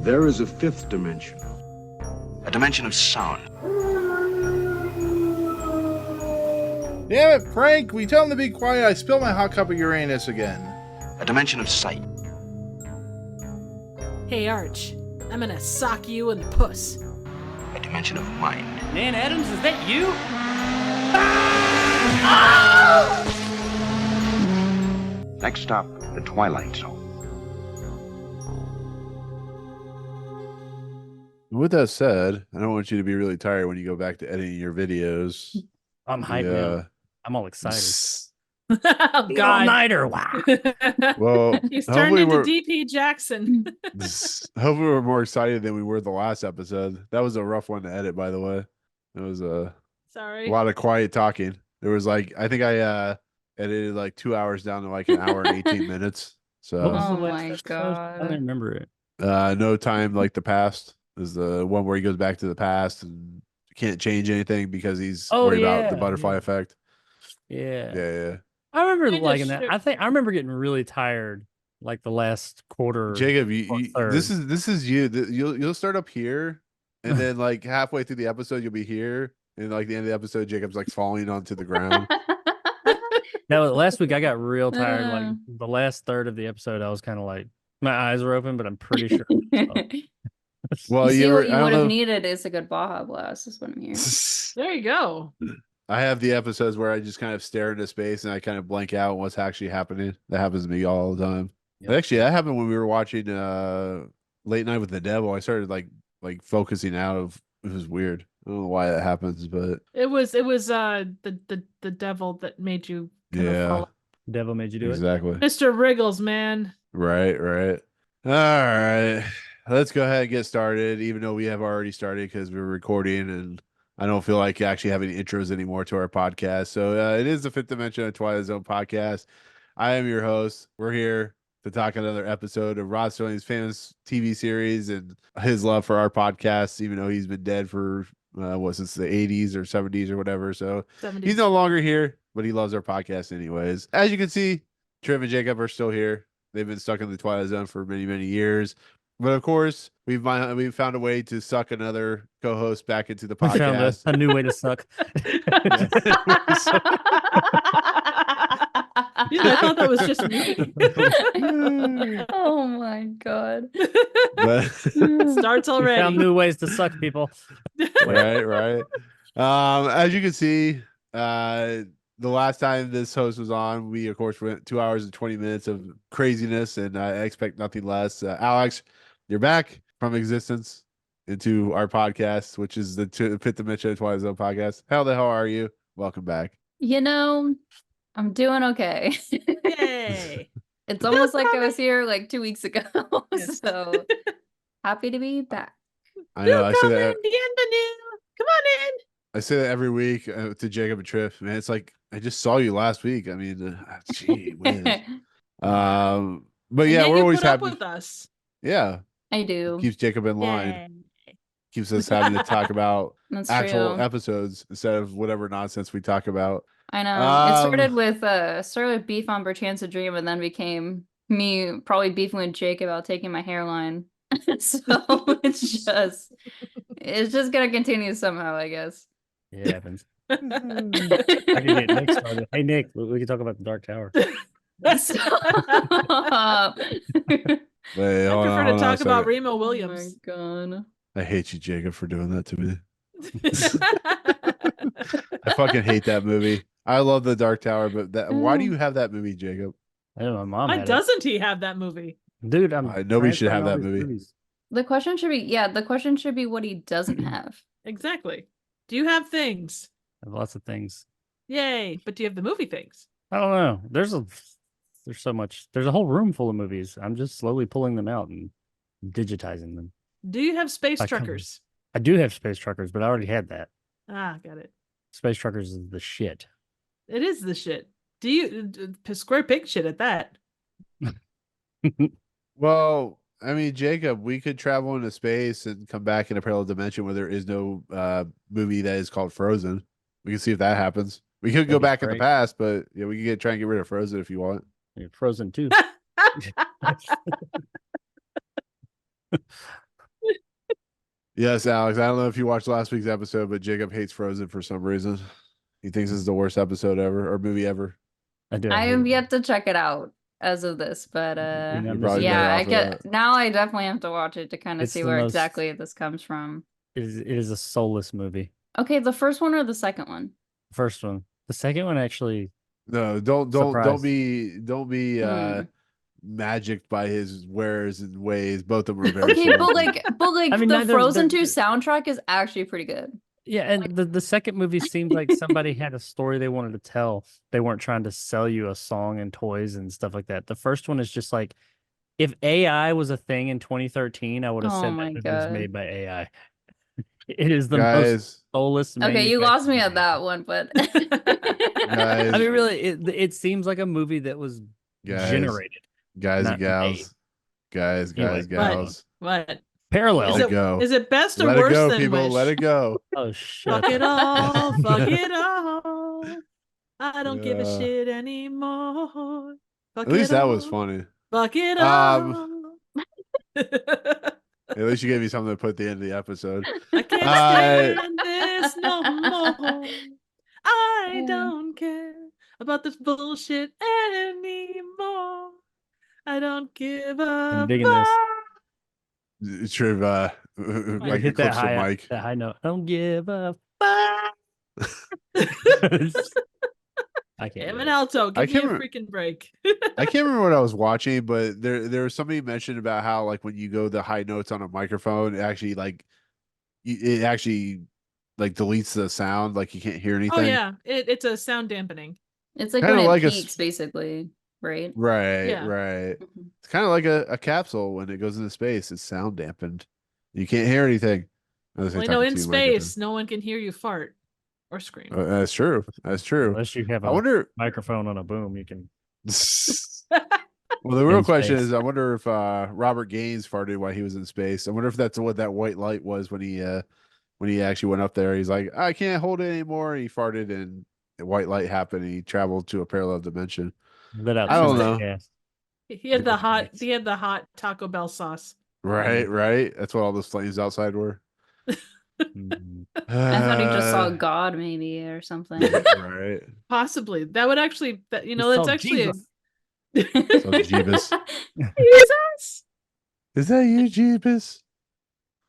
There is a fifth dimension. A dimension of sound. Damn it, Frank! We tell him to be quiet. I spilled my hot cup of Uranus again. A dimension of sight. Hey, Arch. I'm gonna sock you in the puss. A dimension of mind. Nan Adams, is that you? Next stop, the Twilight Zone. With that said, I don't want you to be really tired when you go back to editing your videos. I'm hyped now. I'm all excited. Oh, God. All-nighter. Wow. Well, He's turned hopefully into we're, DP Jackson. hopefully we're more excited than we were the last episode. That was a rough one to edit, by the way. It was a Sorry. lot of quiet talking. There was like, I think I edited like 2 hours down to like an hour and 18 minutes. What was So the Oh last my episode? God. I don't remember it. no time like the past is the one where he goes back to the past and can't change anything because he's worried about the butterfly effect. Yeah. Yeah. I remember Kinda liking that. sure. I remember getting really tired like the last quarter. Jacob, or this third. is you. You'll start up here, and then like halfway through the episode, you'll be here, and like the end of the episode, Jacob's like falling onto the ground. Now, last week I got real tired. Like Uh. the last third of the episode, I was kind of like, my eyes were open, but I'm pretty sure. Well, you see, what I you don't would have know. needed is a good Baja Blast, is what I'm hearing. There you go. I have the episodes where I just kind of stare into space and I kind of blank out what's actually happening. That happens to me all the time. Yep. Actually, that happened when we were watching Late Night with the Devil. I started like focusing out of it was weird. I don't know why that happens, but It was the devil that made you kind of yeah, fall. Devil made you do it. exactly. Mr. Wriggles, man. Right. All right. Let's go ahead and get started, even though we have already started because we're recording and I don't feel like actually having intros anymore to our podcast. So it is the Fifth Dimension of Twilight Zone podcast. I am your host. We're here to talk another episode of Rod Serling's famous TV series and his love for our podcast, even though he's been dead for since the 80s or 70s or whatever. So 70s. he's no longer here, but he loves our podcast anyways. As you can see, Triv and Jacob are still here. They've been stuck in the Twilight Zone for many, many years. But of course, we've found a way to suck another co-host back into the We found podcast. a new way to suck. I thought that was just me. Oh my God. But, Starts We already. found new ways to suck people. right. As you can see, the last time this host was on, we of course went 2 hours and 20 minutes of craziness, and I expect nothing less. Alex, you're back from existence into our podcast, which is the Fifth Dimension of Twilight Zone podcast. How the hell are you? Welcome back. You know, I'm doing okay. Yay. It's almost like I was here like 2 weeks ago. Yes. So happy to be back. I know. I say that. Bienvenue. Come on in. I say that every week to Jacob and Triff. Man, it's like I just saw you last week. I mean, gee whiz. But And yeah, yet we're you always put up happy. with us. Yeah, I do. keeps Jacob in line. Yay. Keeps us having to talk about That's actual true. episodes instead of whatever nonsense we talk about. I know. It started Um, with beef on Perchance a Dream, and then became me probably beefing with Jake about taking my hairline. So it's just gonna continue somehow, I guess. It happens. I can get Nick started. Hey Nick, we can talk about the Dark Tower. Stop. Wait, I hold on, prefer hold to on a talk about second. Remo Oh my Williams. God. I hate you, Jacob, for doing that to me. I fucking hate that movie. I love the Dark Tower, but why do you have that movie, Jacob? I don't know. My mom Why had it. doesn't he have that movie? Dude, Nobody should have transferring all that these movie. movies. The question should be what he doesn't have. Exactly. Do you have things? I have lots of things. Yay. But do you have the movie things? I don't know. There's so much. There's a whole room full of movies. I'm just slowly pulling them out and digitizing them. Do you have Space I come- Truckers? I do have Space Truckers, but I already had that. Ah, got it. Space Truckers is the shit. It is the shit. Do you square pig shit at that? Well, I mean, Jacob, we could travel into space and come back in a parallel dimension where there is no movie that is called Frozen. We can see if that happens. We could go That'd be back in the great. past, but yeah, we could try and get rid of Frozen if you want. Frozen 2. Yes, Alex. I don't know if you watched last week's episode, but Jacob hates Frozen for some reason. He thinks this is the worst episode ever or movie ever. I do. I hate have it. yet to check it out as of this, but You know, You're this probably is- yeah, better I off for get that. now. I definitely have to watch it to kind of It's see the where most- exactly this comes from. it is a soulless movie. Okay, the first one or the second one? First one. The second one actually. No, don't Surprise. be Hmm. magicked by his wares and ways. Both of them are very Okay, slow. but like I mean, the neither- Frozen the- 2 soundtrack is actually pretty good. Yeah, and the second movie seemed like somebody had a story they wanted to tell. They weren't trying to sell you a song and toys and stuff like that. The first one is just like, if AI was a thing in 2013, I would have Oh said my that movie was God. made by AI. It is the most Guys, soulless. Okay, you lost me at manufactured that one, but guys, movie. I mean, really, it seems like a movie that was guys, generated. guys not and gals, guys, Anyway, guys, gals. What? Parallel. Let it go. Is it best or Let it worse go, than people. Wish? Let it go. Oh shit! Fuck it all. Fuck it all. I don't give a Yeah. shit anymore. Fuck At least it that was all. funny. Fuck it Um, all. At least you gave me something to put at the end of the episode. I can't stand this no more. I Yeah. don't care about this bullshit anymore. I don't give a I'm digging this. It's true. Like Hit that clips the high, mic. that high note. I don't give a fuck. I can't. Damn do it, it. Alto. I Give me a can't freaking break. I can't remember what I was watching, but there was somebody mentioned about how like when you go the high notes on a microphone, it actually it actually like deletes the sound, like you can't hear anything. Oh yeah, it's a sound dampening. it's like Kinda when it like a peaks, basically, right? Right, Yeah. right. Mhm. It's kind of like a capsule when it goes into space. It's sound dampened. You can't hear anything. Unless Well, they you know, talk in into your microphone. space, no one can hear you fart or scream. That's true. That's true. Unless you have I a wonder. microphone on a boom, you can. Well, the real In question space. is, I wonder if Robert Gaines farted while he was in space. I wonder if that's what that white light was when he actually went up there. He's like, I can't hold it anymore. He farted and the white light happened. And he traveled to a parallel dimension. Let out I don't some know. gas. He had the hot. Nice. He had the hot Taco Bell sauce. Right, right. That's what all those flames outside were. Mm. I thought he just saw God, maybe, or something. Right. Possibly. That would actually. That He that's saw actually. Jesus. So Jeebus. Jesus. Is that you, Jeebus?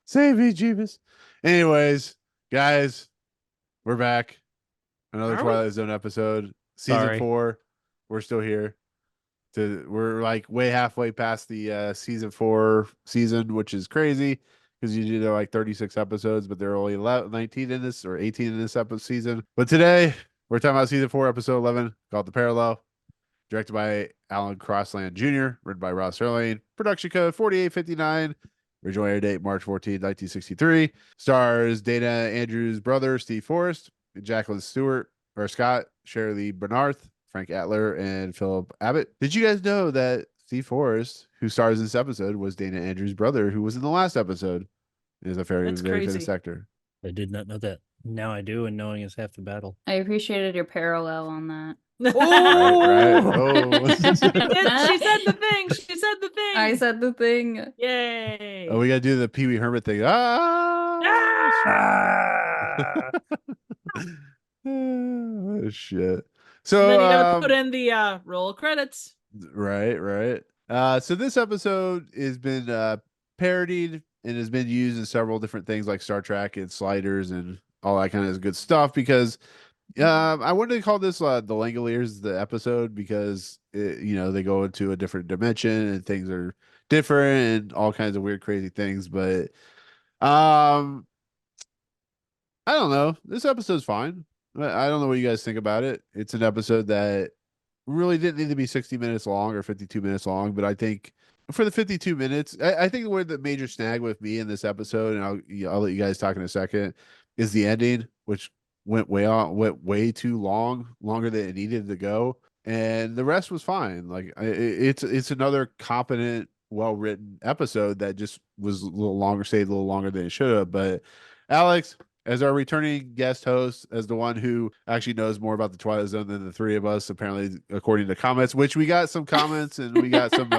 Save me, Jeebus. Anyways, guys, we're back. Another Are we? Twilight Zone episode. Season Sorry. 4. We're still here. We're like way halfway past the season 4 season, which is crazy because usually they're like 36 episodes, but there are only 19 in this or 18 in this episode season. But today we're talking about season 4, episode 11, called The Parallel. Directed by Alan Crosland Jr., written by Rod Serling. Production code 4859. Original air date March 14, 1963. Stars Dana Andrews' brother, Steve Forrest, Jacqueline Scott, Shari Lee Bernarth, Frank Atler, and Pilip Abbott. Did you guys know that Steve Forrest, who stars in this episode, was Dana Andrews' brother, who was in the last episode? Is a very, That's very crazy. famous actor. I did not know that. Now I do, and knowing is half the battle. I appreciated your parallel on that. Right, right. Oh. She said the thing. She said the thing. I said the thing. Yay. Oh, we gotta do the Pee Wee Hermit thing. Oh, shit. So And then you gotta put in the roll credits. right. So this episode has been parodied and has been used in several different things like Star Trek and Sliders and all that kind of good stuff because I wanted to call this the Langoliers the episode because they go into a different dimension and things are different and all kinds of weird crazy things, but I don't know. This episode's fine. I don't know what you guys think about it. It's an episode that really didn't need to be 60 minutes long or 52 minutes long, but I think for the 52 minutes, I think where the major snag with me in this episode, and I'll let you guys talk in a second, is the ending, which went way too long, longer than it needed to go, and the rest was fine. Like it's another competent, well-written episode that just was a little longer, stayed a little longer than it should have. But Alex, as our returning guest host, as the one who actually knows more about the Twilight Zone than the three of us, apparently, according to comments, which we got some comments and we got some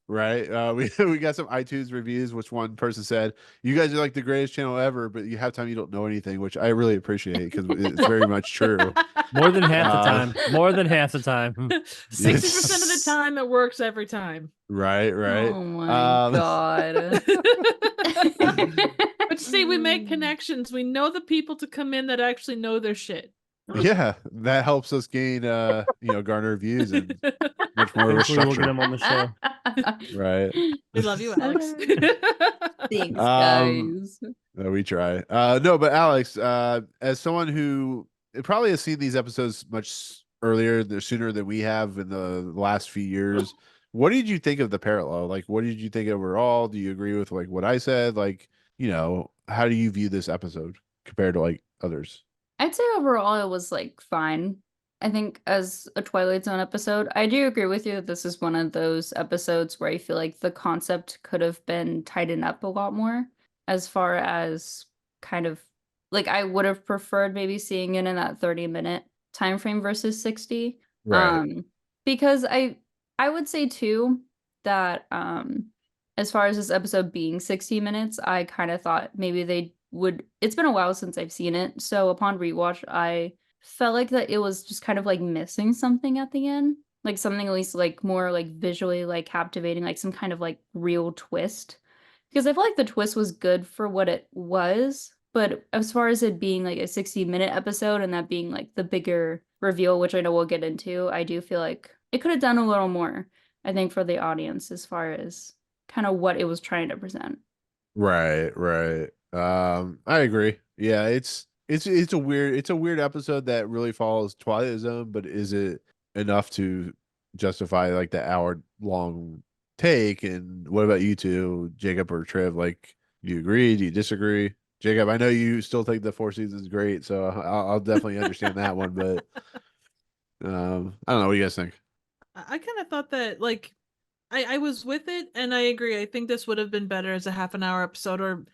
right? We got some iTunes reviews, which one person said, "You guys are like the greatest channel ever," but you have time you don't know anything, which I really appreciate because it's very much true. More than half the time. More than half the time. 60% of the time, it works every time. Right, right. Oh my god. But see, we make connections. We know the people to come in that actually know their shit. Yeah, that helps us gain, garner views and much more of a Hopefully we'll get structure. him on the show. Right. We love you, Alex. Thanks, Um, guys. We try. No, but Alex, as someone who probably has seen these episodes much sooner than we have in the last few years, what did you think of the parallel? Like, what did you think overall? Do you agree with like what I said? Like, how do you view this episode compared to like others? I'd say overall it was like fine. I think as a Twilight Zone episode, I do agree with you that this is one of those episodes where I feel like the concept could have been tightened up a lot more as far as kind of like I would have preferred maybe seeing it in that 30-minute time frame versus 60. Right. Because I would say too that as far as this episode being 60 minutes, I kind of thought maybe they would. It's been a while since I've seen it, so upon rewatch I felt like that it was just kind of like missing something at the end, like something at least like more like visually like captivating, like some kind of like real twist, because I feel like the twist was good for what it was, but as far as it being like a 60-minute episode and that being like the bigger reveal, which I know we'll get into, I do feel like it could have done a little more, I think, for the audience as far as kind of what it was trying to present. Right, right. I agree. Yeah, it's a weird episode that really follows Twilight Zone, but is it enough to justify like the hour long take? And what about you two, Jacob or Trev? Like, do you agree? Do you disagree? Jacob, I know you still think the Four Seasons is great, so I'll definitely understand that one, but I don't know. What do you guys think? I kind of thought that like I was with it, and I agree. I think this would have been better as a half an hour episode, or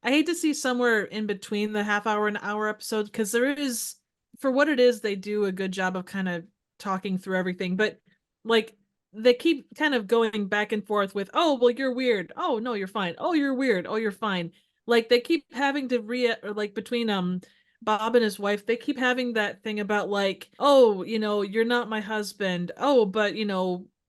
I hate to see somewhere in between the half hour and hour episode, because there is, for what it is, they do a good job of kind of talking through everything. But like they keep kind of going back and forth with, oh well, you're weird. Oh no, you're fine. Oh, you're weird. Oh, you're fine. Like they keep having to or like between Bob and his wife, they keep having that thing about like, oh, you're not my husband. Oh, but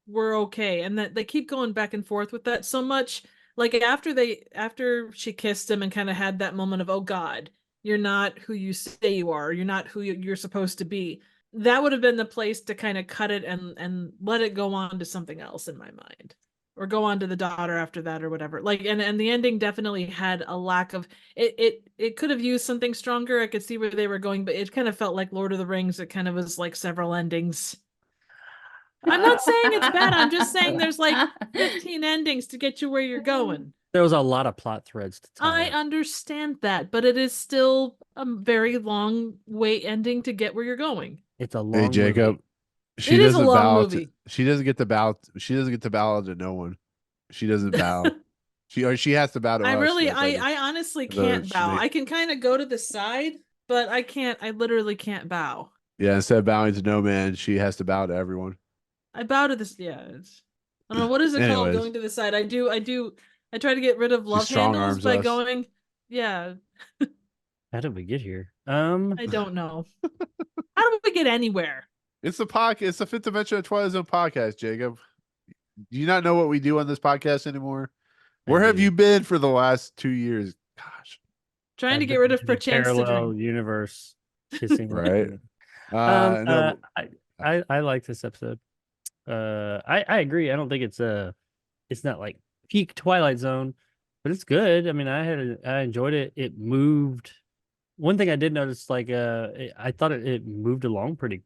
we're okay. And that they keep going back and forth with that so much. Like after she kissed him and kind of had that moment of, oh God, you're not who you say you are. You're not who you're supposed to be. That would have been the place to kind of cut it and let it go on to something else in my mind. Or go on to the daughter after that or whatever. Like and the ending definitely had a lack of it could have used something stronger. I could see where they were going, but it kind of felt like Lord of the Rings. It kind of was like several endings. I'm not saying it's bad. I'm just saying there's like 15 endings to get you where you're going. There was a lot of plot threads to tie I up. understand that, but it is still a very long wait ending to get where you're going. It's a long Hey, Jacob. movie. She It is a doesn't long bow. movie. She doesn't get to bow. She doesn't get to bow to no one. She doesn't bow. She has to bow to us. I honestly can't bow. I can kind of go to the side, but I can't. I literally can't bow. Yeah, instead of bowing to no man, she has to bow to everyone. I bow to this. Yeah, I don't know what is it called. Anyways. Going to the side. I do. I try to get rid of love strong handles arms by us. going. Yeah, How did we get here? I don't know. How do we get anywhere? It's the podcast. It's the Fifth Dimension of Twilight Zone podcast, Jacob. Do you not know what we do on this podcast anymore? Where have you been for the last 2 years? Gosh. Trying to get rid of Perchance to parallel Dream. universe kissing. Right. No, I like this episode. I agree. I don't think it's not like peak Twilight Zone, but it's good. I mean, I enjoyed it. It moved. One thing I did notice, like I thought it moved along pretty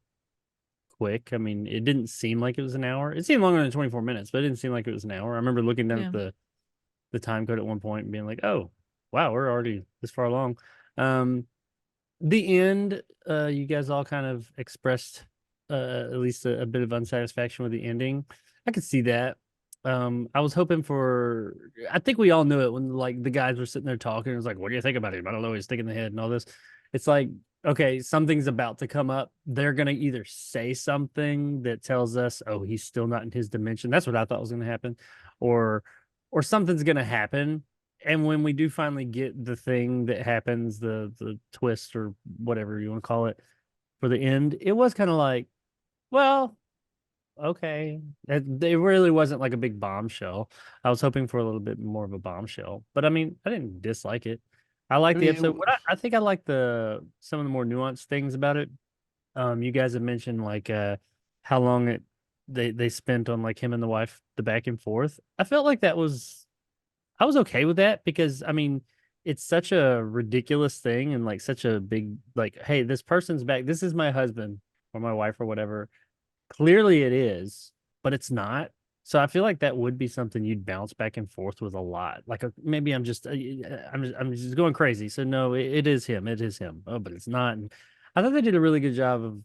quick. I mean, it didn't seem like it was an hour. It seemed longer than 24 minutes, but it didn't seem like it was an hour. I remember looking down at the time code at one point and being like, oh wow, we're already this far along. The end, you guys all kind of expressed at least a bit of unsatisfaction with the ending. I could see that. I was hoping for, I think we all knew it when like the guys were sitting there talking. It was like, what do you think about him? I don't know. He's sticking the head and all this. It's like, okay, something's about to come up. They're gonna either say something that tells us, oh, he's still not in his dimension. That's what I thought was gonna happen, or something's gonna happen. And when we do finally get the thing that happens, the twist or whatever you want to call it for the end, it was kind of like, well, okay. It really wasn't like a big bombshell. I was hoping for a little bit more of a bombshell, but I mean, I didn't dislike it. I like I the mean, episode. I think I like some of the more nuanced things about it. You guys have mentioned like how long they spent on like him and the wife, the back and forth. I felt like I was okay with that because I mean, it's such a ridiculous thing and like such a big like, hey, this person's back. This is my husband or my wife or whatever. Clearly it is, but it's not. So I feel like that would be something you'd bounce back and forth with a lot. Like maybe I'm just going crazy. So no, it is him. It is him. Oh, but it's not. And I thought they did a really good job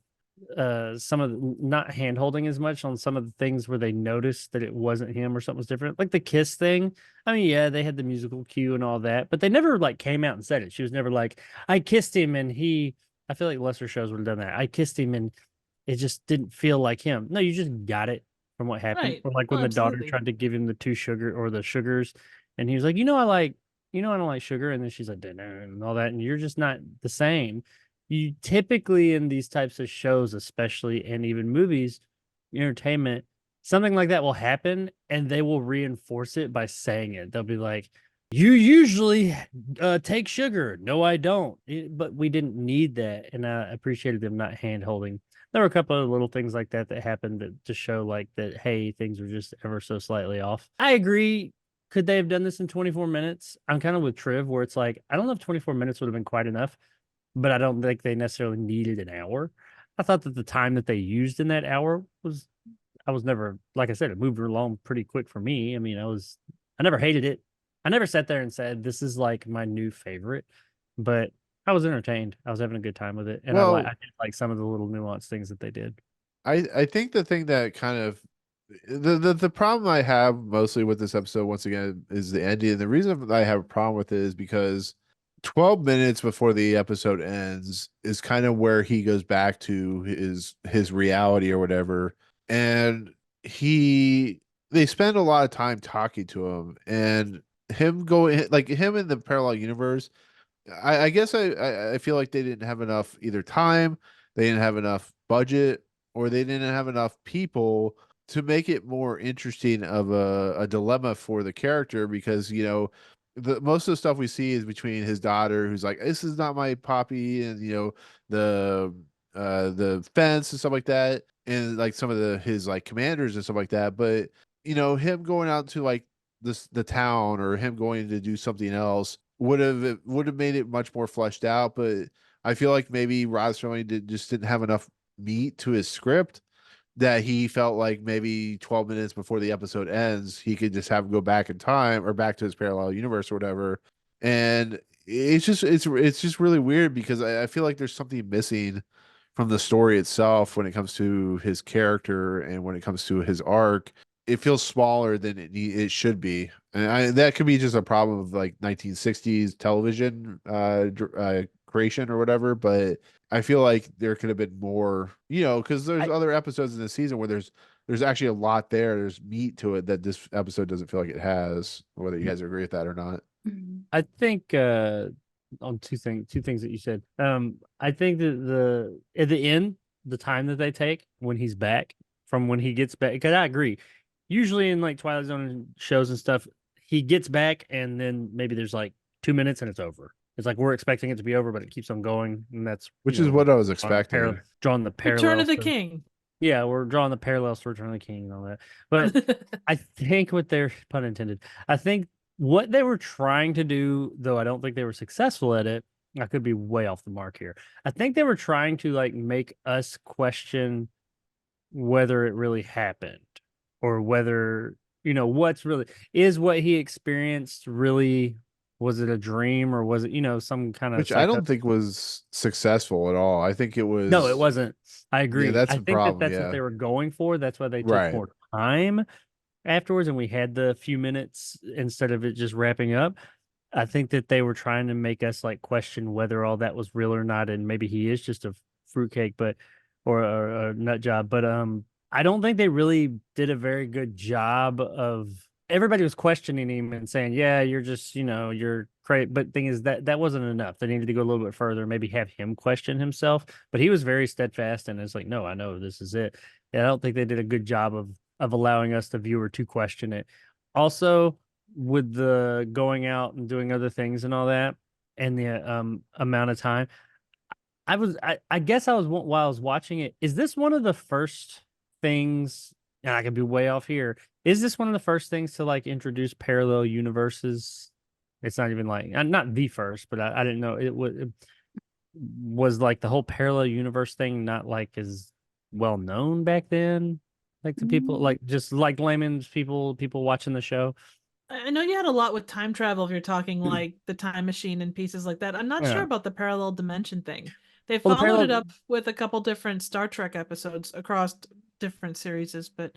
of some of not hand holding as much on some of the things where they noticed that it wasn't him or something was different. Like the kiss thing. I mean, yeah, they had the musical cue and all that, but they never like came out and said it. She was never like, I kissed him and I feel like lesser shows would have done that. I kissed him and it just didn't feel like him. No, you just got it from what happened. Right. Or like Oh, when the daughter absolutely. tried to give him the the sugars, and he was like, I don't like sugar. And then she's like, "No," and all that. And you're just not the same. You typically in these types of shows, especially and even movies, entertainment, something like that will happen and they will reinforce it by saying it. They'll be like, you usually take sugar. No, I don't. But we didn't need that. And I appreciated them not hand holding. There were a couple of little things like that happened to show like that, hey, things were just ever so slightly off. I agree. Could they have done this in 24 minutes? I'm kind of with Triv where it's like, I don't know if 24 minutes would have been quite enough, but I don't think they necessarily needed an hour. I thought that the time that they used in that hour I was never, like I said, it moved along pretty quick for me. I mean, I never hated it. I never sat there and said, this is like my new favorite, but I was entertained. I was having a good time with it. And I well, did like some of the little nuanced things that they did. I think the thing that kind of the problem I have mostly with this episode once again is the ending. And the reason I have a problem with it is because 12 minutes before the episode ends is kind of where he goes back to his reality or whatever. And they spend a lot of time talking to him and him going like him in the parallel universe. I guess I feel like they didn't have enough either time, they didn't have enough budget, or they didn't have enough people to make it more interesting of a dilemma for the character because the most of the stuff we see is between his daughter who's like, this is not my poppy, and the fence and stuff like that, and like some of his like commanders and stuff like that. But him going out to like the town or him going to do something else would have made it much more fleshed out. But I feel like maybe Rod Serling just didn't have enough meat to his script that he felt like maybe 12 minutes before the episode ends, he could just have him go back in time or back to his parallel universe or whatever. And it's just really weird because I feel like there's something missing from the story itself when it comes to his character and when it comes to his arc. It feels smaller than it should be, and that could be just a problem of like 1960s television creation or whatever. But I feel like there could have been more, because there's other episodes in the season where there's actually a lot there. There's meat to it that this episode doesn't feel like it has. Whether you guys agree with that or not. I think on two things that you said. I think that at the end, the time that they take when he's back from when he gets back, because I agree. Usually in like Twilight Zone shows and stuff, he gets back and then maybe there's like 2 minutes and it's over. It's like we're expecting it to be over, but it keeps on going, and that's Which is what I was expecting. Drawing the parallels. Return of the King. Yeah, we're drawing the parallels to Return of the King and all that. But I think what they're, pun intended, I think what they were trying to do, though I don't think they were successful at it, I could be way off the mark here. I think they were trying to like make us question whether it really happened or whether, what's really, is what he experienced really, was it a dream or was it, some kind of Which I don't think was successful at all. I think it was. No, it wasn't. I agree. Yeah, that's I the think problem. that's what they were going for. That's why they took Right. more time afterwards, and we had the few minutes instead of it just wrapping up. I think that they were trying to make us like question whether all that was real or not, and maybe he is just a fruitcake, but or a nut job. But I don't think they really did a very good job of. Everybody was questioning him and saying, "Yeah, you're just, you're crazy." But thing is that wasn't enough. They needed to go a little bit further, maybe have him question himself. But he was very steadfast, and it's like, "No, I know this is it." And I don't think they did a good job of allowing us, the viewer, to question it. Also, with the going out and doing other things and all that, and the amount of time, I guess I was while I was watching it. Is this one of the first things? And I could be way off here. Is this one of the first things to like introduce parallel universes? It's not even like not the first, but I didn't know it was like the whole parallel universe thing not like as well known back then, like to people, like just like layman's people watching the show. I know you had a lot with time travel if you're talking like the time machine and pieces like that. I'm not sure Yeah. about the parallel dimension thing. They Well, the followed it parallel, up with a couple different Star Trek episodes across different series, but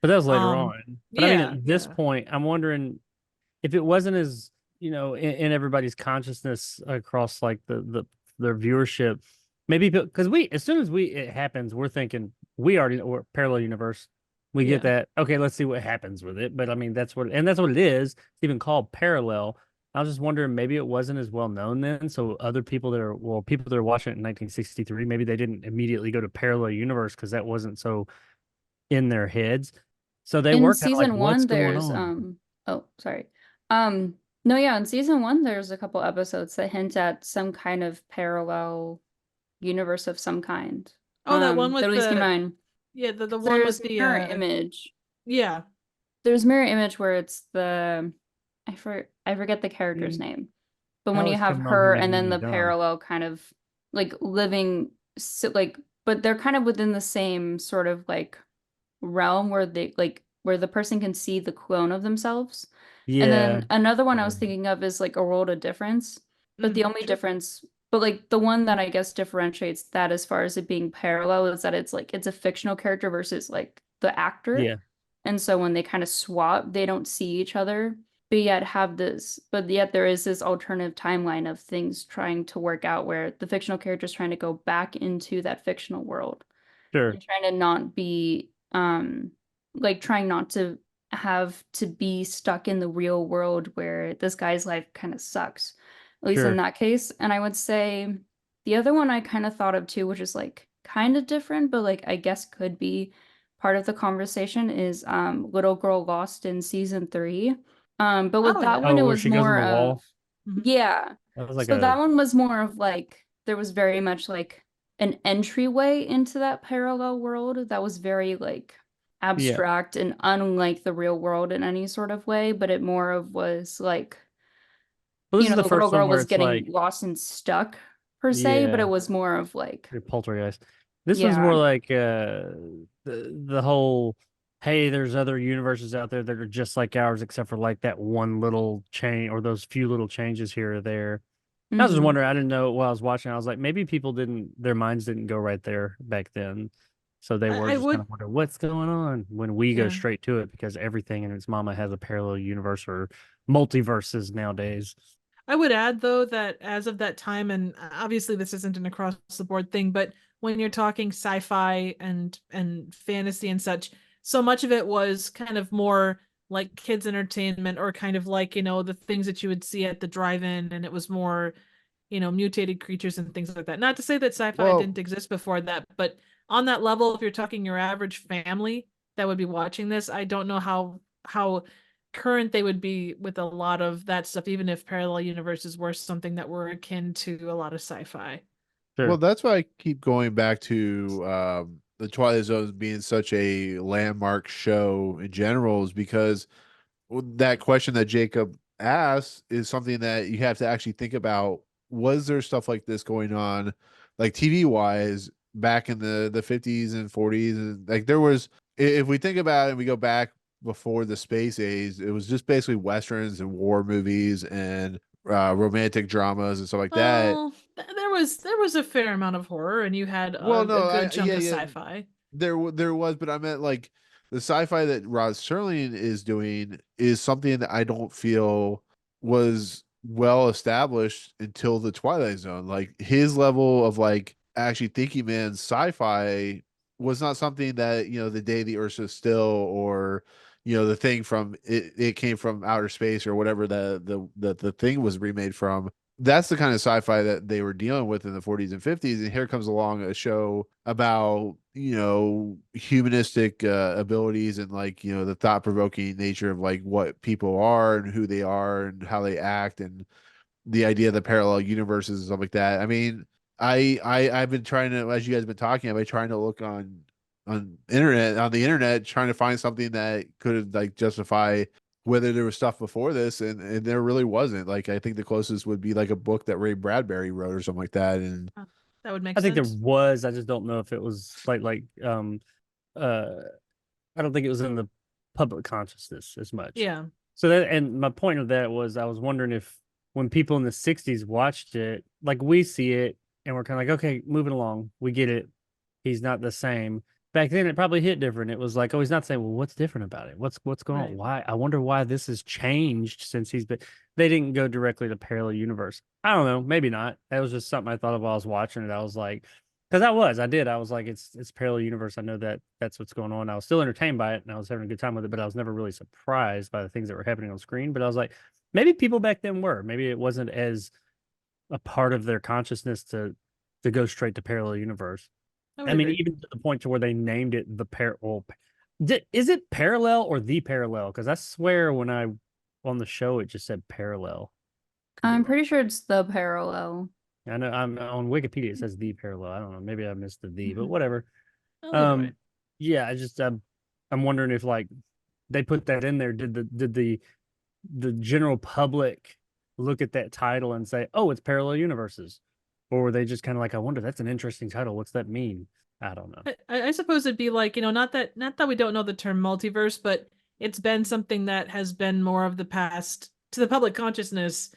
but that was later um on. But I mean, yeah, at this yeah. point, I'm wondering if it wasn't as in everybody's consciousness across like their viewership, maybe because we as soon as it happens, we're thinking we already know we're parallel universe. We get Yeah. that. Okay, let's see what happens with it. But I mean, that's what it is. It's even called parallel. I was just wondering, maybe it wasn't as well known then. So other people people that are watching it in 1963, maybe they didn't immediately go to parallel universe because that wasn't so in their heads. So they In were kind of like, season what's one, going there's on? oh, sorry. No, yeah, in season one, there's a couple episodes that hint at some kind of parallel universe of some kind. Oh, that one That with at least came on. the one There's with the mirror image. yeah. There's mirror image where it's I forget the character's Mm. name, but when you Alex have came on here her making and then me the dumb. parallel kind of like living like, but they're kind of within the same sort of like realm where they like where the person can see the clone of themselves. And Yeah. then another one I was thinking of is like a world of difference. But the only Sure. difference, but like the one that I guess differentiates that as far as it being parallel is that it's like it's a fictional character versus like the actor. Yeah. And so when they kind of swap, they don't see each other, but yet there is this alternative timeline of things trying to work out where the fictional character is trying to go back into that fictional world Sure. and trying to not be like trying not to have to be stuck in the real world where this guy's life kind of sucks, at least in Sure. that case. And I would say the other one I kind of thought of too, which is like kind of different but like I guess could be part of the conversation, is Little Girl Lost in season 3. But with Oh that yeah. one Oh, it where was she goes on more the of, wall. Mhm. yeah, That was like so a that one was more of like there was very much like an entryway into that parallel world that was very like yeah. abstract and unlike the real world in any sort of way, but it more of was like, Well, this is the the little first one girl where was it's getting like, lost and stuck per se, but it yeah, was more of like, your poltergeist. This one's yeah. more like the whole, hey, there's other universes out there that are just like ours, except for like that one little change or those few little changes here or there. I was just Hmm. wondering, I didn't know while I was watching, I was like, maybe people their minds didn't go right there back then. So they were I just kind would of wondering what's going on when we go yeah. straight to it because everything and its mama has a parallel universe or multiverses nowadays. I would add though that as of that time, and obviously this isn't an across the board thing, but when you're talking sci-fi and fantasy and such, so much of it was kind of more like kids entertainment or kind of like, the things that you would see at the drive-in, and it was more, mutated creatures and things like that. Not to say that sci-fi Well, didn't exist before that, but on that level, if you're talking your average family that would be watching this, I don't know how current they would be with a lot of that stuff, even if parallel universes were something that were akin to a lot of sci-fi. well, Sure. that's why I keep going back to the Twilight Zone being such a landmark show in general, is because that question that Jacob asked is something that you have to actually think about. Was there stuff like this going on, like TV wise, back in the 50s and 40s? And like there was, if we think about it and we go back before the space age, it was just basically westerns and war movies and romantic dramas and stuff like that. Well, there was a fair amount of horror, and you had Well, a no, good chunk yeah, of yeah, sci-fi. there was, but I meant like the sci-fi that Rod Serling is doing is something that I don't feel was well established until the Twilight Zone. Like his level of like actually thinking man's sci-fi was not something that, the day the Earth stood still, or the thing from it came from outer space, or whatever the thing was remade from. That's the kind of sci-fi that they were dealing with in the 40s and 50s. And here comes along a show about, humanistic abilities, and like, the thought-provoking nature of like what people are and who they are and how they act, and the idea of the parallel universes and stuff like that. I mean, I've been trying to, as you guys have been talking, I've been trying to look on the internet, trying to find something that could like justify whether there was stuff before this, and there really wasn't. Like I think the closest would be like a book that Ray Bradbury wrote or something like that. And That would make I think there sense. was. I just don't know if it was I don't think it was in the public consciousness as much. Yeah. So that, and my point of that was I was wondering if when people in the 60s watched it, like we see it and we're kind of like, okay, moving along, we get it. He's not the same. Back then it probably hit different. It was like, oh, he's not saying, well, what's different about it? What's going on? Right. Why? I wonder why this has changed since he's been. They didn't go directly to parallel universe. I don't know, maybe not. That was just something I thought of while I was watching it. I was like, because I was like, it's parallel universe. I know that that's what's going on. I was still entertained by it and I was having a good time with it, but I was never really surprised by the things that were happening on screen. But I was like, maybe people back then were. Maybe it wasn't as a part of their consciousness to go straight to parallel universe. would I mean, agree. even to the point to where they named it the parallel. Is it parallel or the parallel? Because I swear when I on the show it just said parallel. Could be I'm wrong. pretty sure it's the parallel. I know I'm on Wikipedia. It says the parallel. I don't know. Maybe I missed the but Mhm. whatever. Either way. Yeah. I just I'm wondering if like they put that in there. Did the general public look at that title and say, "Oh, it's parallel universes," or were they just kind of like, "I wonder, that's an interesting title. What's that mean?" I don't know. I suppose it'd be like, not that we don't know the term multiverse, but it's been something that has been more of the past to the public consciousness,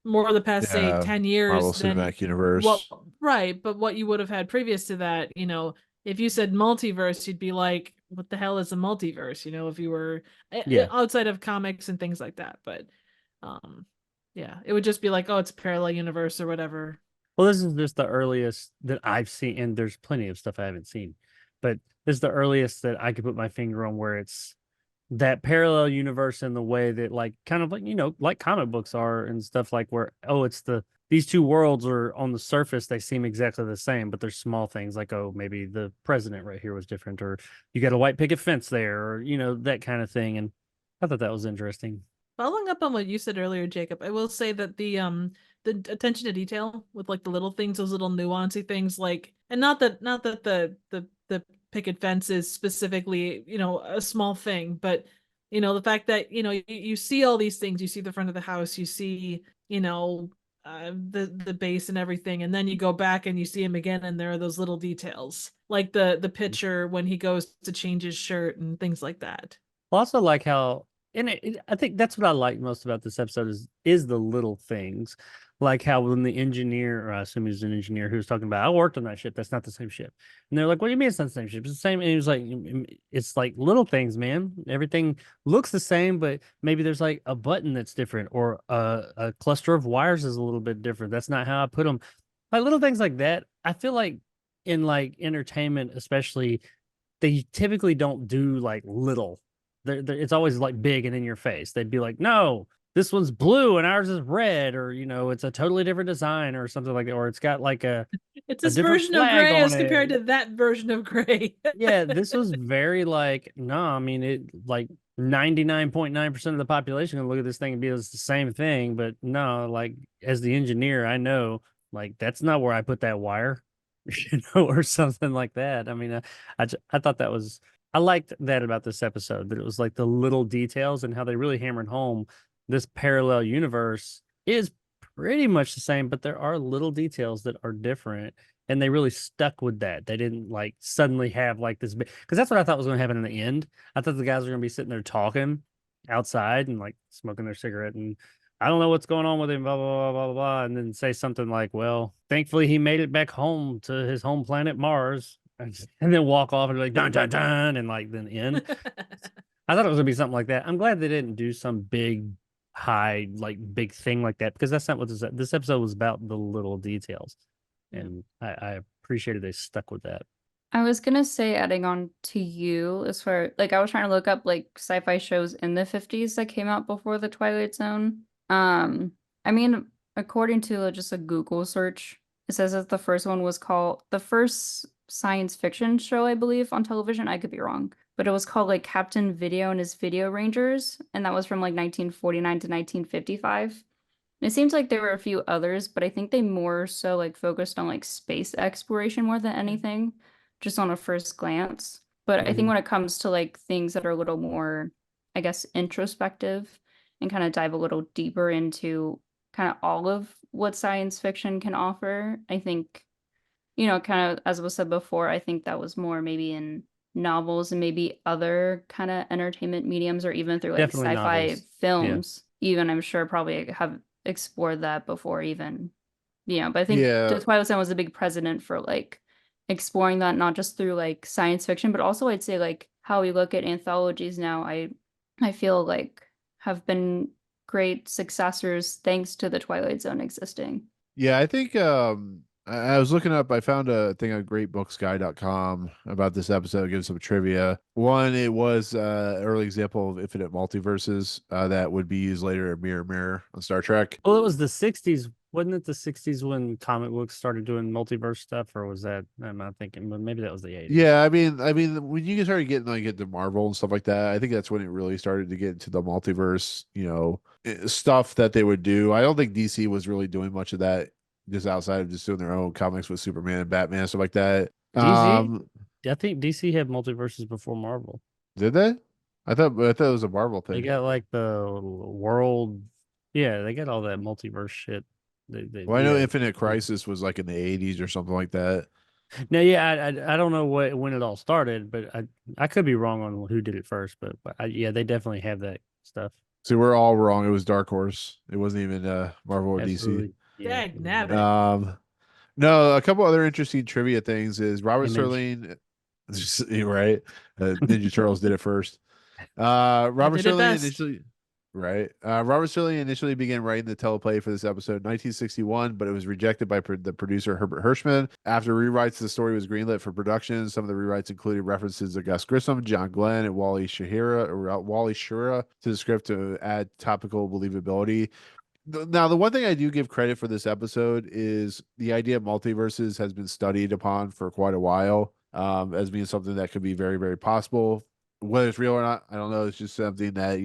more of the past, say, yeah, 10 Marvel years than Cinematic what, Universe. right, but what you would have had previous to that, if you said multiverse, you'd be like, what the hell is a multiverse? If you were Yeah. outside of comics and things like that. But yeah, it would just be like, oh, it's a parallel universe or whatever. Well, this is just the earliest that I've seen, and there's plenty of stuff I haven't seen, but this is the earliest that I could put my finger on where it's that parallel universe in the way that, like, kind of like, like comic books are and stuff, like where, oh, it's these two worlds are on the surface, they seem exactly the same, but there's small things like, oh, maybe the president right here was different, or you got a white picket fence there, or, that kind of thing. And I thought that was interesting. Following up on what you said earlier, Jacob, I will say that the attention to detail with like the little things, those little nuancy things, like, and not that the picket fence is specifically, a small thing, but the fact that you see all these things, you see the front of the house, you see the base and everything, and then you go back and you see him again, and there are those little details, like the picture when he goes to change his shirt and things like that. I also like how, and I think that's what I like most about this episode is the little things, like how when the engineer, or I assume he's an engineer, who was talking about, I worked on that ship, that's not the same ship, and they're like, what do you mean it's not the same ship? It's the same. And he was like, it's like little things, man. Everything looks the same, but maybe there's like a button that's different, or a cluster of wires is a little bit different. That's not how I put them. Like little things like that. I feel like in like entertainment, especially, they typically don't do like little. It's always like big and in your face. They'd be like, no, this one's blue and ours is red, or it's a totally different design or something like that, or it's got like It's a this different version of flag gray on as compared it. to that version of gray. Yeah, this was very like, no, I mean, it like 99.9% of the population can look at this thing and be it's the same thing, but no, like as the engineer, I know like that's not where I put that wire, or something like that. I mean, I thought that was, I liked that about this episode, that it was like the little details and how they really hammered home this parallel universe is pretty much the same, but there are little details that are different. And they really stuck with that. They didn't like suddenly have like this big, because that's what I thought was going to happen in the end. I thought the guys were going to be sitting there talking outside and like smoking their cigarette, and I don't know what's going on with him, blah, blah, blah, blah, blah, blah. And then say something like, well, thankfully he made it back home to his home planet, Mars. And then walk off and be like, dun, dun, dun, and like then end. I thought it was going to be something like that. I'm glad they didn't do some big high, like big thing like that, because that's not what this episode was about, the little details. Yeah. And I appreciated they stuck with that. I was gonna say, adding on to you, as far like I was trying to look up like sci-fi shows in the 50s that came out before the Twilight Zone. I mean, according to just a Google search, it says that the first one was called the first science fiction show, I believe, on television. I could be wrong, but it was called like Captain Video and his Video Rangers, and that was from like 1949 to 1955. And it seems like there were a few others, but I think they more so like focused on like space exploration more than anything, just on a first glance. But I think Mhm. when it comes to like things that are a little more, I guess, introspective and kind of dive a little deeper into kind of all of what science fiction can offer, I think, kind of as was said before, I think that was more maybe in novels and maybe other kind of entertainment mediums, or even through like Definitely sci-fi novels. films. Even I'm sure probably have explored that before even. But I think Yeah. the Twilight Zone was a big precedent for like exploring that, not just through like science fiction, but also I'd say like how we look at anthologies now. I feel like have been great successors thanks to the Twilight Zone existing. Yeah, I think I was looking up, I found a thing on greatbooksguy.com about this episode, gives some trivia. One, it was early example of infinite multiverses that would be used later in Mirror Mirror on Star Trek. Well, it was the 60s. Wasn't it the 60s when comic books started doing multiverse stuff, or was that, am I thinking, but maybe that was the 80s. Yeah, I mean, when you started getting like into Marvel and stuff like that, I think that's when it really started to get into the multiverse, stuff that they would do. I don't think DC was really doing much of that, just outside of just doing their own comics with Superman and Batman and stuff like that. DC, I think DC had multiverses before Marvel. Did they? I thought it was a Marvel They thing. got like the world, yeah, they got all that multiverse shit. Well, I know Yeah. Infinite Crisis was like in the 80s or something like that. No, yeah, I don't know when it all started, but I could be wrong on who did it first, but yeah, they definitely have that stuff. So we're all wrong. It was Dark Horse. It wasn't even Marvel or DC. Absolutely. Yeah. Dag nabbit. No, a couple other interesting trivia things is Robert Image. Serling, right? Ninja Turtles did it first. Robert did it Serling best. initially, right? Robert Serling initially began writing the teleplay for this episode in 1961, but it was rejected by the producer Herbert Hirschman. After rewrites, the story was greenlit for production. Some of the rewrites included references to Gus Grissom, John Glenn, and Wally Shura to the script to add topical believability. Now, the one thing I do give credit for this episode is the idea of multiverses has been studied upon for quite a while, as being something that could be very, very possible. Whether it's real or not, I don't know. It's just something that,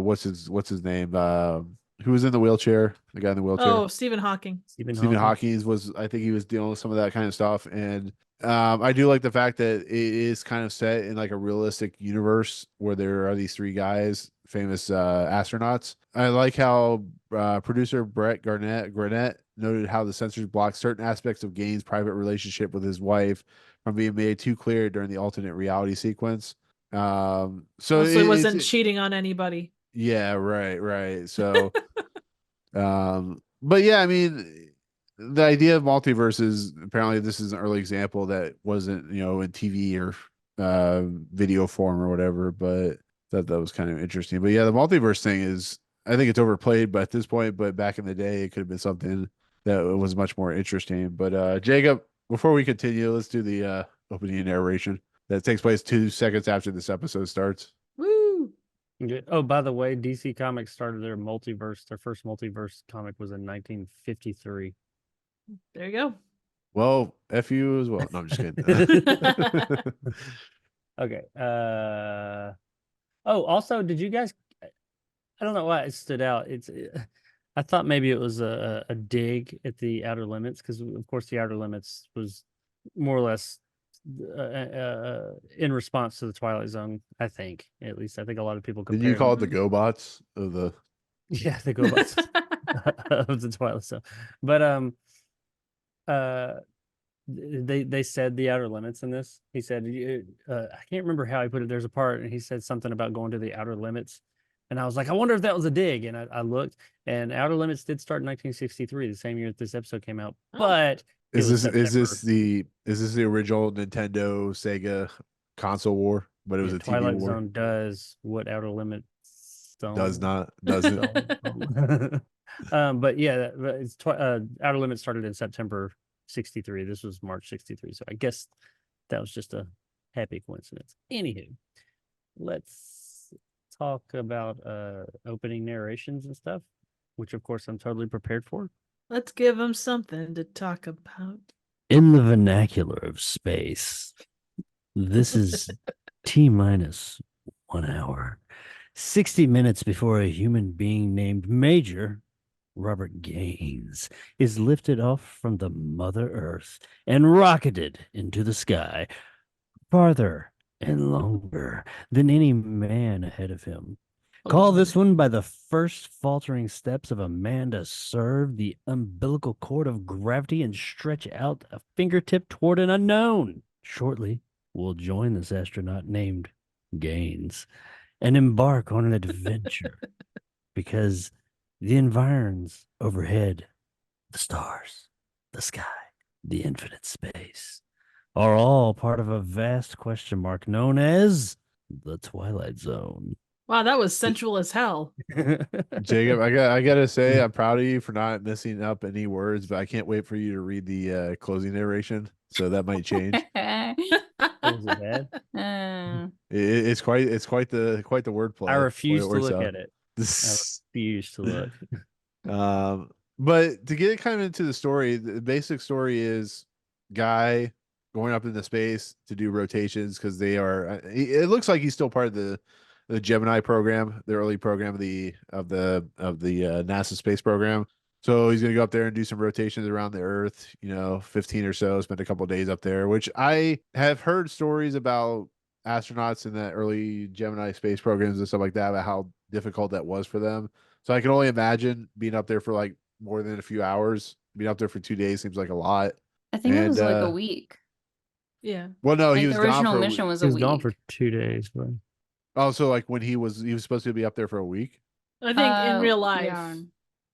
what's his name? Who was in the wheelchair? The guy in the wheelchair. Oh, Stephen Hawking. Stephen Hawking I think he was dealing with some of that kind of stuff. And I do like the fact that it is kind of set in like a realistic universe where there are these three guys, famous astronauts. I like how producer Brett Garnett noted how the censors blocked certain aspects of Gaines' private relationship with his wife from being made too clear during the alternate reality sequence. So Also, it wasn't cheating on anybody. Yeah, right. So, but yeah, I mean, the idea of multiverses, apparently this is an early example that wasn't, in TV or video form or whatever, but that was kind of interesting. But yeah, the multiverse thing is, I think it's overplayed by at this point, but back in the day, it could have been something that was much more interesting. But Jacob, before we continue, let's do the opening narration that takes place 2 seconds after this episode starts. Woo! Oh, by the way, DC Comics started their first multiverse comic was in 1953. There you go. Well, F you as well. No, I'm just kidding. Okay. Also, did you guys? I don't know why it stood out. I thought maybe it was a dig at the Outer Limits, because of course the Outer Limits was more or less in response to the Twilight Zone. I think, at least, I think a lot of people Did compare. you call it the GoBots of the? Yeah, the GoBots of the Twilight Zone, but they said the Outer Limits in this. He said, I can't remember how he put it. There's a part, and he said something about going to the Outer Limits, and I was like, I wonder if that was a dig. And I looked, and Outer Limits did start in 1963, the same year that this episode came out. Oh. But Is this the original Nintendo Sega console war? But it was a TV Twilight war. Zone does what Outer Limits Stone. Does not. Doesn't. But yeah, it's Outer Limits started in September 63. This was March 63. So I guess that was just a happy coincidence. Anywho, let's talk about opening narrations and stuff, which of course I'm totally prepared for. Let's give them something to talk about. In the vernacular of space, this is T-minus 1 hour, 60 minutes before a human being named Major Robert Gaines is lifted off from the Mother Earth and rocketed into the sky, farther and longer than any man ahead of him. Call this one by the first faltering steps of a man to serve the umbilical cord of gravity and stretch out a fingertip toward an unknown. Shortly, we'll join this astronaut named Gaines and embark on an adventure because the environs overhead, the stars, the sky, the infinite space, are all part of a vast question mark known as the Twilight Zone. Wow, that was sensual as hell. Jacob, I gotta say, I'm proud of you for not messing up any words, but I can't wait for you to read the closing narration. So that might change. Was it bad? It's quite the wordplay. I refuse to Or look so. at it. I refuse to look. But to get it kind of into the story, the basic story is Guy going up into space to do rotations because they are. It looks like he's still part of the Gemini program, the early program of the NASA space program. So he's gonna go up there and do some rotations around the Earth. 15 or so. Spend a couple of days up there, which I have heard stories about astronauts in the early Gemini space programs and stuff like that about how difficult that was for them. So I can only imagine being up there for like more than a few hours. Being up there for 2 days seems like a lot. I think it was like a week. Yeah. Well, no, Like he was the gone original for mission was He a was week. gone for 2 days, but Oh, so like when he was supposed to be up there for a week. I think in real life.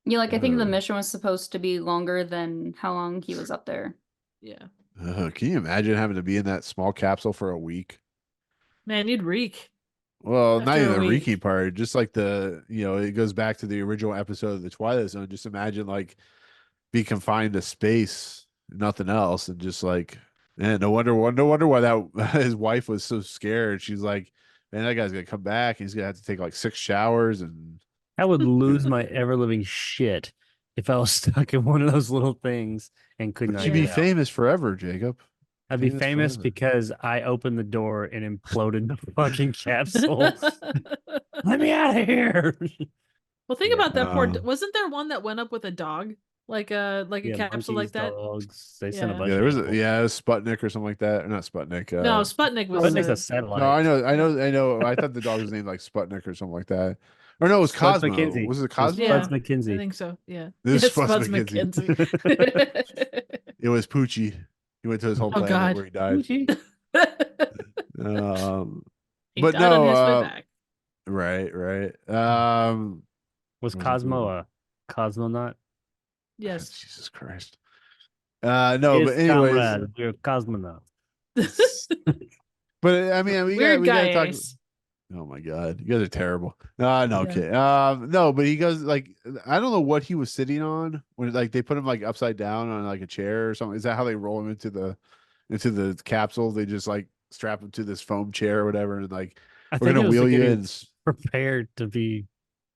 Yeah, like I think the Oh. mission was supposed to be longer than how long he was up there. Yeah. Can you imagine having to be in that small capsule for a week? Man, you'd reek. Well, not After even a the week. reeky part, just like it goes back to the original episode of the Twilight Zone. Just imagine like be confined to space, nothing else, and just like, man, no wonder why that his wife was so scared. She's like, man, that guy's gonna come back. He's gonna have to take like 6 showers and. I would lose my ever living shit if I was stuck in one of those little things and could But not you'd get be out. famous forever, Jacob. I'd be famous famous forever. because I opened the door and imploded the fucking capsule. Let me out of here. Well, think Yeah. about that. Wasn't there one that went up with a dog, like a Yeah, capsule monkeys, like that? dogs. They sent a Yeah. bunch Yeah, there of was animals. it was Sputnik or something like that. Or not Sputnik. No, Sputnik was. Sputnik's a satellite. No, I know. I thought the dog was named like Sputnik or something like that. Or no, it was Spuds Cosmo. McKenzie. Was it It was Cosmo? Yeah, Spuds McKenzie. I think so. Yeah. This is Yes, Spuds Spuds McKenzie. McKenzie. It was Poochie. He went to his home Oh, planet God. where he died. He But died no, on his way back. right. Was was Cosmo it? a cosmonaut? Yes. Jesus Christ. No, Yes, but anyways, comrade, you're a cosmonaut. but I mean, we Weird gotta guy talk. Ace. Oh my God, you guys are terrible. No, Yeah. okay. No, but he goes like I don't know what he was sitting on when like they put him like upside down on like a chair or something. Is that how they roll him into the capsule? They just like strap him to this foam chair or whatever, and like I we're think gonna it was to wheel get you him in. prepared to be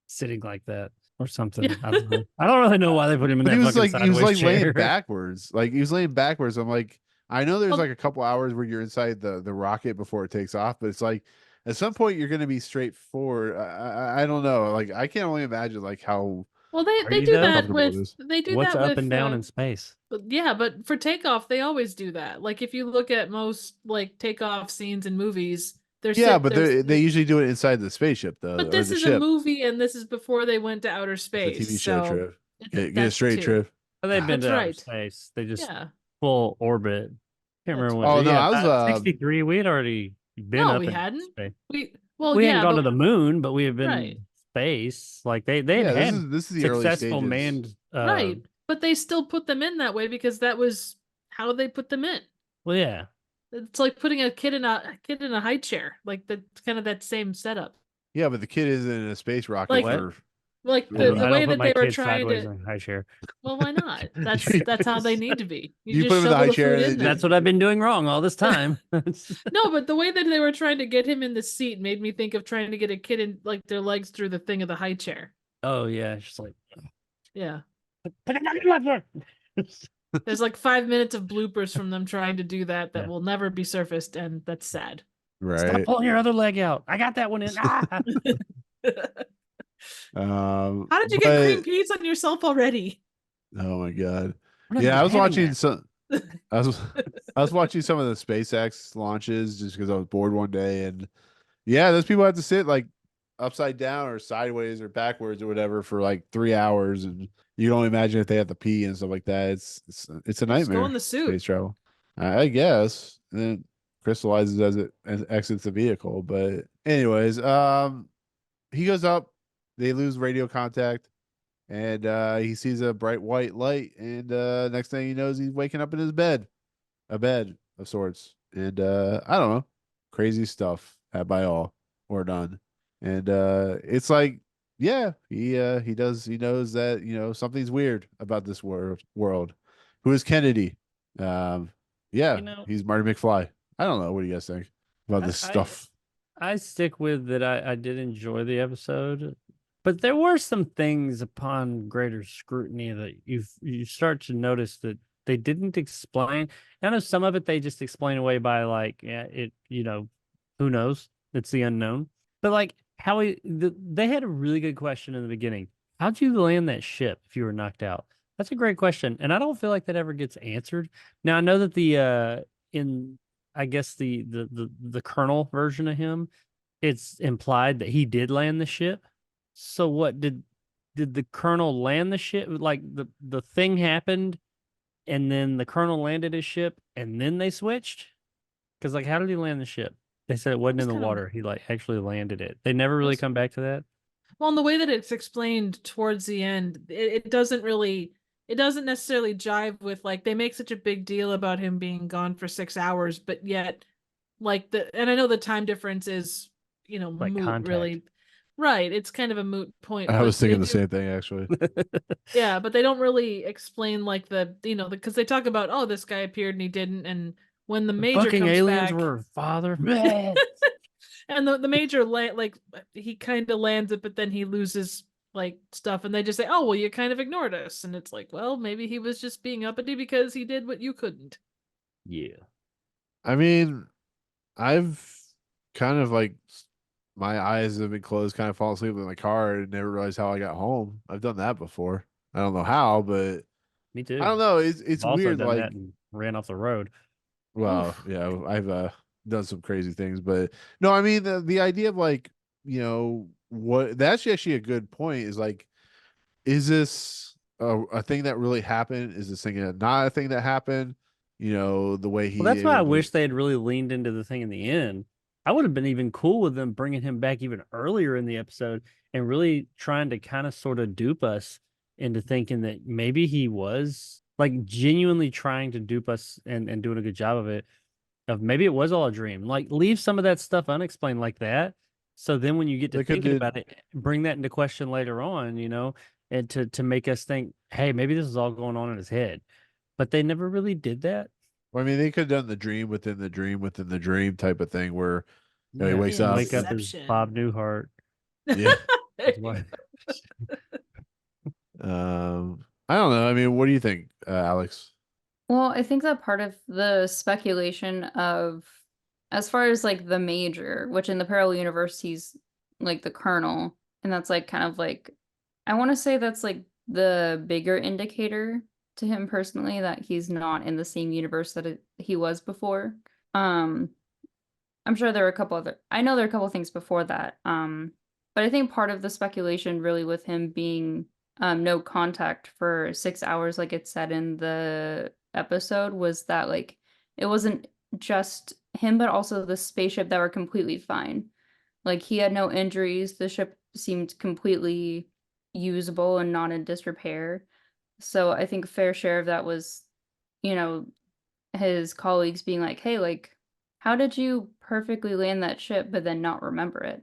sitting like that or something. Yeah. I don't know. I don't really know why they put him in But that he was fucking like sideways chair. laying backwards. Like he was laying backwards. I'm like, I know there's Well- like a couple hours where you're inside the rocket before it takes off, but it's like at some point you're gonna be straight forward. I don't know. Like I can only imagine like how Well, Are they you do though? that Comfortable it with is. they do What's that up with and down in space? but for takeoff they always do that. Like if you look at most like takeoff scenes in movies, but they usually do it inside the spaceship though, But or this the is ship. a movie, and this is before they went to outer It's a space. TV show so trip. Get that it straight, too. Trip. Oh, they've been That's to outer right. space. They just Yeah. full orbit. Can't That's remember right. when. Oh, no, yeah, I was, 63. We had already been No, up we in hadn't. space. We hadn't gone but to the moon, but we have been Right. space. Like they Yeah, had this is the early successful stages. manned. right. But they still put them in that way because that was how they put them in. Well, yeah. It's like putting a kid in a high chair. Like that's kind of that same setup. Yeah, but the kid isn't in a space rocket Like- for. Like I the don't way put that my they were kids trying sideways to. in a high chair. Well, why not? That's how they need to be. You, You just put 'em in the shovel high the chair, food they in there. That's what I've been doing wrong all this time. No, but the way that they were trying to get him in the seat made me think of trying to get a kid in like their legs through the thing of the high chair. Oh yeah, it's just like Yeah. put it down your left foot. There's like 5 minutes of bloopers from them trying to do that Yeah. will never be surfaced, and that's sad. Stop right. pulling your other leg out. I got that one in. Ah! How did you get cream peas on yourself already? Oh my god. We're not Yeah, even I was having watching that. some. I was watching some of the SpaceX launches just because I was bored one day, and yeah, those people have to sit like upside down or sideways or backwards or whatever for like 3 hours, and you can only imagine if they have to pee and stuff like that. It's a Just nightmare. go in the suit. Space travel, I guess, and then crystallizes as it exits the vehicle. But anyways, he goes up. They lose radio contact. And he sees a bright white light, and next thing he knows, he's waking up in his bed, a bed of sorts. And I don't know, crazy stuff had by all or done. And it's like, yeah, he knows that something's weird about this world. Who is Kennedy? Yeah, he's Marty McFly. I don't know. What do you guys think about this stuff? I stick with that. I did enjoy the episode. But there were some things upon greater scrutiny that you start to notice that they didn't explain. I know some of it they just explain away by like, yeah, who knows? It's the unknown. But like they had a really good question in the beginning. How'd you land that ship if you were knocked out? That's a great question, and I don't feel like that ever gets answered. Now I know that I guess the Colonel version of him, it's implied that he did land the ship. So what did the Colonel land the ship? Like the thing happened, and then the Colonel landed his ship, and then they switched. Because like, how did he land the ship? They said it wasn't in the water. He like actually landed it. They never really come back to that. Well, and the way that it's explained towards the end, it doesn't necessarily jive with like they make such a big deal about him being gone for 6 hours, but yet and I know the time difference is Like moot contact. really. Right, it's kind of a moot point. I but was thinking they the do- same thing actually. Yeah, but they don't really explain like because they talk about, oh, this guy appeared and he didn't, and when the major Fucking comes aliens back, were father. and the major like he kind of lands it, but then he loses like stuff, and they just say, oh, well, you kind of ignored us, and it's like, well, maybe he was just being uppity because he did what you couldn't. Yeah. I mean, I've kind of like my eyes have been closed, kind of fall asleep in my car and never realized how I got home. I've done that before. I don't know how, but Me too. I don't know. It's I've also weird. done Like, that and ran off the road. well, Oof. yeah, I've done some crazy things, but no, I mean the idea of like what that's actually a good point. Is like, is this a thing that really happened? Is this thing not a thing that happened? The way he. Well, that's why I able to- wish they had really leaned into the thing in the end. I would have been even cool with them bringing him back even earlier in the episode and really trying to kind of sort of dupe us into thinking that maybe he was like genuinely trying to dupe us and doing a good job of it. Of maybe it was all a dream. Like leave some of that stuff unexplained like that. So then when you get to thinking about it, bring that into question later on, and to make us think, hey, maybe this is all going on in his head. But they never really did that. Well, I mean, they could have done the dream within the dream within the dream type of thing where he wakes up. Wake up as Inception. Bob Newhart. Yeah. That's why- I don't know. I mean, what do you think, Alex? Well, I think that part of the speculation of, as far as like the major, which in the parallel universe he's like the colonel, and that's like kind of like, I want to say that's like the bigger indicator to him personally that he's not in the same universe that he was before. I'm sure there are I know there are a couple things before that. But I think part of the speculation really with him being no contact for 6 hours, like it said in the episode, was that like it wasn't just him, but also the spaceship that were completely fine. Like he had no injuries. The ship seemed completely usable and not in disrepair. So I think a fair share of that was, his colleagues being like, hey, like, how did you perfectly land that ship but then not remember it?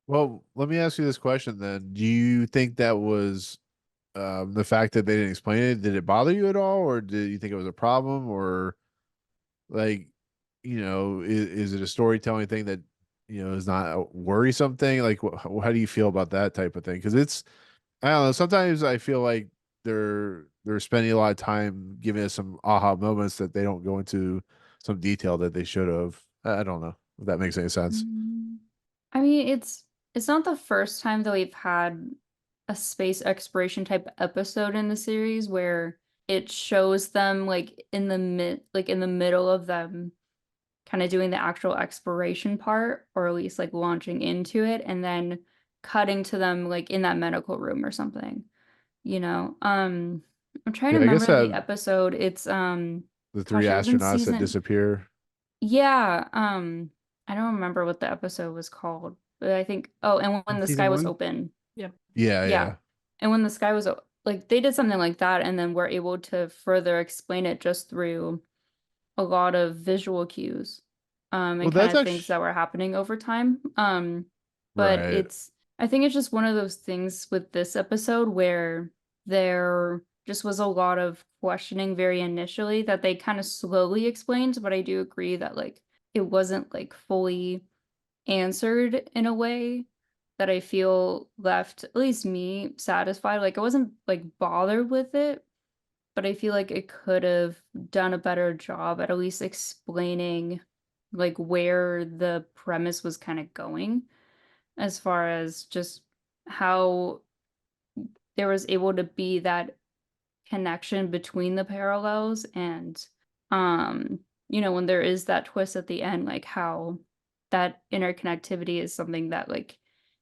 Well, let me ask you this question then. Do you think that was the fact that they didn't explain it? Did it bother you at all, or did you think it was a problem, or like, is it a storytelling thing that is not a worrisome thing? Like, how do you feel about that type of thing? Because I don't know. Sometimes I feel like they're spending a lot of time giving us some aha moments that they don't go into some detail that they should have. I don't know if that makes any sense. I mean, it's not the first time that we've had a space exploration type episode in the series where it shows them like in the middle of them kind of doing the actual exploration part, or at least like launching into it, and then cutting to them like in that medical room or something. I'm trying to Yeah, I guess remember the that episode. It's the three gosh, it was in astronauts that season. disappear. Yeah, I don't remember what the episode was called, but I think and when the Season sky was 1? open. Yeah, Yeah. yeah. And when the sky was like they did something like that, and then we're able to further explain it just through a lot of visual cues, Well, and kind that's of things actually that were happening over time. But right. I think it's just one of those things with this episode where there just was a lot of questioning very initially that they kind of slowly explained, but I do agree that like it wasn't like fully answered in a way that I feel left at least me satisfied. Like I wasn't like bothered with it, but I feel like it could have done a better job at least explaining like where the premise was kind of going, as far as just how there was able to be that connection between the parallels, and when there is that twist at the end, like how that interconnectivity is something that like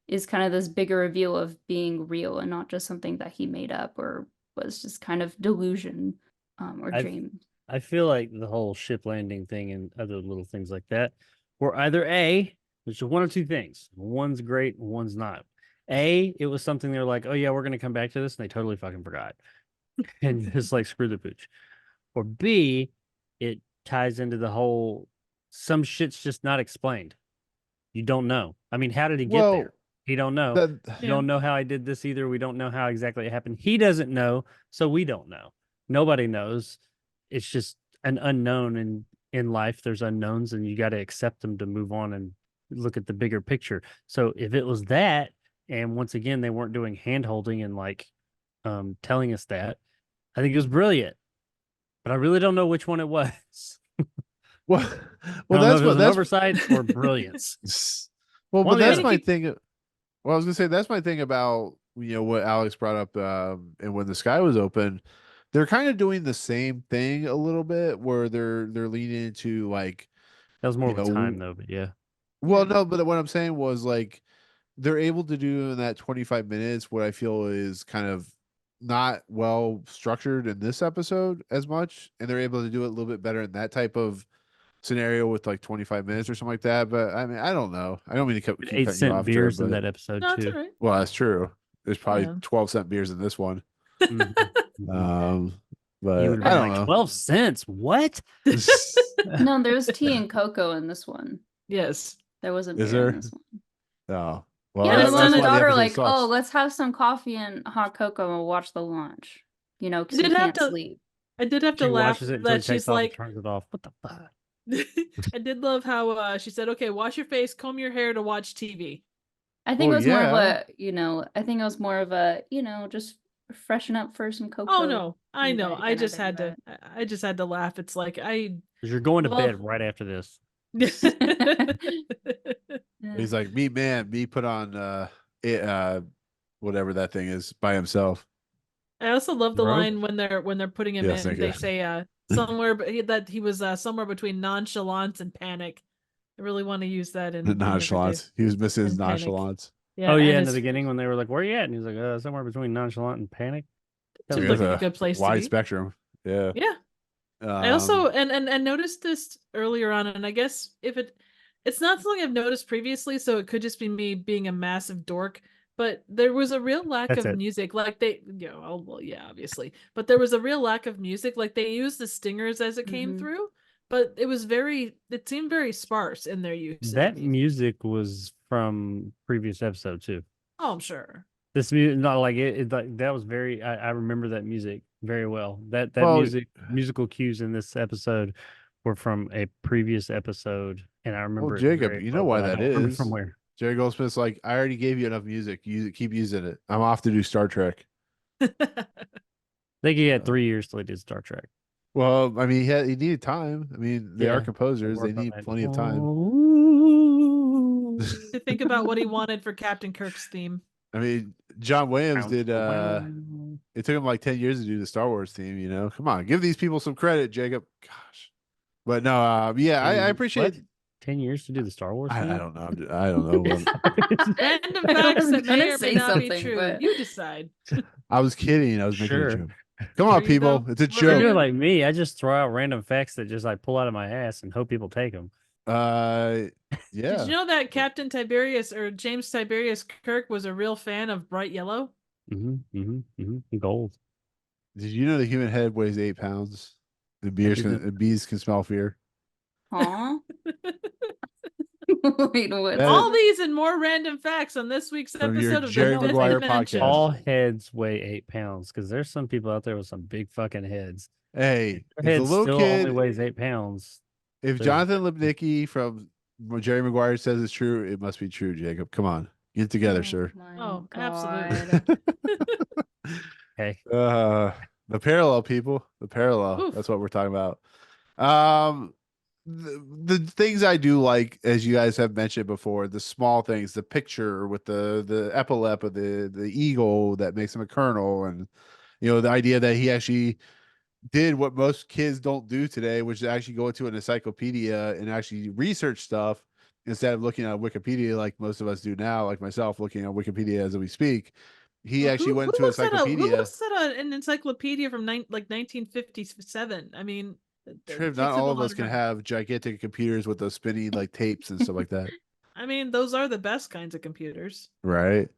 is kind of this bigger reveal of being real and not just something that he made up or was just kind of delusion or I dream. I feel like the whole ship landing thing and other little things like that were either there's one or two things. One's great, and one's not. It was something they're like, oh yeah, we're gonna come back to this, and they totally fucking forgot. And just like screw the pooch. Or B, it ties into the whole some shit's just not explained. You don't know. I mean, how did he get Well, there? He don't know. that We Yeah. don't know how I did this either. We don't know how exactly it happened. He doesn't know, so we don't know. Nobody knows. It's just an unknown, and in life there's unknowns, and you got to accept them to move on and look at the bigger picture. So if it was that, and once again they weren't doing hand holding and like telling us that, I think it was brilliant. But I really don't know which one it was. well, I well, don't know that's if it what was an oversight or brilliance. well, One but or the that's other. my thing. Well, I was gonna say that's my thing about what Alex brought up, and when the sky was open, they're kind of doing the same thing a little bit, where they're leaning into like That was more you of a time know, though, but yeah. well, Yeah. no, but what I'm saying was like they're able to do in that 25 minutes what I feel is kind of not well structured in this episode as much, and they're able to do it a little bit better in that type of scenario with like 25 minutes or something like that. But I mean, I don't know. I don't mean to keep Eight cutting you cent off, Jared, beers in but that episode No, it's all too. right. well, that's true. There's probably Yeah. 12-cent beers in this one. Mhm. Um, You but would I have don't been like know. 12 cents. What? No, there's tea and cocoa in this one. Yes. There was a Is beer in there? this one. Oh, well, Yeah, Yeah, my it's mom not and a- why the daughter are episode like, oh, sucks. let's have some coffee and hot cocoa and watch the launch. I Because we did have can't to. sleep. I did have She to laugh watches it until he that takes she's off and like. turns it off. What the fuck? I did love how she said, "Okay, wash your face, comb your hair to watch TV." I think Well, it was more of yeah. I think it was more of a, just freshen up for some cocoa. Oh no, I in know. bed I kinda just thing, had to. but- I just had to laugh. It's like I 'Cause you're going to love. bed right after this. He's like, me man, me put on whatever that thing is by himself. I also love the Bro? line when they're putting him Yes, in. thank They you. say that he was somewhere between nonchalance and panic. I really want to use that in Nonchalance. He was missing his and panic. nonchalance. Yeah, Oh yeah, and in the his- beginning when they were like, "Where you at?" and he's like, "Somewhere between nonchalant and panic." That Seems was like That's a good place to wide be. spectrum. Yeah. Yeah. I also Um, and noticed this earlier on, and I guess it's not something I've noticed previously, so it could just be me being a massive dork. But there was a real lack That's of it. music, like well, yeah, obviously, but there was a real lack of music. Like they used the stingers as it came Mhm. through, but it seemed very sparse in their use. That music was from previous episode too. Oh, I'm sure. This music, not like it like that was very. I remember that music very well. That Well, musical cues in this episode were from a previous episode, and I remember well, it Jacob, very you know well, why but I that don't remember is. from where. Jerry Goldsmith's like, I already gave you enough music. Keep using it. I'm off to do Star Trek. I think he had 3 years till he did Star Trek. Well, I mean, he needed time. I mean, they are composers. They Work on need that. plenty of time. To think about what he wanted for Captain Kirk's theme. I mean, John Williams did. Wow. It took him like 10 years to do the Star Wars theme. You know, come on, give these people some credit, Jacob. Gosh, but no, yeah, I appreciate. What? 10 years to do the Star Wars theme? I don't know. I don't know. Random I facts was that may gonna or may say not be something, true. but- You decide. I was kidding. I was making a Sure. joke. Come on, There you people. go. It's a We're You're joke. doing like me. I just throw out random facts that just like pull out of my ass and hope people take them. Yeah. Did you know that Captain Tiberius or James Tiberius Kirk was a real fan of bright yellow? Gold. Did you know the human head weighs 8 pounds? The bees can smell fear. Aw. Wait, what? That- All these and more random facts on this week's From your episode of Jerry the Fifth Maguire Dimension. podcast. All heads weigh 8 pounds because there's some people out there with some big fucking heads. Hey, Their if head the little still kid, only weighs 8 pounds. if there's- Jonathan Lipnicki from Jerry Maguire says it's true, it must be true, Jacob. Come on. Get together, sir. my Oh, God. absolutely. Okay. The parallel, people. The parallel. Oof. That's what we're talking about. The things I do like, as you guys have mentioned before, the small things, the picture with the epaulet of the eagle that makes him a colonel, and the idea that he actually did what most kids don't do today, which is actually go into an encyclopedia and actually research stuff instead of looking at Wikipedia like most of us do now, like myself looking at Wikipedia as we speak. He actually went to looks at encyclopedia. Who looks at an encyclopedia from 1957? I mean, it Triv, takes not him all a of us long can time. have gigantic computers with those spinning like tapes and stuff like that, I mean, those are the best kinds of computers. right?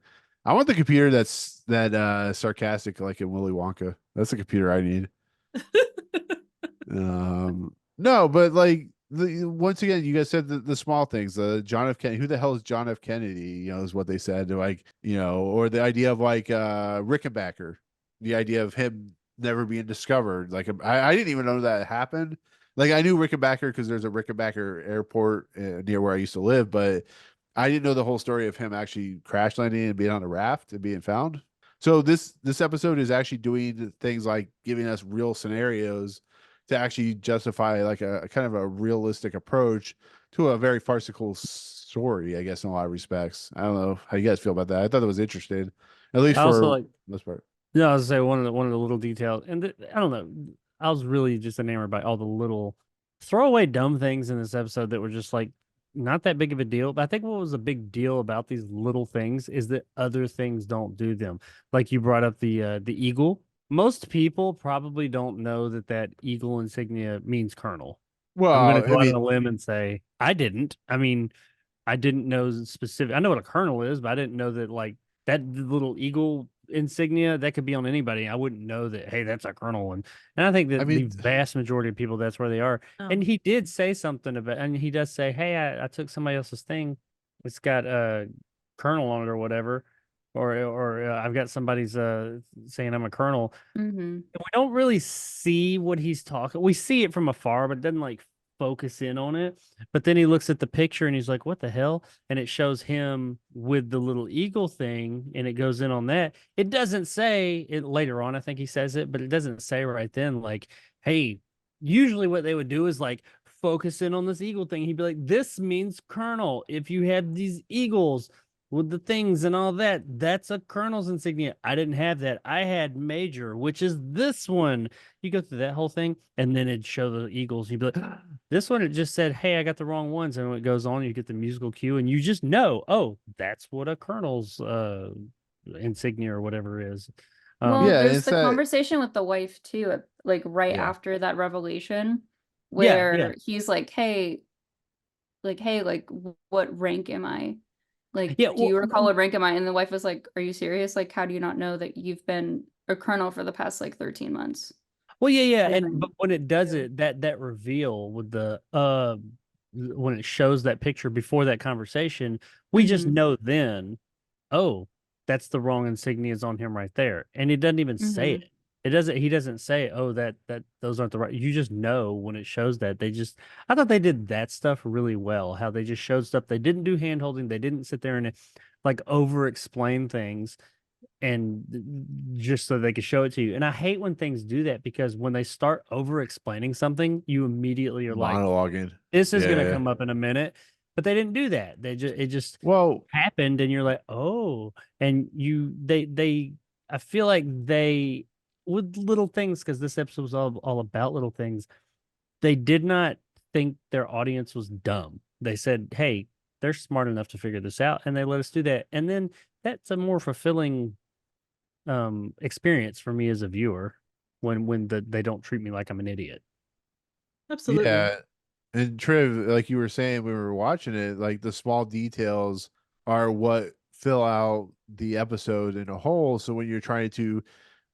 I want the computer that's sarcastic like in Willy Wonka. That's the computer I need. No, but like once again, you guys said the small things. The John F. Kennedy. Who the hell is John F. Kennedy? Is what they said. Like or the idea of like Rickenbacker, the idea of him never being discovered. Like I didn't even know that happened. Like I knew Rickenbacker because there's a Rickenbacker airport near where I used to live, but I didn't know the whole story of him actually crash landing and being on a raft and being found. So this episode is actually doing things like giving us real scenarios to actually justify like a kind of a realistic approach to a very farcical story, I guess, in a lot of respects. I don't know how you guys feel about that. I thought it was interesting, at least I for also like. most part. Yeah, I was gonna say one of the little details, and I don't know. I was really just enamored by all the little throwaway dumb things in this episode that were just like not that big of a deal. But I think what was a big deal about these little things is that other things don't do them. Like you brought up the eagle. Most people probably don't know that eagle insignia means colonel. Well, I'm going to go I out mean, on a limb and say I didn't. I mean, I didn't know specific. I know what a colonel is, but I didn't know that like that little eagle insignia that could be on anybody. I wouldn't know that. Hey, that's a colonel, and I think that the vast majority of people that's where they are. Oh. And he did say something about, and he does say, "Hey, I took somebody else's thing. It's got a colonel on it or whatever." Or I've got somebody's saying I'm a colonel. Mm-hmm. And we don't really see what he's talking. We see it from afar, but it doesn't like focus in on it. But then he looks at the picture and he's like, "What the hell?" And it shows him with the little eagle thing, and it goes in on that. It doesn't say it later on. I think he says it, but it doesn't say right then. Like, hey, usually what they would do is like focus in on this eagle thing. He'd be like, "This means colonel. If you have these eagles with the things and all that, that's a colonel's insignia." I didn't have that. I had major, which is this one. You go through that whole thing, and then it'd show the eagles. You'd be like, this one, it just said, "Hey, I got the wrong ones." And when it goes on, you get the musical cue, and you just know, oh, that's what a colonel's insignia or whatever is. Well, yeah, there's it's the that- conversation with the wife too, like right Yeah. after that revelation, Yeah, where yeah. he's like, hey, what rank am I? Like, Yeah, do you well, recall what rank am I? And the wife was like, are you serious? Like, how do you not know that you've been a colonel for the past like 13 months? Well, yeah, different. and but when it does it, that reveal with the when it shows that picture before that conversation, we just Mhm. know then, oh, that's the wrong insignias on him right there, and it doesn't even say Mhm. it. It doesn't. He doesn't say, "Oh, that those aren't the right." You just know when it shows that. I thought they did that stuff really well. How they just showed stuff. They didn't do hand holding. They didn't sit there and like over explain things and just so they could show it to you. And I hate when things do that because when they start over explaining something, you immediately are like, Monologuing. this is going to Yeah. come up in a minute. But they didn't do that. It just Well, happened and you're like, oh, and I feel like they, with little things, because this episode was all about little things, they did not think their audience was dumb. They said, hey, they're smart enough to figure this out, and they let us do that. And then that's a more fulfilling experience for me as a viewer when they don't treat me like I'm an idiot. Absolutely. yeah. And Triv, like you were saying, when we were watching it, like the small details are what fill out the episode in a whole. So when you're trying to,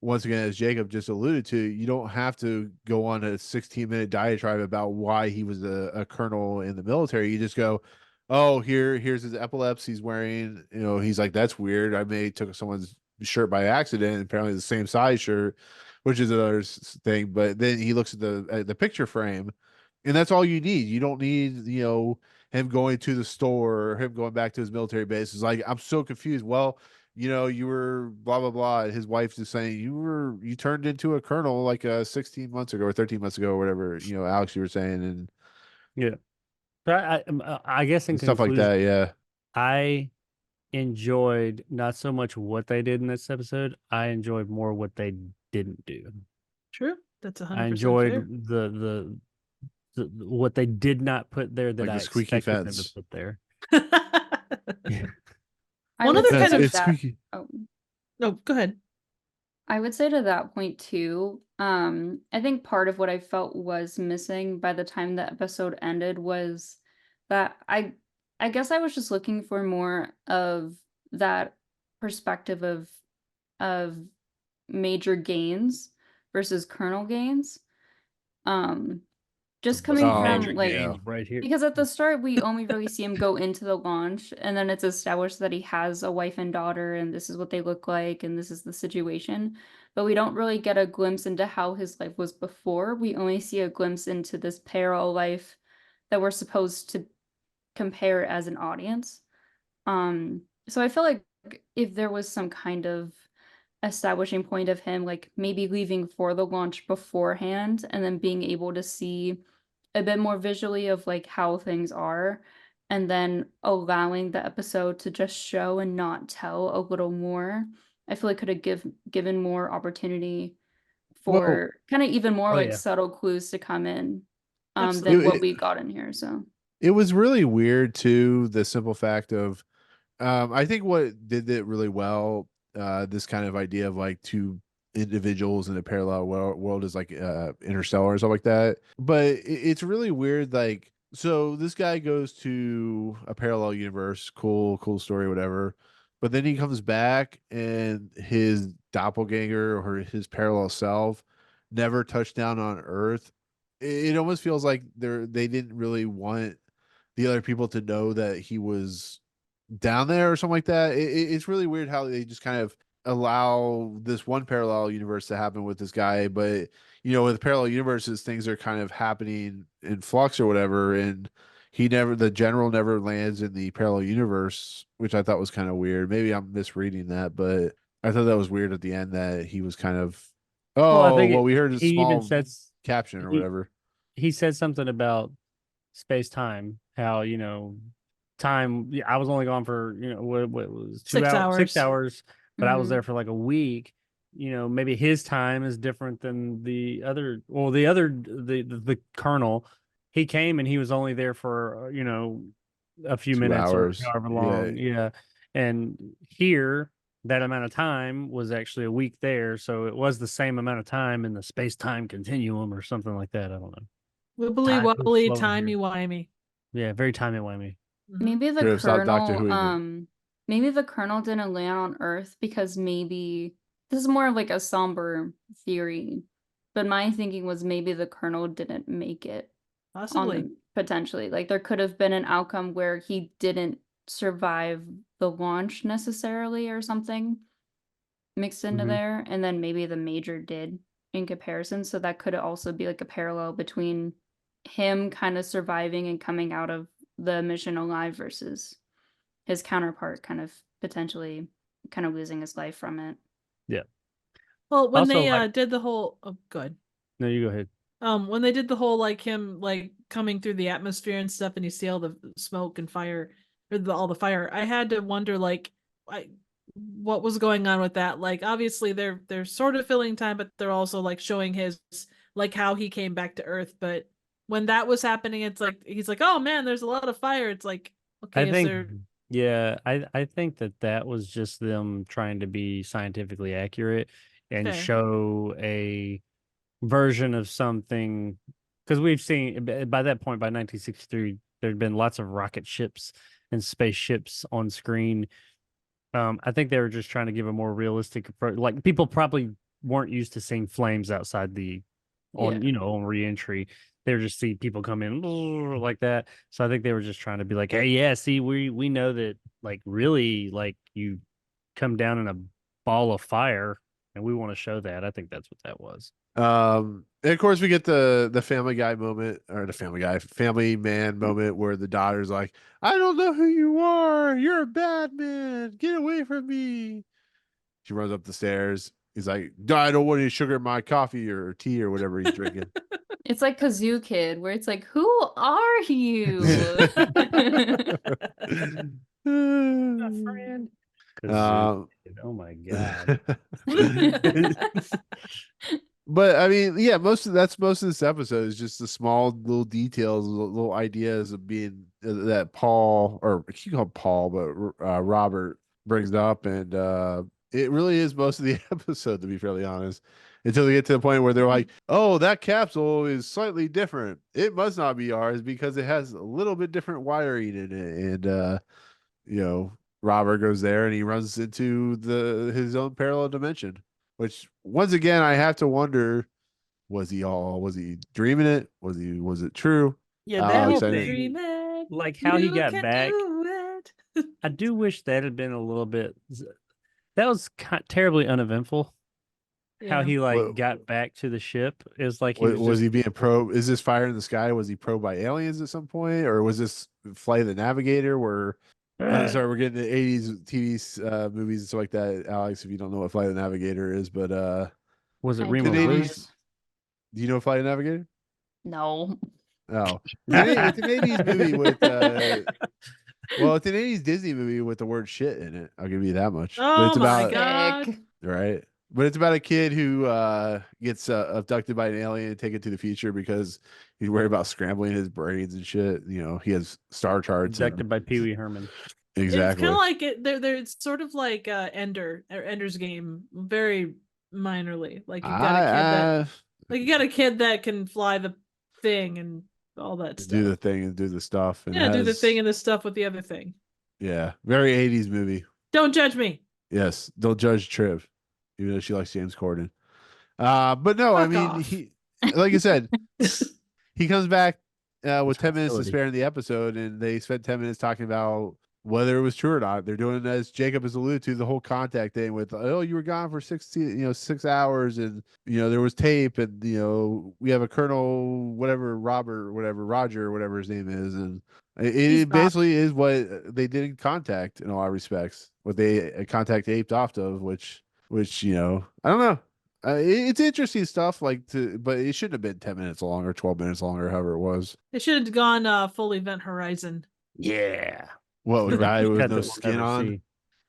once again, as Jacob just alluded to, you don't have to go on a 16-minute diatribe about why he was a colonel in the military. You just go, oh, here's his epaulets he's wearing. You know, he's like, that's weird. I may took someone's shirt by accident, apparently the same size shirt, which is another thing. But then he looks at the picture frame, and that's all you need. You don't need, him going to the store or him going back to his military base. It's like, I'm so confused. Well, you were blah blah blah. And his wife's just saying you turned into a colonel like 16 months ago or 13 months ago or whatever. Alex, you were saying, and Yeah. But I guess in stuff like conclusion, that. Yeah. I enjoyed not so much what they did in this episode. I enjoyed more what they didn't do. True. That's I 100% fair. enjoyed what they did not put there that Like I the squeaky expected them to fence. put there. I One would other say That's kind to of. it's that. squeaky. Oh, No, go ahead. I would say to that point too. I think part of what I felt was missing by the time the episode ended was that I guess I was just looking for more of that perspective of Major Gaines versus Colonel Gaines. Um, just What's coming the Oh, from major like yeah. game right here? because at the start we only really see him go into the launch and then it's established that he has a wife and daughter and this is what they look like and this is the situation. But we don't really get a glimpse into how his life was before. We only see a glimpse into this parallel life that we're supposed to compare as an audience. So I feel like if there was some kind of establishing point of him like maybe leaving for the launch beforehand and then being able to see a bit more visually of like how things are and then allowing the episode to just show and not tell a little more, I feel like could have given more opportunity Well, for kind of even more Oh like yeah. subtle clues to come in than Absolutely. what we got in here. So it was really weird too. The simple fact of, I think what did it really well, this kind of idea of like two individuals in a parallel world is like Interstellar and stuff like that. But it's really weird. Like, so this guy goes to a parallel universe, cool story, whatever. But then he comes back and his doppelganger or his parallel self never touched down on Earth. It almost feels like they didn't really want the other people to know that he was down there or something like that. It's really weird how they just kind of allow this one parallel universe to happen with this guy, but with parallel universes, things are kind of happening in flux or whatever, and the general never lands in the parallel universe, which I thought was kind of weird. Maybe I'm misreading that, but I thought that was weird at the end that he was kind of, Well, I oh, think well, we heard a he even small says caption or he whatever. he said something about space time, how time. I was only gone for what was 2 hours, 6 6 hours. hours, but I was mhm. there for like a week. Maybe his time is different than the other. Well, the colonel, he came and he was only there for a few 2 minutes or hours. however Yeah. long. Yeah, and here that amount of time was actually a week there, so it was the same amount of time in the space time continuum or something like that. I don't know. Wibbly Time was wobbly, flowing here. timey wimey. Yeah, very timey-wimey. Mhm. Maybe the Could have stopped Doctor colonel, Who in maybe the colonel didn't land on Earth because maybe this is more of like a somber theory. But my thinking was maybe the Colonel didn't make it Possibly. potentially. Like there could have been an outcome where he didn't survive the launch necessarily or something mixed into Mhm. there, and then maybe the Major did in comparison. So that could also be like a parallel between him kind of surviving and coming out of the mission alive versus his counterpart kind of potentially kind of losing his life from it. Well, when Also, they like- did the whole good. No, you go ahead. When they did the whole like him like coming through the atmosphere and stuff, and you see all the smoke and fire, or all the fire, I had to wonder like, what was going on with that? Like, obviously they're sort of filling time, but they're also like showing his like how he came back to Earth. But when that was happening, it's like he's like, oh man, there's a lot of fire. It's like, okay, I is think, there? yeah, I think that was just them trying to be scientifically accurate and Okay. show a version of something, because we've seen by that point, by 1963, there'd been lots of rocket ships and spaceships on screen. I think they were just trying to give a more realistic approach. Like people probably weren't used to seeing flames outside on re-entry. They were just see people come in like that. So I think they were just trying to be like, hey, yeah, see, we know that like really like you come down in a ball of fire, and we want to show that. I think that's what that was. And of course we get the Family Guy moment, or the Family Man moment, where the daughter's like, I don't know who you are, you're a bad man, get away from me. She runs up the stairs. He's like, no, I don't want any sugar in my coffee or tea or whatever he's drinking. It's like Kazoo Kid, where it's like, who are you? Friend. Um, Oh my god. But I mean, yeah, most of this episode is just the small little details, little ideas of being that Paul, or you call him Paul, but Robert brings up, and it really is most of the episode, to be fairly honest, until they get to the point where they're like, "Oh, that capsule is slightly different. It must not be ours because it has a little bit different wiring in it," and Robert goes there and he runs into his own parallel dimension. Which once again, I have to wonder: was he dreaming it? Was it true? Yeah, that whole So thing, dreaming. like how he You got can back. do it. I do wish that had been a little bit. That was terribly uneventful. How Yeah. he like What- got back to the ship is like he was was just he being probed? Is this fire in the sky? Was he probed by aliens at some point, or was this Flight of the Navigator? Where sorry, we're getting the '80s TV movies and stuff like that. Alex, if you don't know what Flight of the Navigator is, but was it I Remo don't. Bruce? do you know Flight of the Navigator? No. Oh, it's an '80s movie with well, it's an '80s Disney movie with the word shit in it. I'll give you that much. But Oh it's my about god. Sick. right. But it's about a kid who gets abducted by an alien and taken to the future because he's worried about scrambling his brains and shit. He has star charts. Abducted by Pee Wee Herman. It's Exactly. kind of like it. It's sort of like Ender's Game, very minorly. Like you've got a kid that, like you got a kid that can fly the thing and all that stuff. do the thing and do the stuff. And Yeah, do the has- thing and the stuff with the other thing. Yeah, very '80s movie. Don't judge me. Yes, don't judge Triv, even though she likes James Corden. But no, I Fuck mean, off. he, like I said, he comes back with 10 minutes to Hostility. spare in the episode, and they spent 10 minutes talking about whether it was true or not. They're doing, as Jacob has alluded to, the whole contact thing with, oh, you were gone for 6 hours, and there was tape, and we have a Colonel whatever Roger, whatever his name is, and it basically is what they did in Contact in a lot of respects. What they Contact aped off of, which I don't know. It's interesting stuff, but it shouldn't have been 10 minutes long or 12 minutes long or however it was. It should have gone full Event Horizon. Yeah. What, a guy with Cut no that we'll skin never on see. or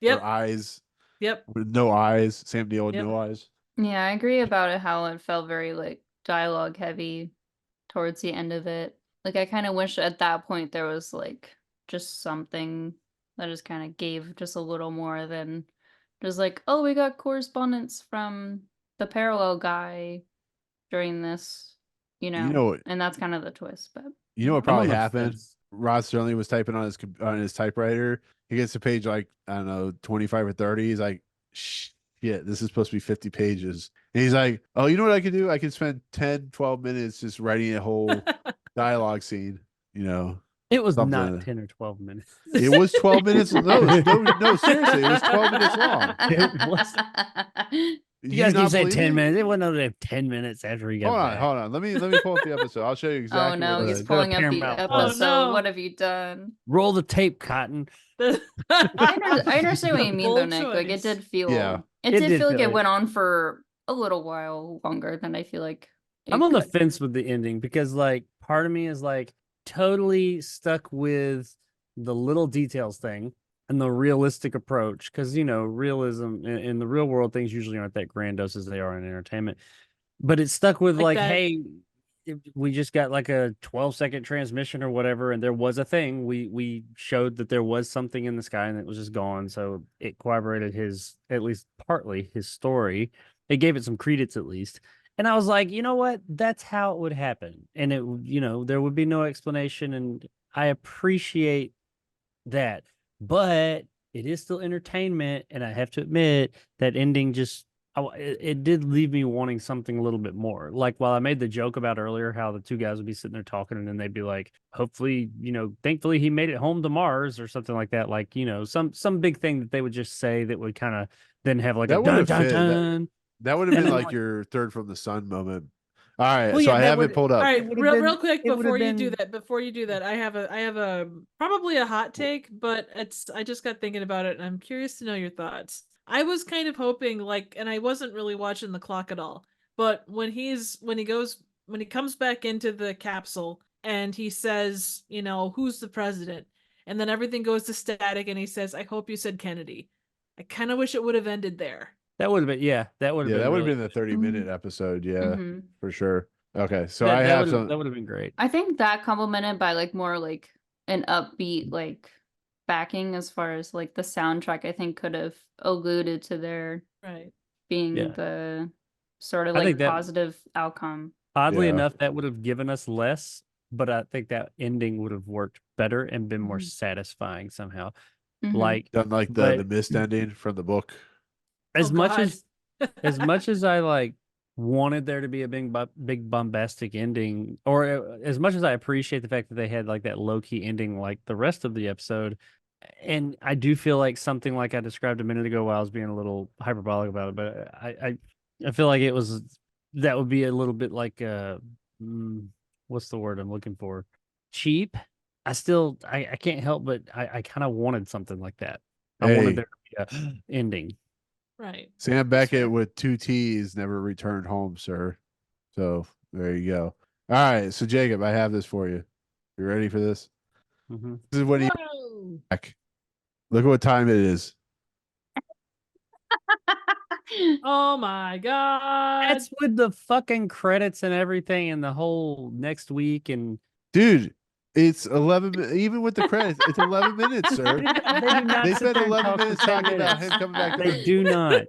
Yep. eyes, Yep. with no eyes, Sam Neill with Yep. no eyes. Yeah, I agree about it, how it felt very like dialogue heavy towards the end of it. Like I kind of wish at that point there was like just something that just kind of gave just a little more than just like, oh, we got correspondence from the parallel guy during this, know- and that's kind of the twist. But You know what I'm probably on the happened? fence. Rod Serling was typing on his typewriter. He gets to page, like, I don't know, 25 or 30. He's like, shh, shit, this is supposed to be 50 pages. And he's like, oh, you know what I could do? I could spend 10, 12 minutes just writing a whole dialogue scene, you know. It was Something. not 10 or 12 minutes. It was 12 minutes. No, seriously, it was 12 minutes long. It was. You guys keep saying 10 minutes. It wasn't another 10 minutes after he got back. Hold on. Let me pull up the episode. I'll show you exactly. Oh no, what he's it is. pulling up the Paramount episode. Plus. Oh, no. What have you done? Roll the tape, Cotton. I understand what you mean though, Bold Nick. Like it choice. did feel Yeah. it It did did feel like feel it like- went on for a little while longer than I feel like it I'm on the could. fence with the ending because, like, part of me is like totally stuck with the little details thing and the realistic approach because, you know, realism in the real world, things usually aren't that grandiose as they are in entertainment. But it's stuck with, Like like, that- hey, if we just got like a 12-second transmission or whatever, and there was a thing. We showed that there was something in the sky and it was just gone. So it corroborated his, at least partly, his story. It gave it some credence at least. And I was like, you know what? That's how it would happen. And it, you know, there would be no explanation. And I appreciate that. But it is still entertainment. And I have to admit that ending just, it did leave me wanting something a little bit more. Like, while I made the joke about earlier how the two guys would be sitting there talking and then they'd be like, hopefully, you know, thankfully he made it home to Mars or something like that. Like, you know, some big thing that they would just say that would kind of then have like That a dun would've dun fit. dun. That would have And been then, like like- your third from the sun moment. All right, Well, so yeah, I that have it would- pulled up. All right, would've real been- quick it would've before you do been- that. Before you do that, I have a probably a hot take, but I just got thinking about it, and I'm curious to know your thoughts. I was kind of hoping, like, and I wasn't really watching the clock at all, but when he comes back into the capsule and he says, you know, who's the president, and then everything goes to static, and he says, I hope you said Kennedy. I kind of wish it would have ended there. That would have been, yeah, that would have Yeah, been. that would have really- been the 30-minute episode. Yeah, Mhm. for sure. Okay, so that, I that have would've- some. That would have been great. I think that complemented by like more like an upbeat like backing as far as like the soundtrack, I think could have alluded to there Right. being Yeah. the sort of I like think that- positive outcome. Oddly Yeah. enough, that would have given us less, but I think that ending would have worked better and been more Mhm. satisfying somehow. Mhm. Like, Done like but- the mist ending from the book. as Oh, much God. as much as I like wanted there to be a big bombastic ending, or as much as I appreciate the fact that they had like that low key ending like the rest of the episode, and I do feel like something like I described a minute ago while I was being a little hyperbolic about it, but I feel like that would be a little bit like what's the word I'm looking for? Cheap. I can't help but I kind of wanted something like that. I Hey. wanted there to be a ending. Right. Sam That's Beckett fair. with 2 T's never returned home, sir. So there you go. All right, so Jacob, I have this for you. You ready for this? Mhm. This is when he Whoa. back. Look at what time it is. Oh my God. That's with the fucking credits and everything and the whole next week and Dude, it's 11 even with the credits, it's 11 minutes, sir. they do not They sit spent there and 11 talk for minutes 10 talking about minutes. him coming back to They Earth. do not.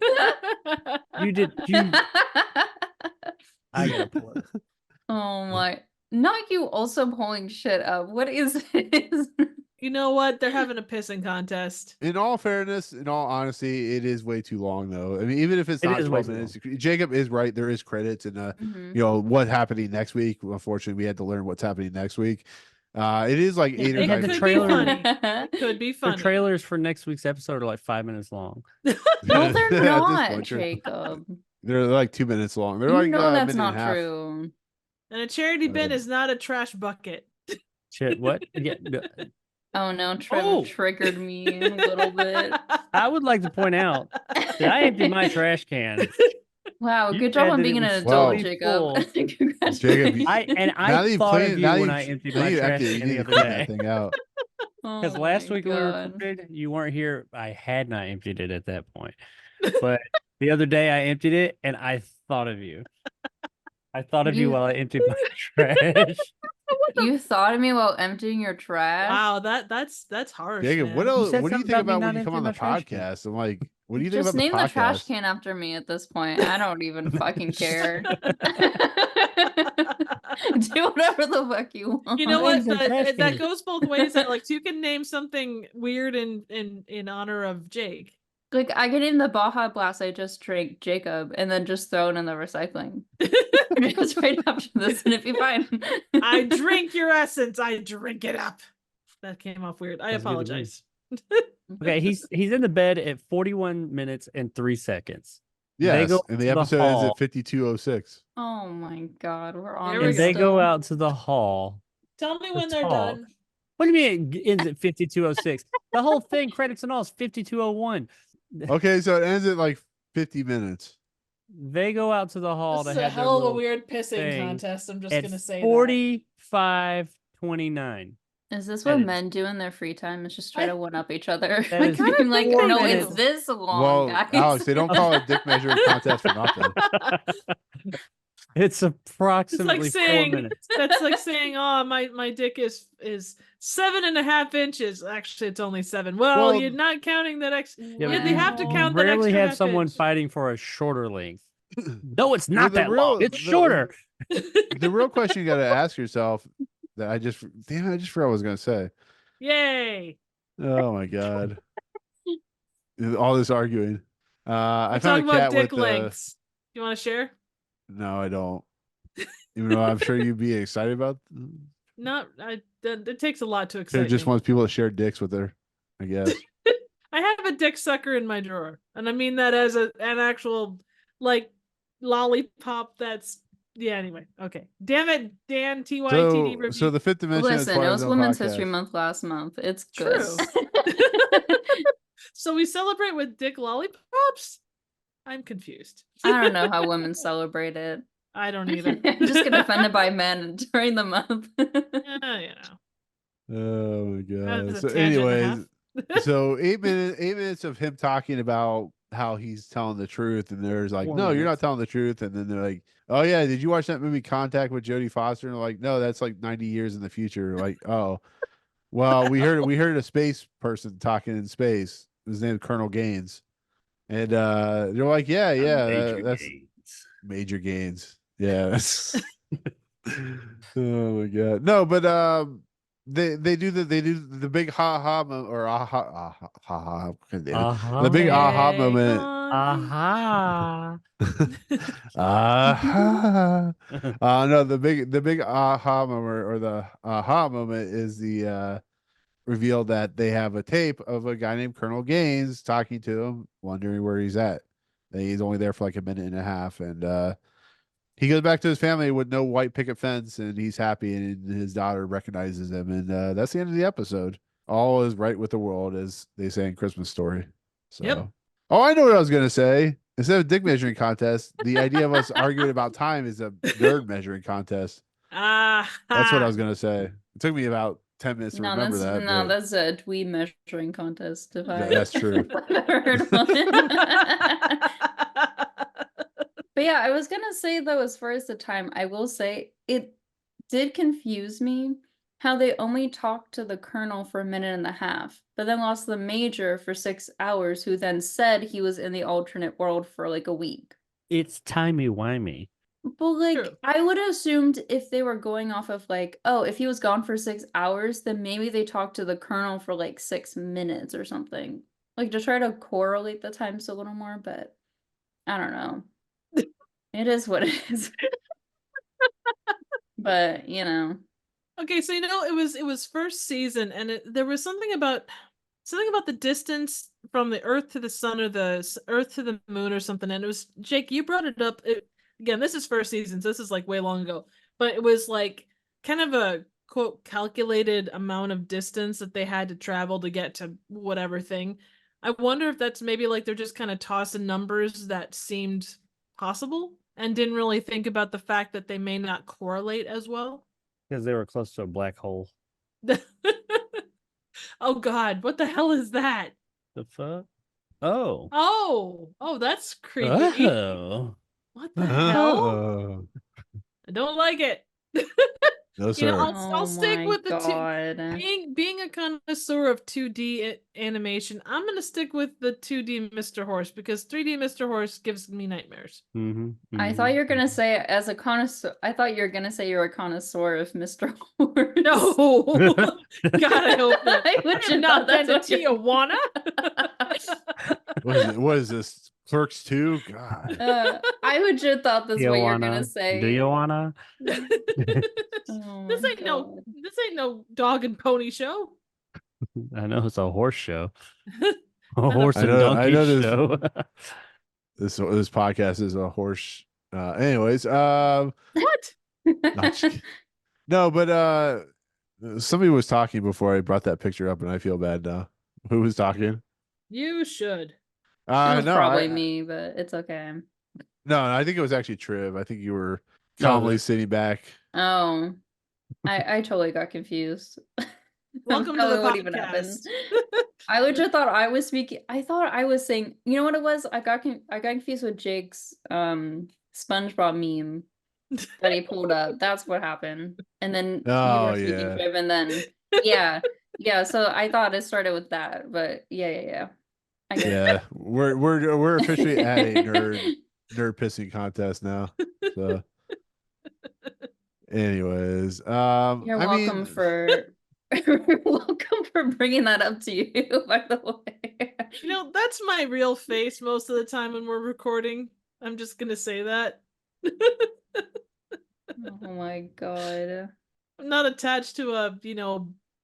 I gotta pull it. Oh my. Not you also pulling shit up. What is this? You know what? They're having a pissing contest. In all fairness, in all honesty, it is way too long though. I mean, even if it's It not is way 12 too minutes, Jacob is right. There is credits and Mhm. you know what happening next week. Unfortunately, we had to learn what's happening next week. It is like 8 or They 9 had the could be trailer. funny. Could be The funny. trailers for next week's episode are like 5 minutes long. No, At they're this not, point, sure. Jacob. They're like 2 minutes long. They're You like know a that's minute not and a half. true. And a charity bin Okay. is not a trash bucket. Shit, what? Yeah, Oh no, Trev Oh. triggered me a little bit. I would like to point out that I emptied my trash can. Wow, You good job said on that being it an was adult, fully Jacob. full. Congratulations. Jacob, you- I Now that you thought play- of you now when you- I emptied now my you trash empty it, can you the need to other clean that day. thing out. Because Oh last my week when we God. recorded, you weren't here. I had not emptied it at that point. But the other day I emptied it and I thought of you. I thought of you You- while I emptied my trash. You thought of me while emptying your trash? Wow, that's harsh. Jacob, man. what else? said What do you something think about me about when not you come on the emptying my trash can. podcast? I'm like, what do you think Just about name the the trash podcast? can after me at this point. I don't even fucking care. Do whatever the fuck you want. You know Why what? is the trash That can? goes both ways. Alex, you can name something weird in honor of Jake. Like, I could name the Baja Blast I just drank, Jacob, and then just throw it in the recycling. Just right after this, and it'd be fine. I drink your essence. I drink it up. That came off weird. I Sounds good to me. apologize. Okay, he's in the bed at 41 minutes and 3 seconds. Yes, go and to the the episode ends hall. at 52:06. Oh my god, we're on There this we And they still. go out to the hall. Tell me to when they're talk. done. What do you mean it ends at 52:06? The whole thing, credits and all, is 52:01. Okay, so it ends at like 50 minutes. They go out to the hall This to is a have their hell of a little weird pissing thing contest. I'm just at gonna say 45:29. Is this That what is- men do in their free time? Is just try I- to one up each other? That Like, is I'm like, 4 no, minutes. it's this long, Well, guys. Alex, they don't call it dick measuring contest for nothing. It's approximately 4 saying- minutes. That's like saying, "Oh, my dick is 7.5 inches." Actually, it's only 7. Well, Well, you're not counting that Yeah, Yeah, but they you have to count that rarely extra have half someone inch. fighting for a shorter length. No, it's not the that real- long. It's the- shorter. The real question you got to ask yourself that I just forgot what I was going to say. Yay! Oh my god! All this arguing. I We're found talking a cat about dick with lengths. You want to share? No, I don't. Even though I'm sure you'd be excited about. Not. It takes a lot to She excite just me. wants people to share dicks with her, I guess. I have a dick sucker in my drawer, and I mean that as an actual like lollipop. That's Anyway, okay. Damn it, Dan. TYTD review. So the fifth dimension. of Listen, it Twilight was Zone Women's podcast. History Month last month. It's good. True. So we celebrate with dick lollipops. I'm confused. I don't know how women celebrate it. I don't either. Just get offended by men during the month. You know. Oh my god! That's a So, tangent and a anyways, so 8 minutes of him talking about how he's telling the truth, and there's like, 4 no, you're not minutes. telling the truth, and then they're like, oh yeah, did you watch that movie Contact with Jodie Foster? And they're like, no, that's like 90 years in the future. Like, oh, well, we heard a space person talking in space. His name is Colonel Gaines, and they're like, yeah, that's Major Gaines. Yeah. Oh my god. No, but they do the big ha ha or aha the big aha Hey, moment. Aha. Aha. No, the big aha moment or the aha moment is the reveal that they have a tape of a guy named Colonel Gaines talking to him, wondering where he's at. And he's only there for like a minute and a half, and he goes back to his family with no white picket fence, and he's happy, and his daughter recognizes him, and that's the end of the episode. All is right with the world, as they say in Christmas Story. So, Yep. Oh, I know what I was gonna say. Instead of dick measuring contest, the idea of us arguing about time is a nerd measuring contest. That's That's what I was gonna say. It took me about 10 minutes to No, remember that. but that's a dweeb measuring contest. If I that's true. I've ever heard one. But yeah, I was gonna say though, as far as the time, I will say it did confuse me how they only talked to the colonel for a minute and a half, but then lost the major for 6 hours, who then said he was in the alternate world for like a week. It's timey-wimey. But like, True. I would have assumed if they were going off of like, oh, if he was gone for 6 hours, then maybe they talked to the colonel for like 6 minutes or something, like to try to correlate the times a little more. But I don't know. It is what it is. But you know, Okay, so it was first season, and there was something about the distance from the Earth to the Sun, or the Earth to the Moon, or something. And it was Jake, you brought it up. Again, this is first season, so this is like way long ago. But it was like kind of a quote calculated amount of distance that they had to travel to get to whatever thing. I wonder if that's maybe like they're just kind of tossing numbers that seemed possible and didn't really think about the fact that they may not correlate as well. Because they were close to a black hole. Oh God, what the hell is that? The fuck? Oh. Oh, that's creepy. Oh. What the hell? Oh. I don't like it. No, sir. I'll stick my with the two. God. Being a connoisseur of 2D animation, I'm gonna stick with the 2D Mr. Horse, because 3D Mr. Horse gives me nightmares. Mm-hmm, I thought you were gonna say as a connoisseur. I thought you were gonna say you're a connoisseur of Mr. Horse. No, God, I hope not. I would I have not that's been to what you- Tijuana. What is this? Clerks 2? God. I would have thought that's You what you're wanna? gonna say. Do you wanna? Oh This my ain't God. no dog and pony show. I know it's a horse show. A know. horse I and know donkey this show. this podcast is a horse. Anyways, What? not just kidding. No, but somebody was talking before I brought that picture up, and I feel bad now. Who was talking? You should. It was No, probably me, but it's okay. No, I think it was actually Triv. I think you were No, calmly sitting back. Oh, I totally got confused. Welcome to Probably the what even happened. podcast. I legit thought I was speaking. I thought I was saying. You know what it was? I got confused with Jake's SpongeBob meme that he pulled up. That's what happened. And then you Oh were speaking, yeah, Triv, and then yeah. So I thought it started with that, but yeah. I get it. yeah. We're officially at a nerd pissing contest now. So, anyways, You're I welcome mean, for you're welcome for bringing that up to you, by the way. You know, that's my real face most of the time when we're recording. I'm just gonna say that. Oh my God. I'm not attached to a,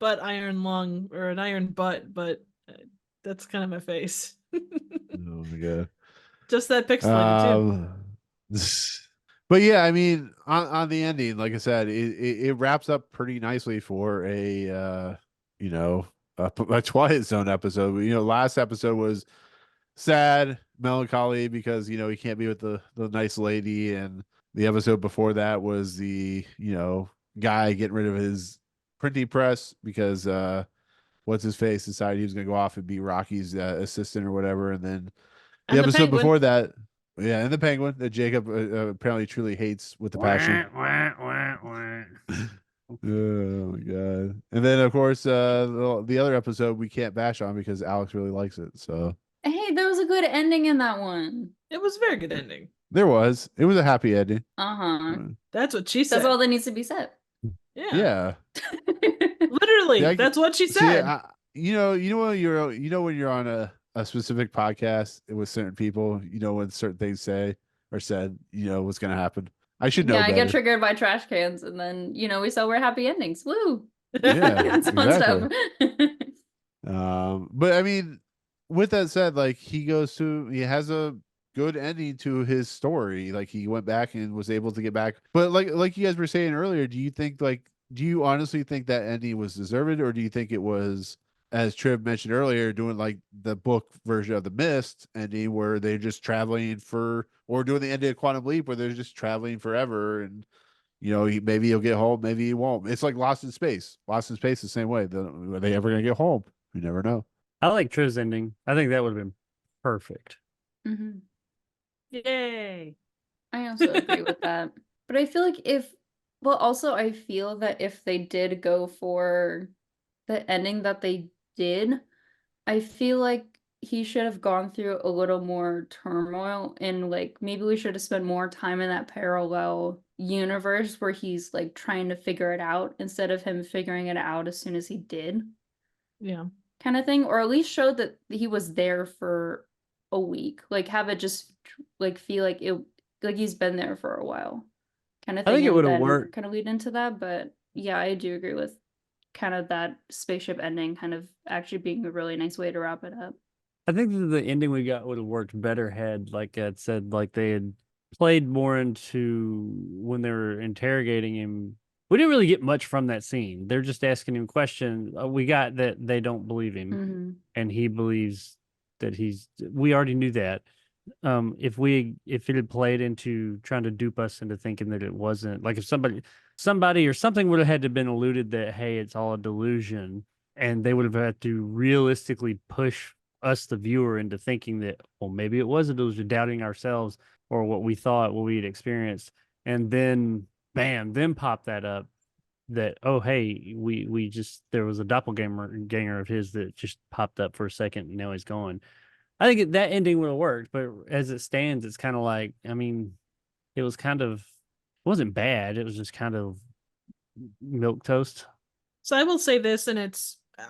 butt iron lung or an iron butt, but that's kind of my face. oh my god. Just that pixelated too. But yeah, I mean, on the ending, like I said, it wraps up pretty nicely for a Twilight Zone episode. Last episode was sad, melancholy because he can't be with the nice lady, and the episode before that was the guy getting rid of his printing press because what's his face decided he was going to go off and be Rocky's assistant or whatever, and then the And the episode penguin. before that, yeah, and the penguin that Jacob apparently truly hates with the passion. Oh my god! And then of course the other episode we can't bash on because Alex really likes it. So Hey, there was a good ending in that one. It was a very good ending. it was a happy ending. Uh-huh. That's what she said. That's all that needs to be said. Yeah. Yeah. Literally, See, that's what she See, said. when you're on a specific podcast with certain people, when certain things say or said, what's gonna happen. I should know Yeah, I better. get triggered by trash cans, and then we celebrate happy endings. Woo! Yeah, It's fun exactly. stuff. But I mean, with that said, like he has a good ending to his story. Like he went back and was able to get back. But like you guys were saying earlier, do you honestly think that ending was deserved, or do you think it was, as Triv mentioned earlier, doing like the book version of the Mist ending where they're just traveling or doing the ending of Quantum Leap where they're just traveling forever and maybe he'll get home, maybe he won't. It's like Lost in Space. Lost in Space the same way. Are they ever gonna get home? You never know. I like Triv's ending. I think that would have been perfect. Mhm. Yay. I also agree with that. But I feel like I feel that if they did go for the ending that they did, I feel like he should have gone through a little more turmoil, and like maybe we should have spent more time in that parallel universe where he's like trying to figure it out instead of him figuring it out as soon as he did, Yeah. kind of thing, or at least show that he was there for a week, like have it just like feel like it, like he's been there for a while, kind of I thing. think it and would have then worked. kind of lead into that. But yeah, I do agree with kind of that spaceship ending kind of actually being a really nice way to wrap it up. I think that the ending we got would have worked better had, like I said, like they had played more into when they were interrogating him. We didn't really get much from that scene. They're just asking him questions. We got that they don't believe him, Mhm. and he believes that we already knew that. If it had played into trying to dupe us into thinking that it wasn't, like if somebody or something would have had to been alluded that, hey, it's all a delusion, and they would have had to realistically push us, the viewer, into thinking that, well, maybe it was a delusion, doubting ourselves or what we thought, what we had experienced, and then bam, then pop that up that, oh, hey, we just, there was a doppelganger of his that just popped up for a second and now he's gone. I think that ending would have worked, but as it stands, it's kind of like, I mean, it wasn't bad. It was just kind of milk toast. So I will say this, and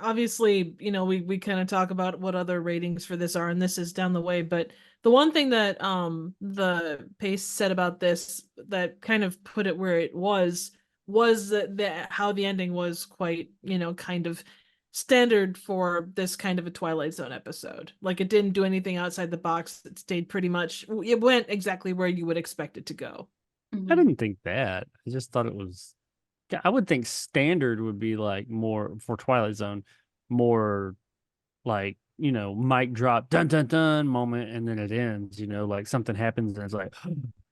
obviously, we kind of talk about what other ratings for this are, and this is down the way. But the one thing that the Pace said about this that kind of put it where it was that how the ending was quite, kind of standard for this kind of a Twilight Zone episode. Like, it didn't do anything outside the box. It stayed pretty much, it went exactly where you would expect it to go. I didn't think that. I just thought it was. I would think standard would be like more for Twilight Zone, more like, mic drop, dun dun dun moment, and then it ends. Like something happens and it's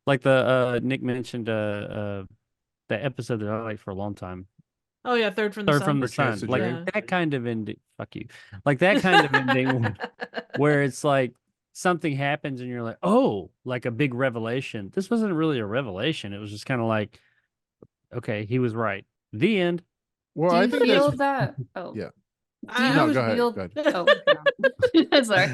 like the Nick mentioned the episode that I liked for a long time. Oh yeah, Third from the Third Sun. from the For Chance Sun, to like Dream. that kind of ending. Fuck you, like that kind of ending where it's like something happens and you're like, oh, like a big revelation. This wasn't really a revelation. It was just kind of like, okay, he was right. The end. Well, Do I you think feel that's that? Oh, yeah. Do you No, go ahead. feel? Go ahead. Oh, no. Sorry.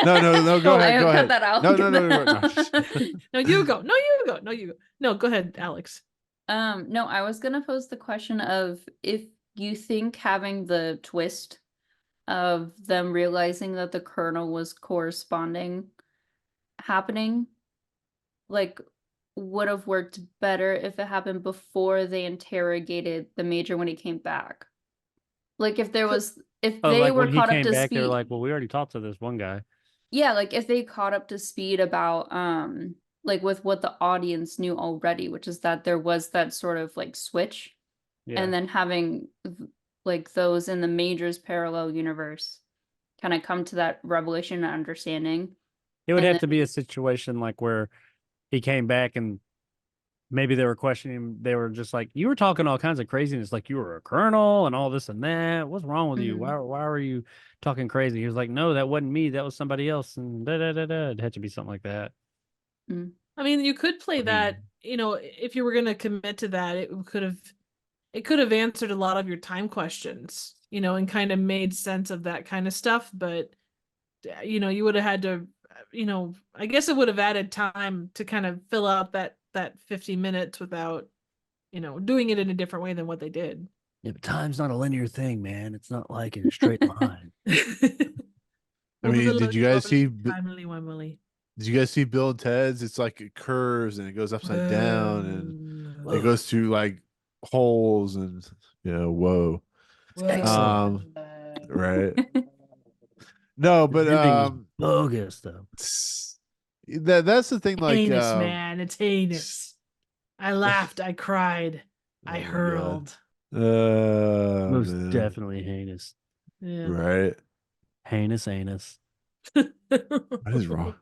No, go Oh, ahead. I Go cut ahead. that out. No, Cut no, that no. out. No, you go. No, you go. No, you go. No, go ahead, Alex. No, I was gonna pose the question of if you think having the twist of them realizing that the Colonel was corresponding happening, like, would have worked better if it happened before they interrogated the Major when he came back. Like, if Oh, they like were when he caught up came to back, they were speed. like, well, we already talked to this one guy. Yeah, like if they caught up to speed about like with what the audience knew already, which is that there was that sort of like switch, Yeah. and then having like those in the Major's parallel universe kind of come to that revelation and understanding. It would and have to be a situation like where he came back and maybe they were questioning him. They were just like, you were talking all kinds of craziness, like you were a colonel and all this and that. What's wrong with you? Mhm. Why were you talking crazy? He was like, no, that wasn't me. That was somebody else. And da da da da. It had to be something like that. I mean, you could play that, if you were going to commit to that, it could have answered a lot of your time questions, and kind of made sense of that kind of stuff. But, you would have had to, I guess it would have added time to kind of fill out that 50 minutes without, doing it in a different way than what they did. Yeah, but time's not a linear thing, man. It's not like in a straight line. I mean, did you guys see? Timely Wemily? Did you guys see Bill and Ted's? It's like it curves and it goes upside down and it goes through like holes and whoa. Excellent. Right. No, but The ending was bogus though. that's the thing. Like, heinous, man, it's heinous. I laughed, I cried, I my God. hurled. Most Man. definitely heinous. Yeah. Right. Heinous anus. What is wrong?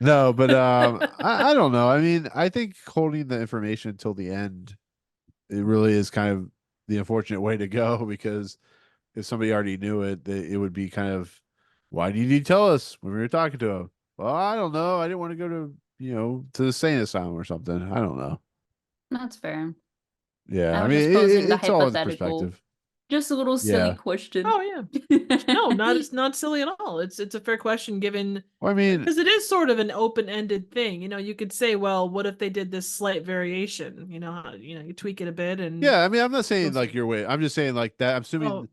No, but I don't know. I mean, I think holding the information until the end, it really is kind of the unfortunate way to go, because if somebody already knew it, it would be kind of, why did you tell us when we were talking to him? Well, I don't know. I didn't want to go to to the sane asylum or something. I don't know. That's fair. Yeah, I I was mean, just posing the it's all in hypothetical. perspective. Just a little silly Yeah. question. Oh yeah. No, it's not silly at all. It's a fair question given Well, I mean, because it is sort of an open-ended thing. You could say, well, what if they did this slight variation? You tweak it a bit and yeah, I mean, I'm not saying We'll like see. your way. I'm just saying like that. I'm assuming. Oh.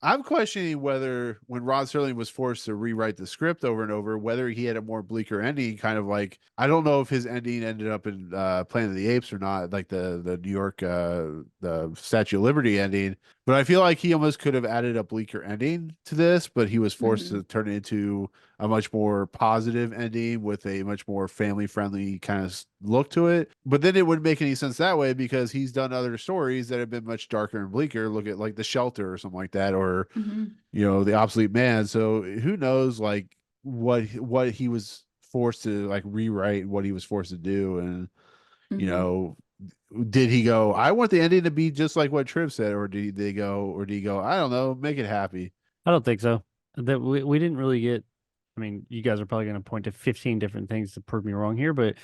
I'm questioning whether when Rod Serling was forced to rewrite the script over and over, whether he had a more bleaker ending, kind of like, I don't know if his ending ended up in Planet of the Apes or not, like the New York the Statue of Liberty ending. But I feel like he almost could have added a bleaker ending to this, but he was forced to turn it into a much more positive ending with a much more family friendly kind of look to it. But then it wouldn't make any sense that way, because he's done other stories that have been much darker and bleaker. Look at like The Shelter or something like that, or The Obsolete Man. So who knows like what he was forced to like rewrite, what he was forced to do. And did he go, I want the ending to be just like what Triv said, or did he go, I don't know, make it happy? I don't think so. That we didn't really get. I mean, you guys are probably going to point to 15 different things to prove me wrong here, but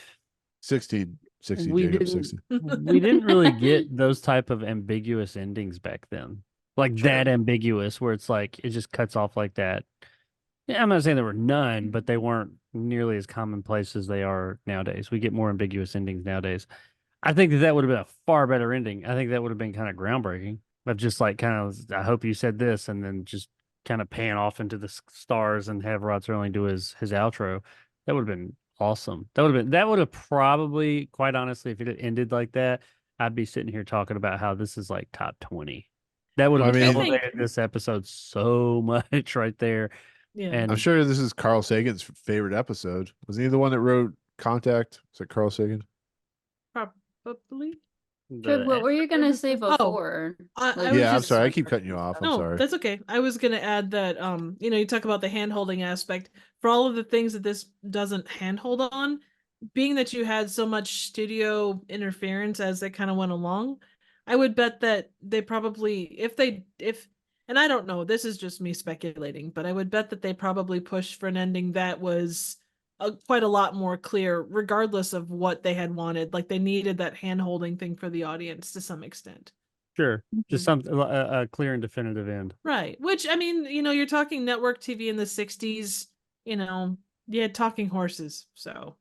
16 we Jacob, didn't 16. we didn't really get those type of ambiguous endings back then, like that ambiguous where it's like it just cuts off like that. Yeah, I'm not saying there were none, but they weren't nearly as commonplace as they are nowadays. We get more ambiguous endings nowadays. I think that would have been a far better ending. I think that would have been kind of groundbreaking. Of just like kind of, I hope you said this, and then just kind of pan off into the stars and have Rod Serling do his outro. That would have been awesome. That would have probably, quite honestly, if it had ended like that, I'd be sitting here talking about how this is like top 20. That would have I mean- elevated this episode so much right there. Yeah. And I'm sure this is Carl Sagan's favorite episode. Was he the one that wrote Contact? Was it Carl Sagan? Probably. Tripp, what were you gonna say Oh, before? I Like, was Yeah, I'm just- sorry. I keep cutting you off. I'm No, sorry. that's okay. I was gonna add that you talk about the hand holding aspect. For all of the things that this doesn't hand hold on, being that you had so much studio interference as they kind of went along, I would bet that they probably if and I don't know, this is just me speculating, but I would bet that they probably pushed for an ending that was quite a lot more clear, regardless of what they had wanted. Like they needed that hand holding thing for the audience to some extent. sure, just Mhm. something a clear and definitive end. Right. Which, I mean, you're talking network TV in the 60s, you had talking horses. So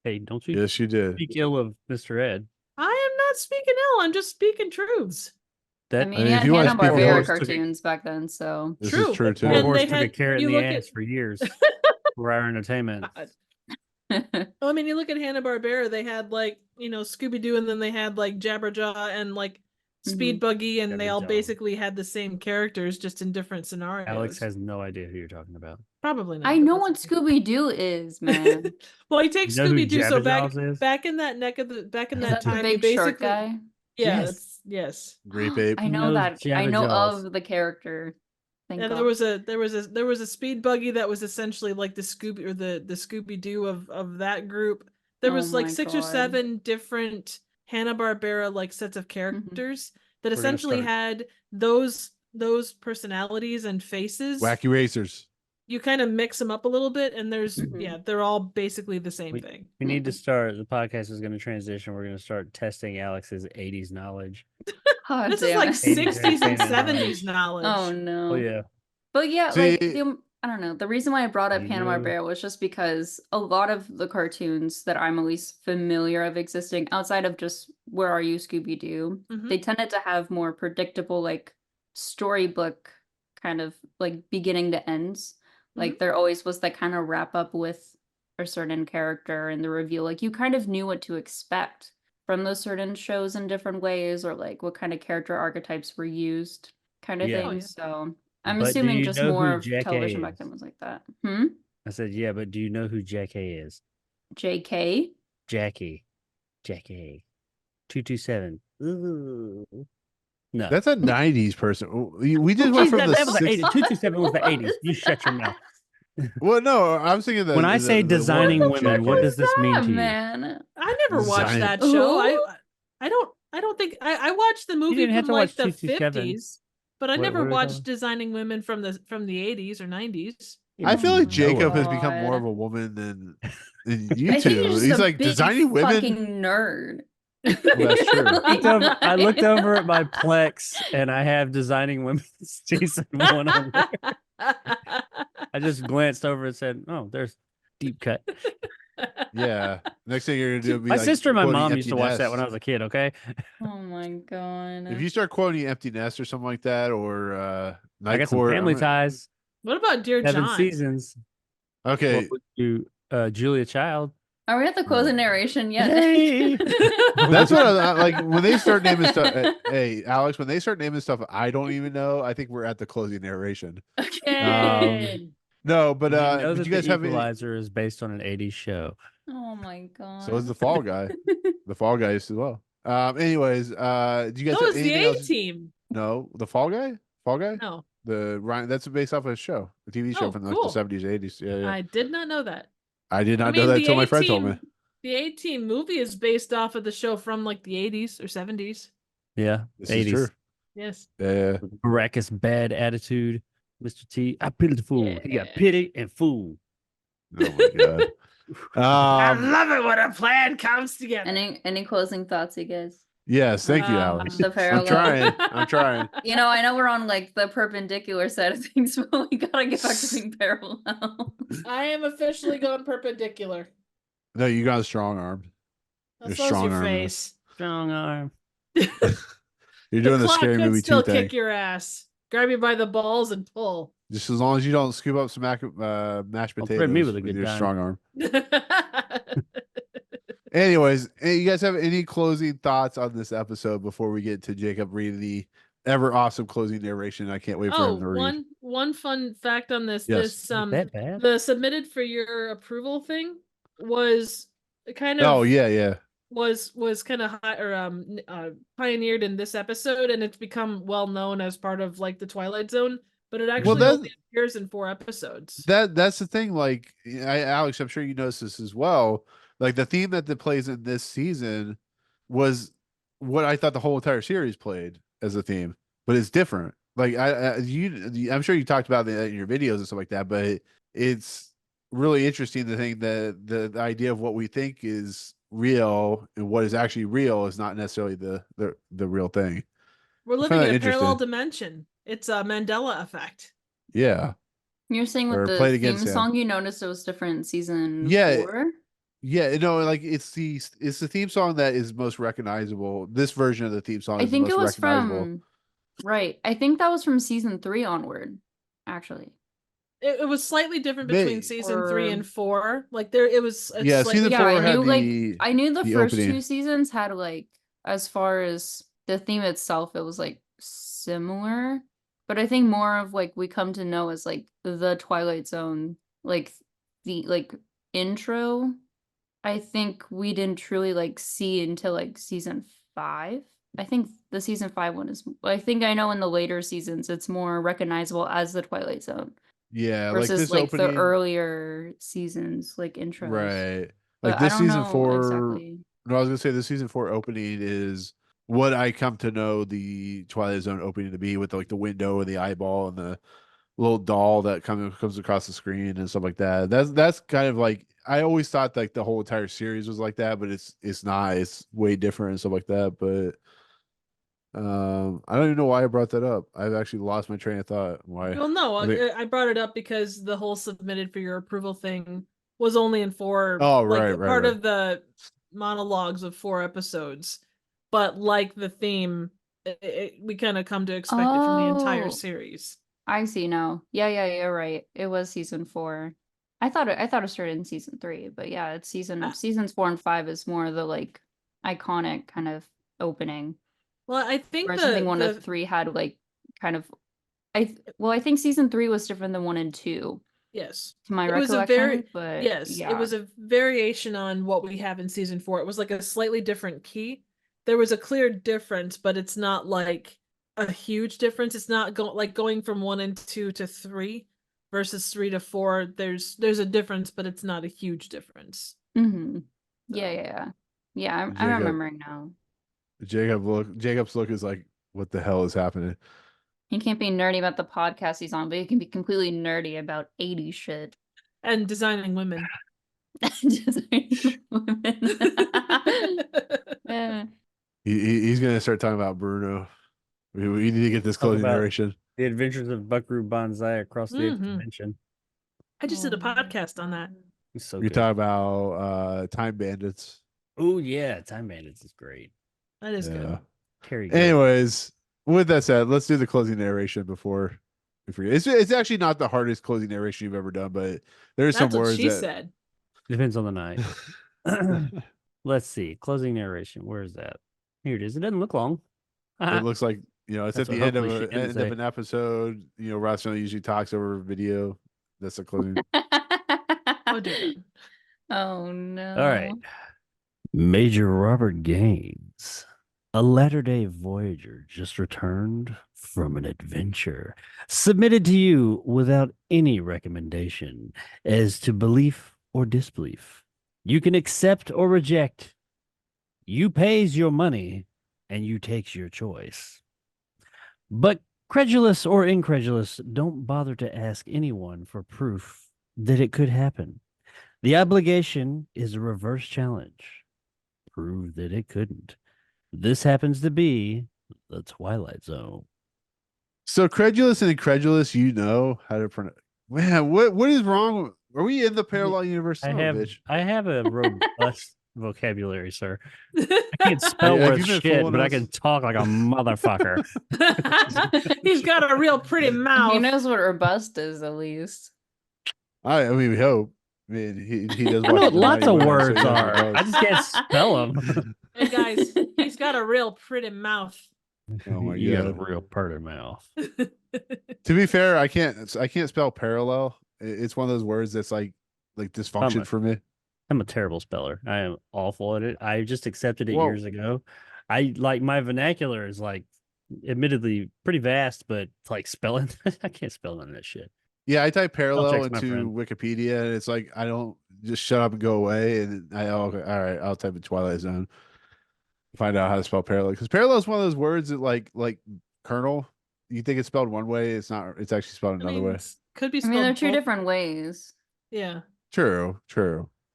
Hey, don't you Yes, you did. speak ill of Mr. Ed. I am not speaking ill. I'm just speaking truths. I That mean, I mean, you if had you wanna speak Hanna-Barbera horse took a- cartoons back then, so This True. is true too. poor And horse they took a had- carrot in you the look ass at- for years for our entertainment. Well, I mean, you look at Hanna-Barbera, they had like, Scooby-Doo, and then they had like Jabberjaw and like Speed Buggy, and they all Jabberjaw. basically had the same characters, just in different scenarios. Alex has no idea who you're talking about. Probably not. I but know that's what okay. Scooby-Doo is, man. Well, you take You know who Scooby-Doo, so Jabberjaws is? back in that back in Is that that the time, you big short basically guy? Yeah, Yes. yes. Grape ape. I He know knows that. I know Jabberjaws. of the character. Thank And God. there was a speed buggy that was essentially like the Scooby or the Scooby Doo of that group. There Oh was like my 6 or God. 7 different Hanna-Barbera like sets of characters that We're gonna essentially start- had those personalities and faces. Wacky racers. You kind of mix them up a little bit, and there's Mhm. they're all basically the same thing. We need to start. The podcast is going to transition. We're going to start testing Alex's 80s knowledge. Oh, This is damn like it. 60s and Knowledge. 70s knowledge. Oh no. Oh yeah, But yeah, See- like I don't know. The reason why I brought up You Hanna-Barbera was just because a lot of the cartoons that I'm at least familiar of existing outside of just Where Are You, Scooby-Doo, Mhm. they tended to have more predictable like storybook kind of like beginning to ends. Like there always was that kind of wrap up with a certain character and the reveal. Like you kind of knew what to expect from those certain shows in different ways, or like what kind of character archetypes were used, kind of Yeah. thing. Oh, yeah. So I'm But do assuming you just know more who of Jack A television back is? then was like that. I said yeah, but do you know who Jack A is? JK? Jackie, Jack A, 227. Ooh. No, That's a '90s person. We just went Jeez, from that, the that was the 60s. 80s. 227 was the 80s. You shut your mouth. Well, no, I was thinking that When I say designing one- women, what does this mean Yeah, to you? man. I never watched Zion. that show. Who? I don't think I watched the movie didn't have from to like watch the 227. 50s, but I What- never what are we watched talking- Designing Women from the 80s or 90s. I feel like Oh, Jacob has God. become more of a woman than you I think two. you're just He's a like big designing women. fucking nerd. Well, that's true. I looked over at my Plex and I have Designing Women's season 1 on there. I just glanced over and said, "Oh, there's deep cut." Yeah. Next thing you're gonna do, be My like sister and my quoting mom Empty used to watch that Nest. when I was a kid. Okay, Oh my god. If you start quoting Empty Nest or something like that, or Night I got some Court, Family I'm gonna- Ties, What about Dear 7 John? seasons. Okay, What would you, Julia Child? Are we at the closing narration yet? Hey! that's what I like when they start naming stuff. Hey, Alex, when they start naming stuff I don't even know, I think we're at the closing narration. Yay. No, but Did you know did that you guys the have any? Equalizer is based on an 80s show? Oh my god. So is the Fall Guy. The Fall Guy is as well. Anyways, do you guys So have is the anything A else? Team. No, the Fall Guy. Fall Guy. No, The Ryan. That's based off of a show, a TV show Oh, from like cool. the '70s, '80s. Yeah, yeah. I did not know that. I did not I know mean, that the until my friend told me. A-Team- The A Team movie is based off of the show from like the 80s or 70s. Yeah, This 80s. is true. Yes. Yeah. Baracus bad attitude. Mr. T, I pity the fool. He got Yeah. pity and fool. Oh my god. I Um, love it when a plan comes together. Any closing thoughts, you guys? yes, thank you, Um, Alex. The I'm parallel. trying. I'm trying. You know, I know we're on like the perpendicular side of things, but we gotta get back to being parallel. I am officially going perpendicular. No, you got a strong arm. That's You're strong your arm in face. Strong arm. You're doing the clock Scary could Movie 2 still thing. kick your ass. Grab you by the balls and pull. Just as long as you don't scoop up some mashed Don't potatoes threaten me with a with good your time. strong arm. Anyways, you guys have any closing thoughts on this episode before we get to Jacob reading the ever awesome closing narration? I can't wait for him to read. One fun fact on this. Yes. This That bad? the submitted for your approval thing was kind of Oh yeah. was kind of pioneered in this episode, and it's become well known as part of like the Twilight Zone, but it actually only appears in 4 episodes. That's the thing. Like, Alex, I'm sure you noticed this as well. Like the theme that plays in this season was what I thought the whole entire series played as a theme, but it's different. Like I'm sure you talked about it in your videos and stuff like that, but it's really interesting to think that the idea of what we think is real and what is actually real is not necessarily the real thing. We're living in a parallel dimension. It's a Mandela effect. Yeah. You're saying with the theme song, you noticed it was different in season 4? Yeah, no, like it's the theme song that is most recognizable. This version of the theme song is the most recognizable. Right. I think that was from season 3 onward, actually. It was slightly different between season 3 and 4. Like it was season 4 I knew the first opening. 2 seasons had like, as far as the theme itself, it was like similar. But I think more of like we come to know as like the Twilight Zone, like the intro. I think we didn't truly like see until like season 5. I think the season 5 one is. I think I know in the later seasons it's more recognizable as the Twilight Zone. Yeah, versus like this the earlier seasons, like intros. Right. Like but this season 4. Exactly. No, I was gonna say the season 4 opening is what I come to know the Twilight Zone opening to be, with like the window and the eyeball and the little doll that comes across the screen and stuff like that. That's kind of like, I always thought like the whole entire series was like that, but it's not. It's way different and stuff like that. But I don't even know why I brought that up. I've actually lost my train of thought. Why? Well, no, I brought it up because the whole submitted for your approval thing was only in 4. Oh, right. Part right. of the monologues of 4 episodes, but like the theme, we kind of come to expect it from the entire series. I see now. Yeah, you're right. It was season 4. I thought it started in season 3, but yeah, it's seasons 4 and 5 is more the like iconic kind of opening. Well, I think I think 1 to 3 had like kind of. I think season 3 was different than 1 and 2. Yes, to my recollection. But yeah. It was a variation on what we have in season 4. It was like a slightly different key. There was a clear difference, but it's not like a huge difference. It's not going from 1 and 2 to 3 versus 3 to 4. There's a difference, but it's not a huge difference. Mm-hmm. Yeah. I'm remembering now. Jacob's look is like, what the hell is happening? He can't be nerdy about the podcast he's on, but he can be completely nerdy about 80s shit. And designing women. Designing women. Yeah. He's gonna start talking about Bruno. We need to get this closing narration. The Adventures of Buckaroo Banzai across the dimension. I just did a podcast on that. So you talk about Time Bandits. Oh yeah, Time Bandits is great. That is good. Anyways, with that said, let's do the closing narration before we forget. It's actually not the hardest closing narration you've ever done, but there's some words she said. Depends on the night. Let's see. Closing narration. Where is that? Here it is. It doesn't look long. It looks like, it's at the end of an episode. Rod Serling usually talks over video. That's the closing. Oh dear. Oh no. All right. Major Robert Gaines, a latter-day Voyager, just returned from an adventure, submitted to you without any recommendation as to belief or disbelief. You can accept or reject. You pays your money, and you takes your choice. But credulous or incredulous, don't bother to ask anyone for proof that it could happen. The obligation is a reverse challenge. Prove that it couldn't. This happens to be the Twilight Zone. So credulous and incredulous, how to pronounce. Man, what is wrong? Are we in the parallel universe? I have a robust vocabulary, sir. I can't spell Have worth you been shit, fooling but I us? can talk like a motherfucker. He's got a real pretty mouth. He knows what robust is, at least. I mean, we hope. I mean, he does I know watch what the lots Mighty of Women, so words he knows are. what I just can't spell them. Hey guys, he's got a real pretty mouth. Oh my You got a God. real purty mouth. To be fair, I can't spell parallel. It's one of those words that's like dysfunction for me. I'm a terrible speller. I am awful at it. I just accepted it Well- years ago. I like my vernacular is like admittedly pretty vast, but like spelling, I can't spell none of that shit. Yeah, I type parallel text my into friend. Wikipedia, and it's like I don't just shut up and go away. And okay, all right, I'll type in Twilight Zone, find out how to spell parallel, because parallel is one of those words that like kernel. You think it's spelled one way, it's not. It's actually spelled another way. Could be I spelled mean, they're two both- different ways. Yeah. True.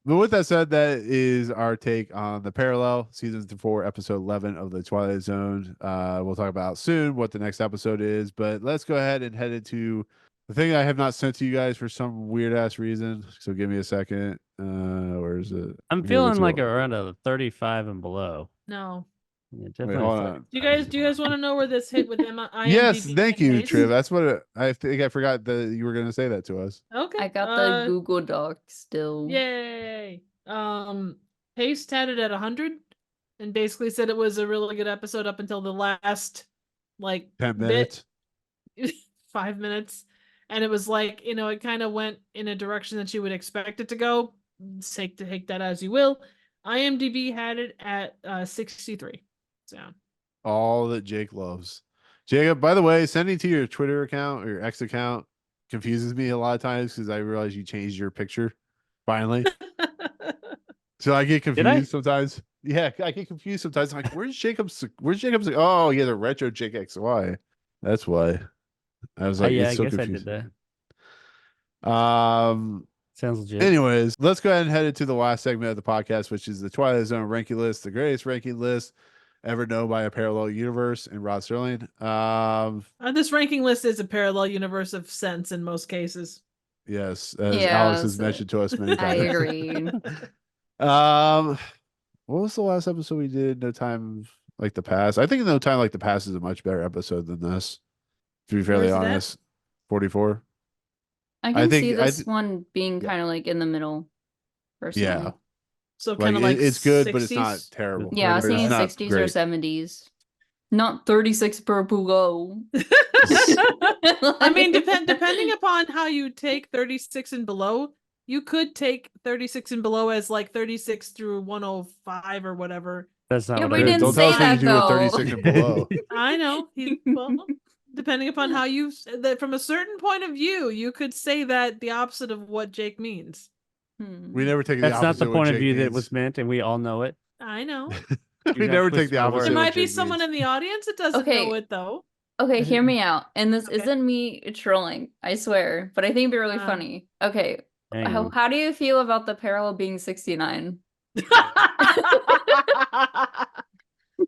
But with that said, that is our take on the parallel season 4, episode 11 of the Twilight Zone. We'll talk about soon what the next episode is, but let's go ahead and head into the thing I have not sent to you guys for some weird ass reason. So give me a second. Where is it? I'm Here, feeling let's like go. around a 35 and below. No. Yeah, Wait, definitely hold 35. on. Do you guys want to know where this hit with them? Yes, IMDb thank you, case? Triv. That's what I think. I forgot that you were going to say that to us. Okay. I got the Google Doc still. Yay. Paste had it at 100 and basically said it was a really good episode up until the last 10 bit. minutes. 5 minutes. And it was like, it kind of went in a direction that you would expect it to go. Take that as you will. IMDb had it at 63. So All that Jake loves. Jacob, by the way, sending to your Twitter account or your X account confuses me a lot of times because I realize you changed your picture finally. So I get confused sometimes. Yeah, I get confused sometimes. I'm like, where's Jacob's? Oh, yeah, the retro Jake XY. That's why. I was like, yeah, it's I so guess confusing. I did that. Um. Sounds legit. Anyways, let's go ahead and head into the last segment of the podcast, which is the Twilight Zone ranking list, the greatest ranking list ever known by a parallel universe and Rod Serling. This ranking list is a parallel universe of sense in most cases. Yes, as Alex has mentioned to us many I times. agree. What was the last episode we did? No Time Like the Past. I think No Time Like the Past is a much better episode than this. To be fairly Where's it at? honest, 44. I can think- see I this th- one being yeah. kind of like in the middle. Personally. Yeah, So like, kind of like it's good, but it's not 60s? terrible. Yeah, I was Or it's thinking not 60s or great. 70s. Not 36 per below. I mean, depending upon how you take 36 and below, you could take 36 and below as like 36 through 105 or whatever. That's not Yeah, what we I didn't did. Don't tell us say what you that, do with though. 36 and below. I know. Well, depending upon how you that from a certain point of view, you could say that the opposite of what Jake means. We never take the That's not opposite the of what point of Jake view that means. was meant, and we all know it. I know. We got never twisted take the for opposite. words. of There what might be Jake someone means. in the audience that doesn't Okay. know it though. Okay, hear me out. And this Okay. isn't me trolling, I swear, but I think it'd be really funny. Okay, Hang how, on. how do you feel about the parallel being 69?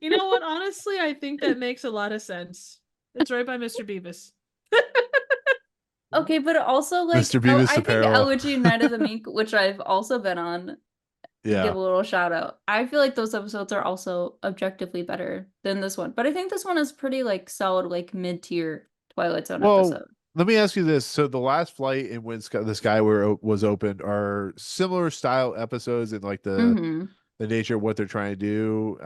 You know what? Honestly, I think that makes a lot of sense. It's right by Mr. Beavis. Okay, but also like Mr. Beavis I the think parallel. Elegy Night of the Mink, which I've also been on, Yeah. give a little shout out. I feel like those episodes are also objectively better than this one, but I think this one is pretty like solid, like mid-tier Twilight Zone Well, episode. let me ask you this. So the last flight and when the sky was opened are similar style episodes in like the nature of what they're trying to do.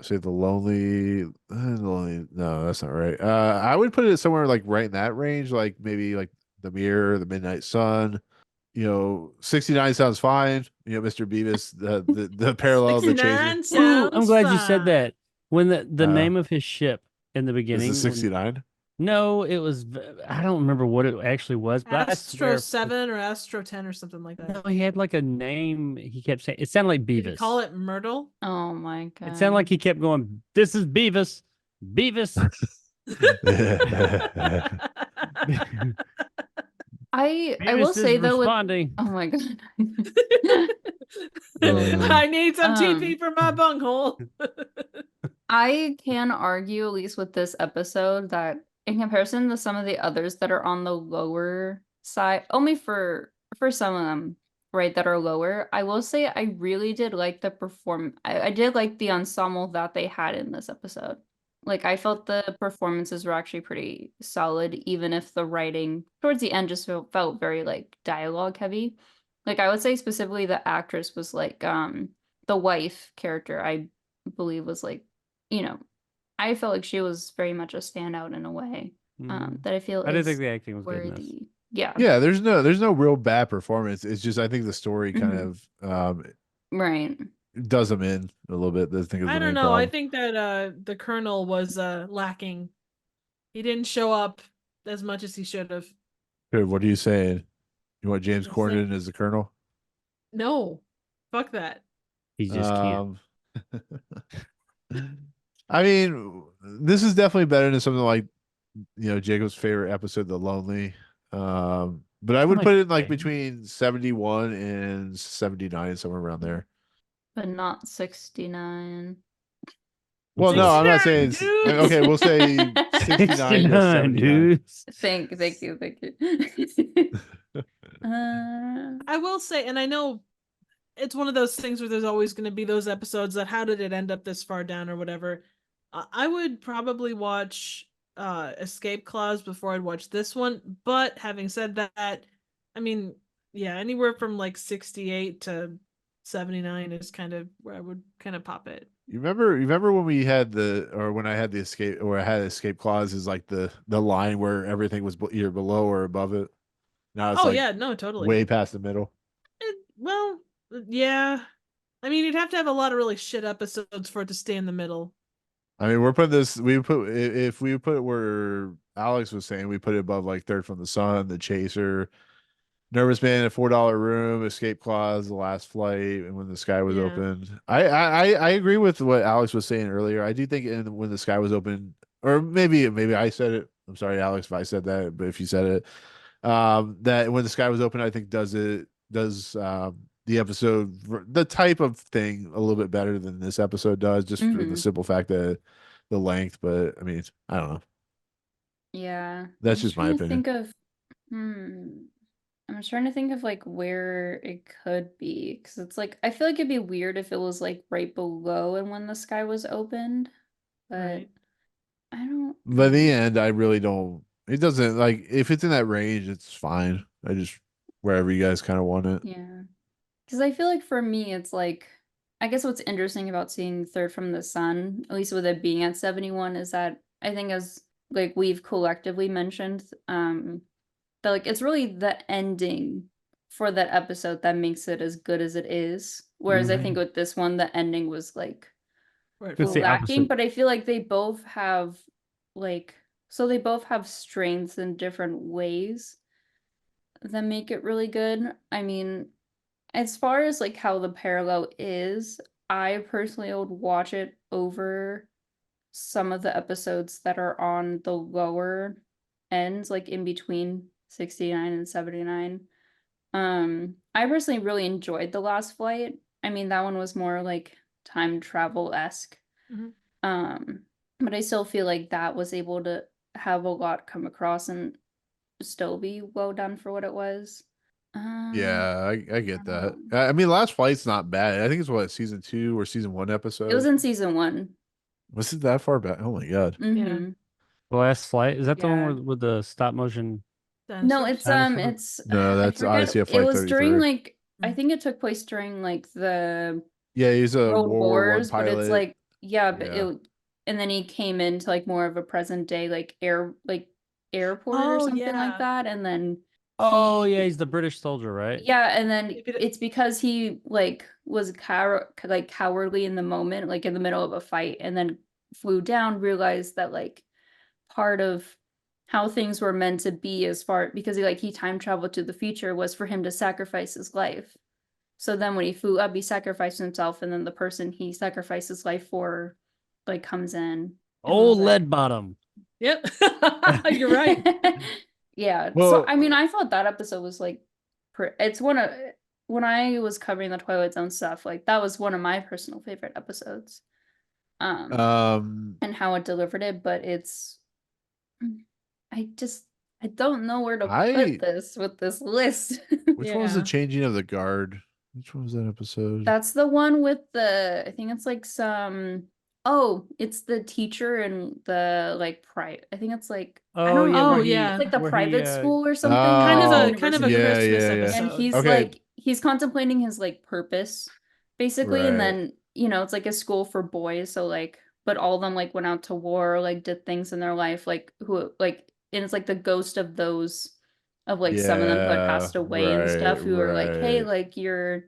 Say the lonely, no, that's not right. I would put it somewhere like right in that range, like maybe like the Mirror, the Midnight Sun. 69 sounds fine. Mr. Beavis, the parallel, the 69 change. Ooh, I'm sounds glad you said fine. that. When the name of his ship in the Is beginning. it 69? No, it was. I don't remember what it actually was, but I Astro swear. 7 or Astro 10 or something like that. No, he had like a name. He kept saying it sounded like Did Beavis. you call it Myrtle? Oh my god. It sounded like he kept going. This is Beavis. Beavis. I Beavis will is say though with responding. oh my god. I need some Um, TP for my bunghole. I can argue, at least with this episode, that in comparison to some of the others that are on the lower side, only for some of them, right, that are lower. I will say I really did like the I did like the ensemble that they had in this episode. Like I felt the performances were actually pretty solid, even if the writing towards the end just felt very like dialogue heavy. Like I would say specifically the actress was like the wife character, I believe was like, you know, I felt like she was very much a standout in a way. That I feel I didn't think is the acting was good in this. worthy. Yeah. Yeah, there's no real bad performance. It's just I think the story kind Mhm. of Right. does them in a little bit. I think is I the don't main know. I problem. think that the Colonel was lacking. He didn't show up as much as he should have. Here, what are you saying? You want James Just saying. Corden as the Colonel? No, fuck that. He just can't. I mean, this is definitely better than something like Jacob's favorite episode, The Lonely. But I would Like put it like favorite? between 71 and 79, somewhere around there. But not 69. Well, no, I'm not 69 saying. dudes! Okay, we'll say 69 to 79. dudes. Thank you. I will say, and I know it's one of those things where there's always going to be those episodes that how did it end up this far down or whatever. I would probably watch Escape Clause before I'd watch this one. But having said that, I mean, yeah, anywhere from like 68 to 79 is kind of where I would kind of pop it. You remember when we had when I had the escape, or I had escape clause is like the line where everything was either below or above it. Now it's Oh like yeah, no, totally. way past the middle. Well, yeah. I mean, you'd have to have a lot of really shit episodes for it to stay in the middle. I mean, we're putting this. We put if we put it where Alex was saying, we put it above like Third from the Sun, The Chaser, Nervous Man, A $4 Room, Escape Clause, The Last Flight, and When the Sky Was Yeah. Opened. I agree with what Alex was saying earlier. I do think in When the Sky Was Open, or maybe I said it. I'm sorry, Alex, if I said that, but if you said it, that When the Sky Was Open, I think does the episode, the type of thing, a little bit better than this episode does, just for the Mhm. simple fact that the length. But I mean, I don't know. Yeah. That's I'm just my trying to opinion. think of I'm trying to think of like where it could be, because it's like I feel like it'd be weird if it was like right below and when the sky was opened, but Right. I don't By the know. end, I really don't. It doesn't, like, if it's in that range, it's fine. I just wherever you guys kind of want it. Yeah. Because I feel like for me, it's like, I guess what's interesting about seeing Third from the Sun, at least with it being at 71, is that I think as like we've collectively mentioned, that like it's really the ending for that episode that makes it as good as it is. Whereas I think with this one, the ending was like Right. It's the lacking, opposite. but I feel like they both have like they both have strengths in different ways that make it really good. I mean, as far as like how the parallel is, I personally would watch it over some of the episodes that are on the lower ends, like in between 69 and 79. I personally really enjoyed The Last Flight. I mean, that one was more like time travel-esque. Mhm. But I still feel like that was able to have a lot come across and still be well done for what it was. Yeah, I get that. Um, I mean, Last Flight's not bad. I think it's what, season 2 or season 1 It was episode. in season 1. Was it that far back? Oh my god. Mhm. The Last Flight, is that the Yeah. one with the stop motion? No, Dinosaurs? it's No, I that's forget. Odyssey of It Flight was during 33. like I think it took place during like the Yeah, he's a World World War I Wars, but it's pilot. like but Yeah. and then he came into like more of a present day like airport or Oh, something like yeah. that, and then Oh yeah, he he's the British soldier, right? yeah, and then Maybe that- it's because he like was cowardly in the moment, like in the middle of a fight, and then flew down, realized that like part of how things were meant to be as far because he time traveled to the future was for him to sacrifice his life. So then when he flew up, he sacrificed himself, and then the person he sacrificed his life for like comes in. and Oh, all that. lead bottom. Yep. You're right. Yeah. So Well, I mean, I thought that episode was like it's one of when I was covering the Twilight Zone stuff, like that was one of my personal favorite episodes. And how it delivered it, but it's I don't know where to I- put this with this list. Which one was the Yeah. changing of the guard? Which one was that episode? That's the one with the, I think it's like some, oh, it's the teacher and the like I think it's like, I Oh don't yeah, know. Oh, where he, yeah. It's like the where private he, school or something. Kind of Oh, a kind of a university. yeah, Christmas yeah, yeah. episode. And he's Okay. like, he's contemplating his like purpose, basically. And Right. then, you know, it's like a school for boys. So like, but all of them like went out to war, like did things in their life, like who, like, and it's like the ghost of those, of like some of them who had Yeah, passed away and stuff, right, who are like, hey, right. like you're,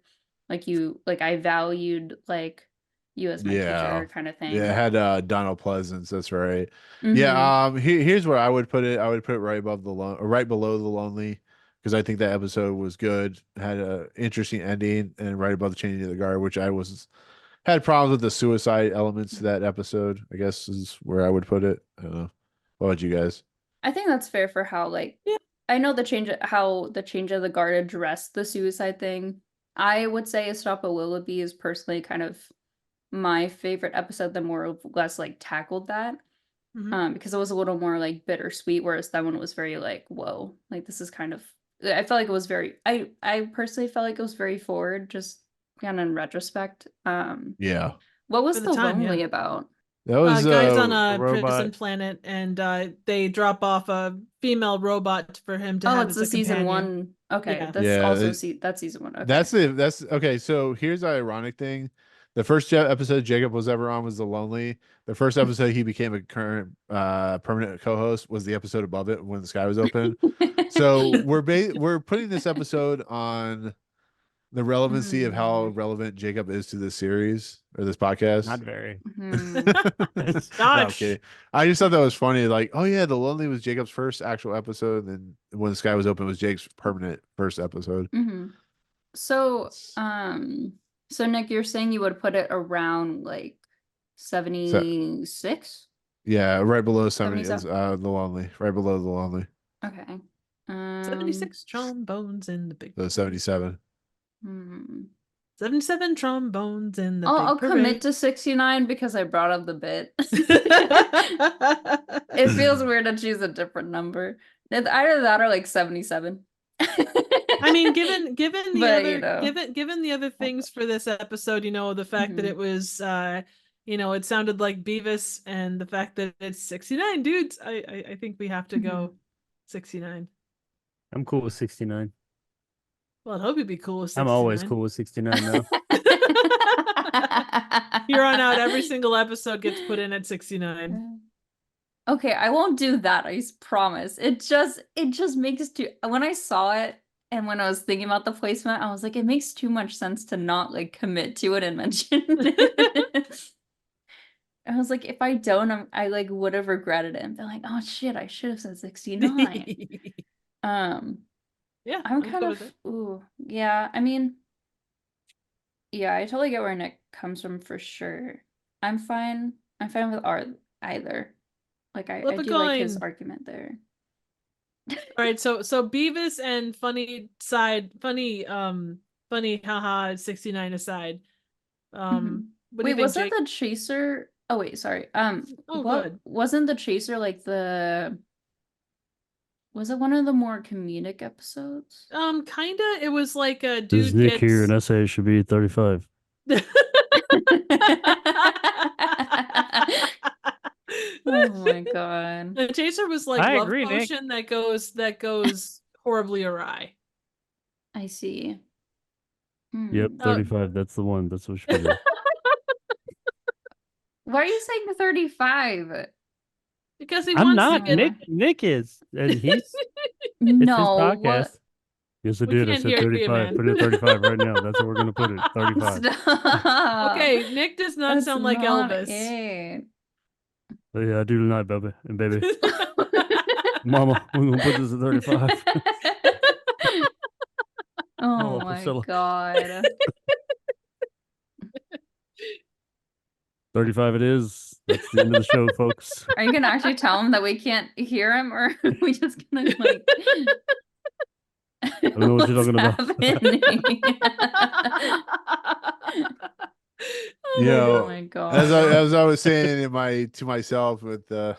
like you, like I valued like you as my Yeah. teacher kind of thing. Yeah, it had Donald Pleasance, that's right. Mhm. Yeah, here's where I would put it. I would put it right above right below the Lonely, because I think that episode was good, had a interesting ending, and right above the Changing of the Guard, which had problems with the suicide elements to that episode, I guess is where I would put it. I don't know. What about you guys? I think that's fair for how like Yeah. I know how the change of the guard addressed the suicide thing. I would say A Stop a Willoughby is personally kind of my favorite episode that more or less like tackled that. Mhm. Because it was a little more like bittersweet, whereas that one was very like, whoa, like this is kind of, I felt like it was very, I personally felt like it was very forward, just kind of in retrospect. Yeah. What was For the the time, yeah. Lonely about? That was Guys on a prison robot. planet, and they drop off a female robot for him to Oh, have it's as the a season companion. 1. Okay, Yeah. that's Yeah, also it- that's season 1. Okay. that's okay. So here's the ironic thing: the first episode Jacob was ever on was The Lonely. The first episode he became a current permanent co-host was the episode above it, When the Sky Was Open. So we're putting this episode on the relevancy of how relevant Jacob is to this series or this podcast. Not very. Mhm. No, I'm Gosh. kidding. I just thought that was funny. Like, oh yeah, The Lonely was Jacob's first actual episode, and When the Sky Was Open was Jake's permanent first episode. Mhm. So, so Nick, you're saying you would put it around like 76? Yeah, right below 70 is 77? The Lonely. Right below The Lonely. Okay. 76 trombones in the big. So 77. 77 trombones in the I'll big commit parade. to 69 because I brought up the bit. It feels weird to choose a different number. It's either that or like 77. I mean, given the But, other you know. given the other things for this episode, you know, the fact that it was you know, it sounded like Beavis, and the fact that it's 69 dudes, I think we have to go 69. I'm cool with 69. Well, I'd hope you'd be cool with 69. I'm always cool with 69 now. Here on out, every single episode gets put in at 69. Okay, I won't do that, I promise. It just makes too, when I saw it and when I was thinking about the placement, I was like, it makes too much sense to not like commit to it and mention it. I was like, if I don't, I like would have regretted it and been like, oh shit, I should have said 69. Yeah, I'm cool kind with of, it. ooh, yeah, I mean, yeah, I totally get where Nick comes from for sure. I'm fine with either. Like I Flip a do like his coin. argument there. All right, so Beavis and funny haha 69 aside. What do Wait, you think, was that Jake? the chaser? Oh wait, sorry. Oh, what good. wasn't the chaser like the? Was it one of the more comedic episodes? Kinda. It was like a This is dude Nick here, and I gets. say it should be 35. Oh my god. The chaser was like I love agree, Nick. potion that goes horribly awry. I see. Yep, Hmm. 35. That's the one. That's what should be. Why are you saying 35? Because he I'm wants not. to get. Nick is, and he's. It's No. his What? podcast. Yes, I We did. I can't said hear you, 35. man. Put it 35 right now. That's what we're gonna put it. 35. Stop. Okay, Nick does not That's sound like not Elvis. it. Oh, yeah, I do tonight, baby. And baby, Mama, we're gonna put this at 35. Oh Oh, my Priscilla. god. 35 it is. That's the end of the show, folks. Are you gonna actually tell him that we can't hear him, or are we just gonna like? I don't know what you're talking about. happening? You know, Oh my god. as I was saying to myself with the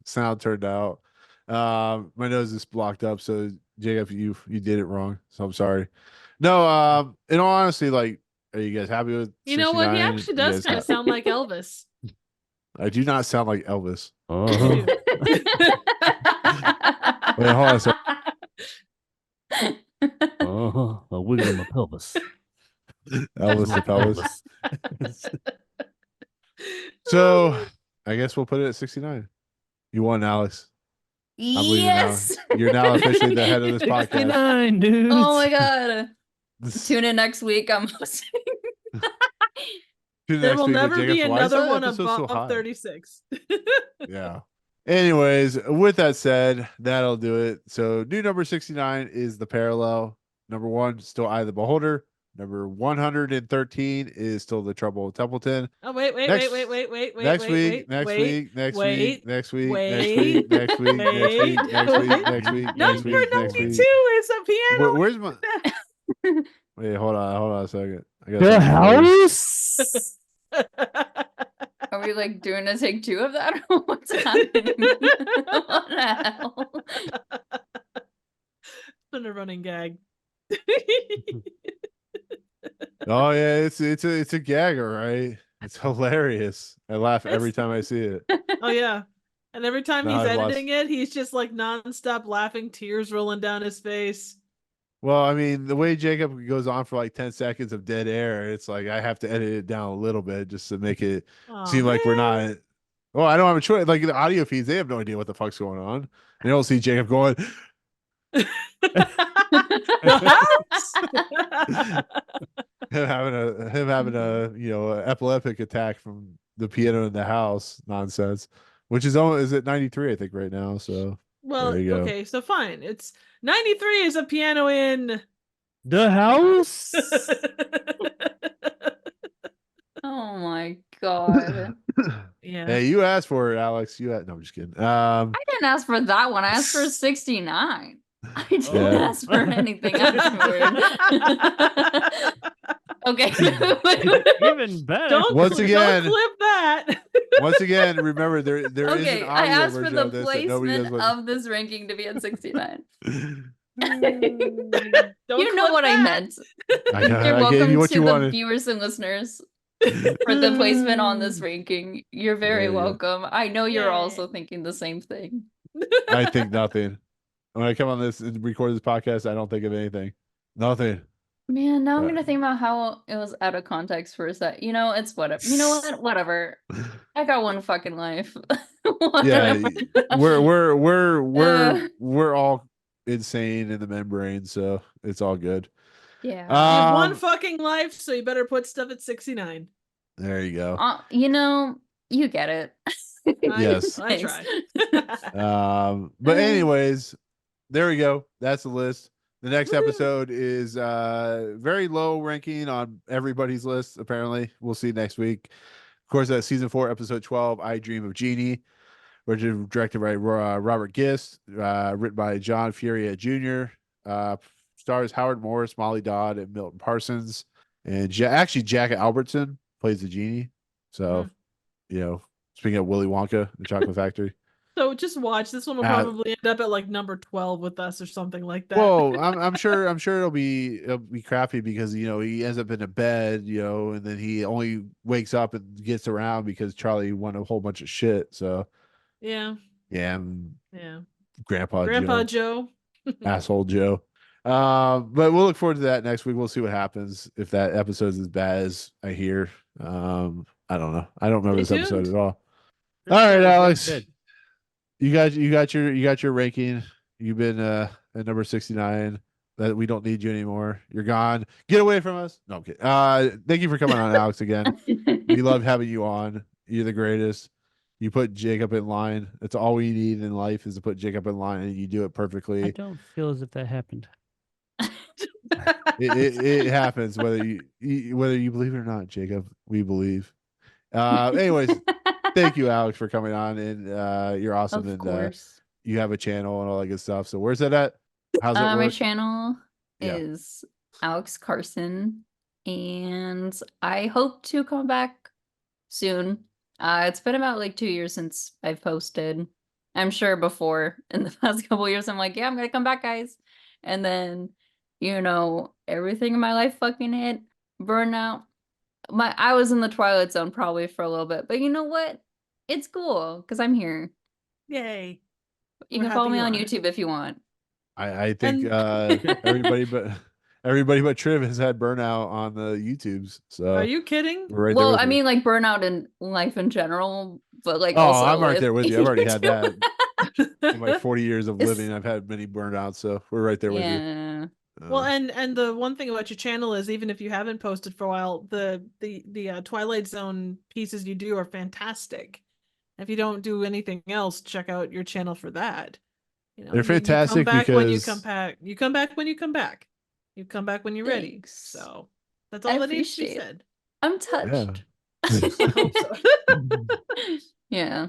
sound turned out, My nose is blocked up, so Jacob, you did it wrong. So I'm sorry. No, in all honesty, like, are you guys happy with You know what? He 69? actually You does guys kind of sound like Elvis. I do not sound like Elvis. You do. Wait, hold on a second. A wiggle in my pelvis. Elvis the pelvis. So I guess we'll put it at 69. You won, Alex. I'm leaving now. Yes. You're now officially the head of this podcast. 69, dude. Oh my god. Tune in next week. I'm hosting. There will never be another one above above 36. Yeah. Anyways, with that said, that'll do it. So new number 69 is The Parallel. Number 1, still Eye of the Beholder. Number 113 is still The Trouble with Templeton. Oh, wait. Next week, next week, next week, next week, next week, next week, Number 92 is a piano. Where's my... Wait, hold on a second. I got The something house. Are we like doing a take 2 of that? What's happening? What the hell? It's been a running gag. Oh yeah, it's a gag, all right. It's hilarious. I laugh every time I see it. Oh yeah. And every time No, he's I've editing it, he's just like nonstop laughing, tears rolling down his face. Well, I mean, the way Jacob goes on for like 10 seconds of dead air, it's like I have to edit it down a little bit just to make it seem like we're not. Well, I don't have a choice. Like the audio feeds, they have no idea what the fuck's going on. They don't see Jacob going. him having a epileptic attack from the piano in the house nonsense, which is at 93, I think, right now. So well, there you go. Okay, so fine. It's 93 is a piano in The house. Oh my god. Yeah. Hey, you asked for it, Alex. No, I'm just kidding. I didn't ask for that one. I asked for 69. I didn't Yeah. ask for anything afterward. Okay. Even better. Don't Once again- don't clip that. Once again, remember there is Okay, an I audio asked for version the of this that nobody knows placement what. of this ranking to be at 69. Don't You know clip what I that. meant. I know, You're I gave welcome you what to you the wanted. viewers and listeners for the placement on this ranking. You're very There you go. welcome. I know you're Yay. also thinking the same thing. I think nothing. When I come on this and record this podcast, I don't think of anything. Nothing. Man, now I'm But- gonna think about how it was out of context for a sec. You know, it's whatever. You know what? Whatever. I got one fucking life. Yeah, Whatever. we're all insane in the membrane, so it's all good. Yeah. You have one Um, fucking life, so you better put stuff at 69. There you go. You know, you get it. Yes. I Thanks. try. But anyways, there we go. That's the list. The next episode is very low ranking on everybody's list. Apparently, we'll see next week. Of course, season 4, episode 12, "I Dream of Jeannie," which is directed by Robert Gist, written by John Furia Jr. Stars Howard Morris, Molly Dodd, and Milton Parsons, and actually Jack Albertson plays the genie. So, speaking of Willy Wonka, the Chocolate Factory. So just watch. This one will probably end up at like number 12 with us or something like that. Well, I'm sure it'll be crappy because he ends up in a bed, and then he only wakes up and gets around because Charlie won a whole bunch of shit. So yeah. Grandpa Joe. asshole Joe. But we'll look forward to that next week. We'll see what happens if that episode's as bad as I hear. I don't know. I don't remember this Stay episode tuned. at all. All right, Alex. You got your ranking. You've been at number 69. That we don't need you anymore. You're gone. Get away from us. No, I'm kidding. Thank you for coming on, Alex, again. We love having you on. You're the greatest. You put Jacob in line. That's all we need in life is to put Jacob in line, and you do it perfectly. I don't feel as if that happened. It happens whether you believe it or not, Jacob. We believe. Anyways, thank you, Alex, for coming on, and you're awesome. Of And course. you have a channel and all that good stuff. So where's that at? How's it My work? channel Yeah. is Alex Carson, and I hope to come back soon. It's been about like 2 years since I've posted. I'm sure before in the past couple years, I'm like, yeah, I'm gonna come back, guys. And then, everything in my life fucking hit, burnout. I was in the Twilight Zone probably for a little bit, but you know what? It's cool because I'm here. Yay. You We're can follow happy me you on are. YouTube if you want. I think And- everybody but Triv has had burnout on the YouTubes. So Are you kidding? we're right there Well, with I you. mean, like burnout in life in general, but like Oh, also I'm right there with you. I've already had that. YouTube. In my 40 years of It's- living, I've had many burnouts, so we're right there with you. Yeah. Well, and the one thing about your channel is even if you haven't posted for a while, the Twilight Zone pieces you do are fantastic. If you don't do anything else, check out your channel for that. They're you come fantastic back when you because come back. You come back when you come back. You come back when you're ready. Thanks. So that's I all that needs to be appreciate it. said. I'm touched. I hope so. Yeah.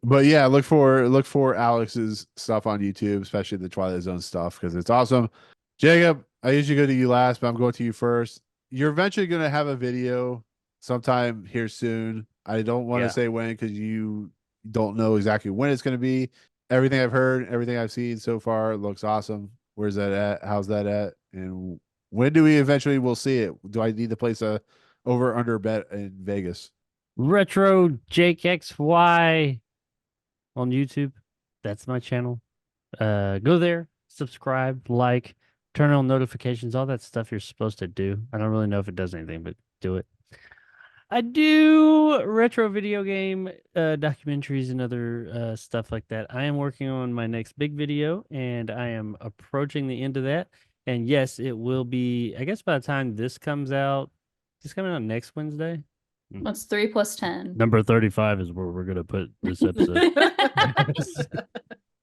But yeah, look for Alex's stuff on YouTube, especially the Twilight Zone stuff, because it's awesome. Jacob, I usually go to you last, but I'm going to you first. You're eventually going to have a video sometime here soon. I don't want to say when because you don't know exactly when it's going to be. Everything I've heard, everything I've seen so far looks awesome. Where's that at? How's that at? And when do we eventually will see it? Do I need to place a over under bet in Vegas? Retro Jake XY on YouTube. That's my channel. Go there, subscribe, like, turn on notifications, all that stuff you're supposed to do. I don't really know if it does anything, but do it. I do retro video game documentaries and other stuff like that. I am working on my next big video, and I am approaching the end of that. And yes, it will be, I guess by the time this comes out, it's coming out next Wednesday. What's 3 + 10? Number 35 is where we're going to put this episode.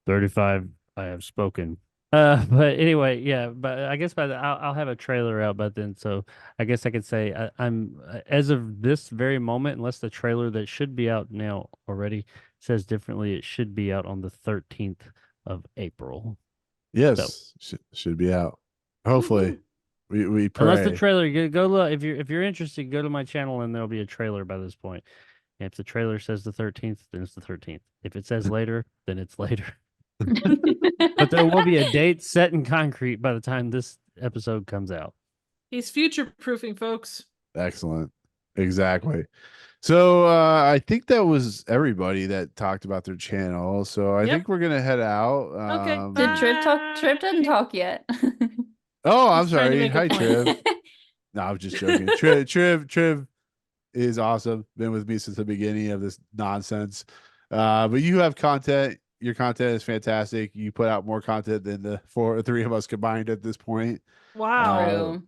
35, I have spoken. But anyway, yeah, but I guess I'll have a trailer out by then, so I guess I could say I'm as of this very moment, unless the trailer that should be out now already says differently, it should be out on the 13th of April. Yes, should be out. Hopefully, we pray. Unless the trailer, go look if you're interested, go to my channel and there'll be a trailer by this point. And if the trailer says the 13th, then it's the 13th. If it says later, then it's later. But there will be a date set in concrete by the time this episode comes out. He's future proofing, folks. Excellent. Exactly. So I think that was everybody that talked about their channel. So I think we're gonna head out. Okay. Did Triv talk? Triv didn't talk yet. Oh, I'm He's trying to sorry. make a Hi, point. Triv. No, I was just joking. Triv is awesome. Been with me since the beginning of this nonsense. But you have content. Your content is fantastic. You put out more content than the three of us combined at this point. Wow. True.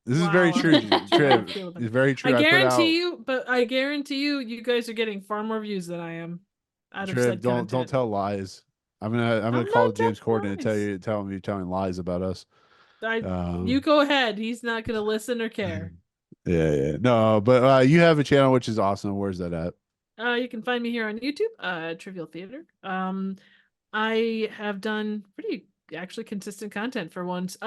This is Wow. very true, I feel Triv. that. It's very true. I put out- guarantee you, you guys are getting far more views than I am. Out of Triv, said don't content. tell lies. I'm gonna I'm call not James telling Corden and lies. tell him you're telling lies about us. You go ahead. He's not going to listen or care. Yeah. No, but you have a channel which is awesome. Where's that at? You can find me here on YouTube, Trivial Theater. I have done pretty actually consistent content for once.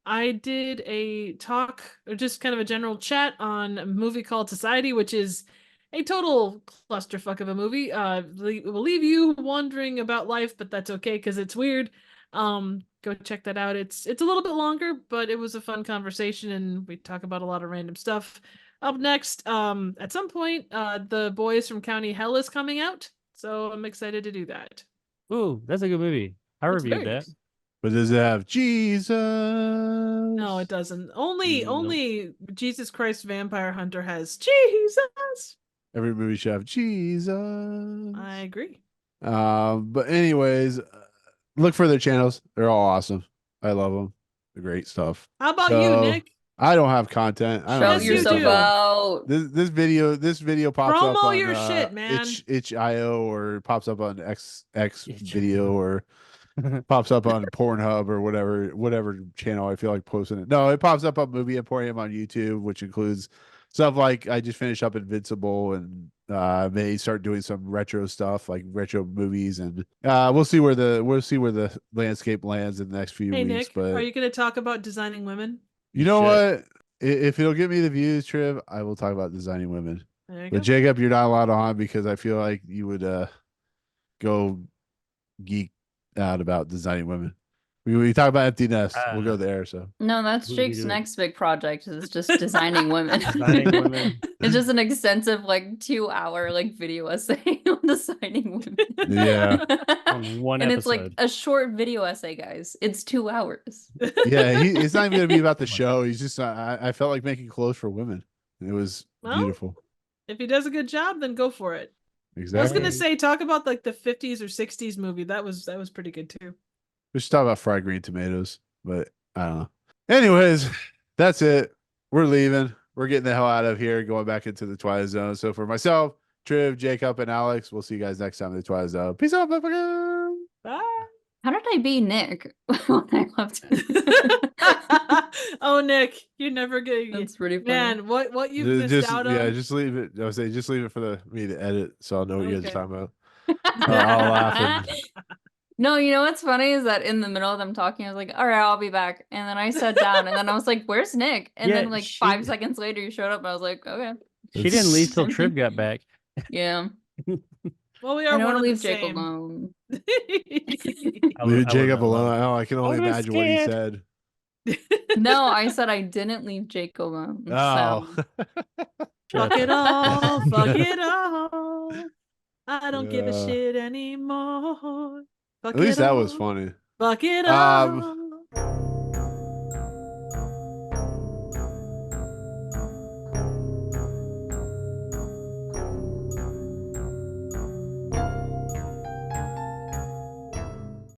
I did a talk or just kind of a general chat on a movie called Society, which is a total clusterfuck of a movie. It will leave you wondering about life, but that's okay because it's weird. Go check that out. It's a little bit longer, but it was a fun conversation and we talk about a lot of random stuff. Up next, at some point, The Boys from County Hell is coming out, so I'm excited to do that. Ooh, that's a good movie. I It's reviewed very that. nice. But does it have Jesus? No, it doesn't. Only Nope. Jesus Christ Vampire Hunter has Jesus. Every movie should have Jesus. I agree. But anyways, look for their channels. They're all awesome. I love them. They're great stuff. How about So, you, Nick? I don't have content. I don't Shout have Yes, you yourself do. out. This video pops up Promo on your shit, man. itch.io or pops up on X video or pops up on Pornhub or whatever channel I feel like posting it. No, it pops up on Movie Emporium on YouTube, which includes stuff like I just finished up Invincible and may start doing some retro stuff like retro movies, and we'll see where the landscape lands in the next few Hey, weeks. Nick, But are you going to talk about designing women? you know Shit. what? If it'll get me the views, Triv, I will talk about designing women. There you But go. Jacob, you're not allowed on because I feel like you would go geek out about designing women. We talk about empty nest. We'll go there. So No, that's We- we Jake's do it. next big project is just designing women. Designing women. It's just an extensive like 2-hour like video essay on designing women. Yeah. On one and it's like episode. a short video essay, guys. It's 2 hours. yeah, it's not even gonna be about the show. He's just I felt like making clothes for women. It was Well, beautiful. If he does a good job, then go for it. I was Exactly. gonna say, talk about like the 50s or 60s movie. That was pretty good too. We should talk about fried green tomatoes, but I don't know. Anyways, that's it. We're leaving. We're getting the hell out of here, going back into the Twilight Zone. So for myself, Triv, Jacob, and Alex, we'll see you guys next time in the Twilight Zone. Peace out, motherfucker. Bye. How did I be Nick when I left? Oh, Nick, you never get That's pretty funny. man. What you've missed Just out on? yeah, just leave it. I would say just leave it for me to edit, so I'll know what you guys are Okay. talking about. I'll laugh and No, you know what's funny is that in the middle of them talking, I was like, all right, I'll be back. And then I sat down and then I was like, where's Nick? And Yeah, then like she- 5 seconds later, you showed up and I was like, okay. She didn't leave till Triv got back. Yeah. Well, we I are don't one want to of leave the Jake same. alone. leave Jacob alone. Oh, I can only would've imagine what he scared. said. No, I said I didn't leave Jake alone. Oh, So Fuck it all. Fuck it all. I don't give a Yeah. shit anymore. Fuck at least it that was all, funny. Fuck it all.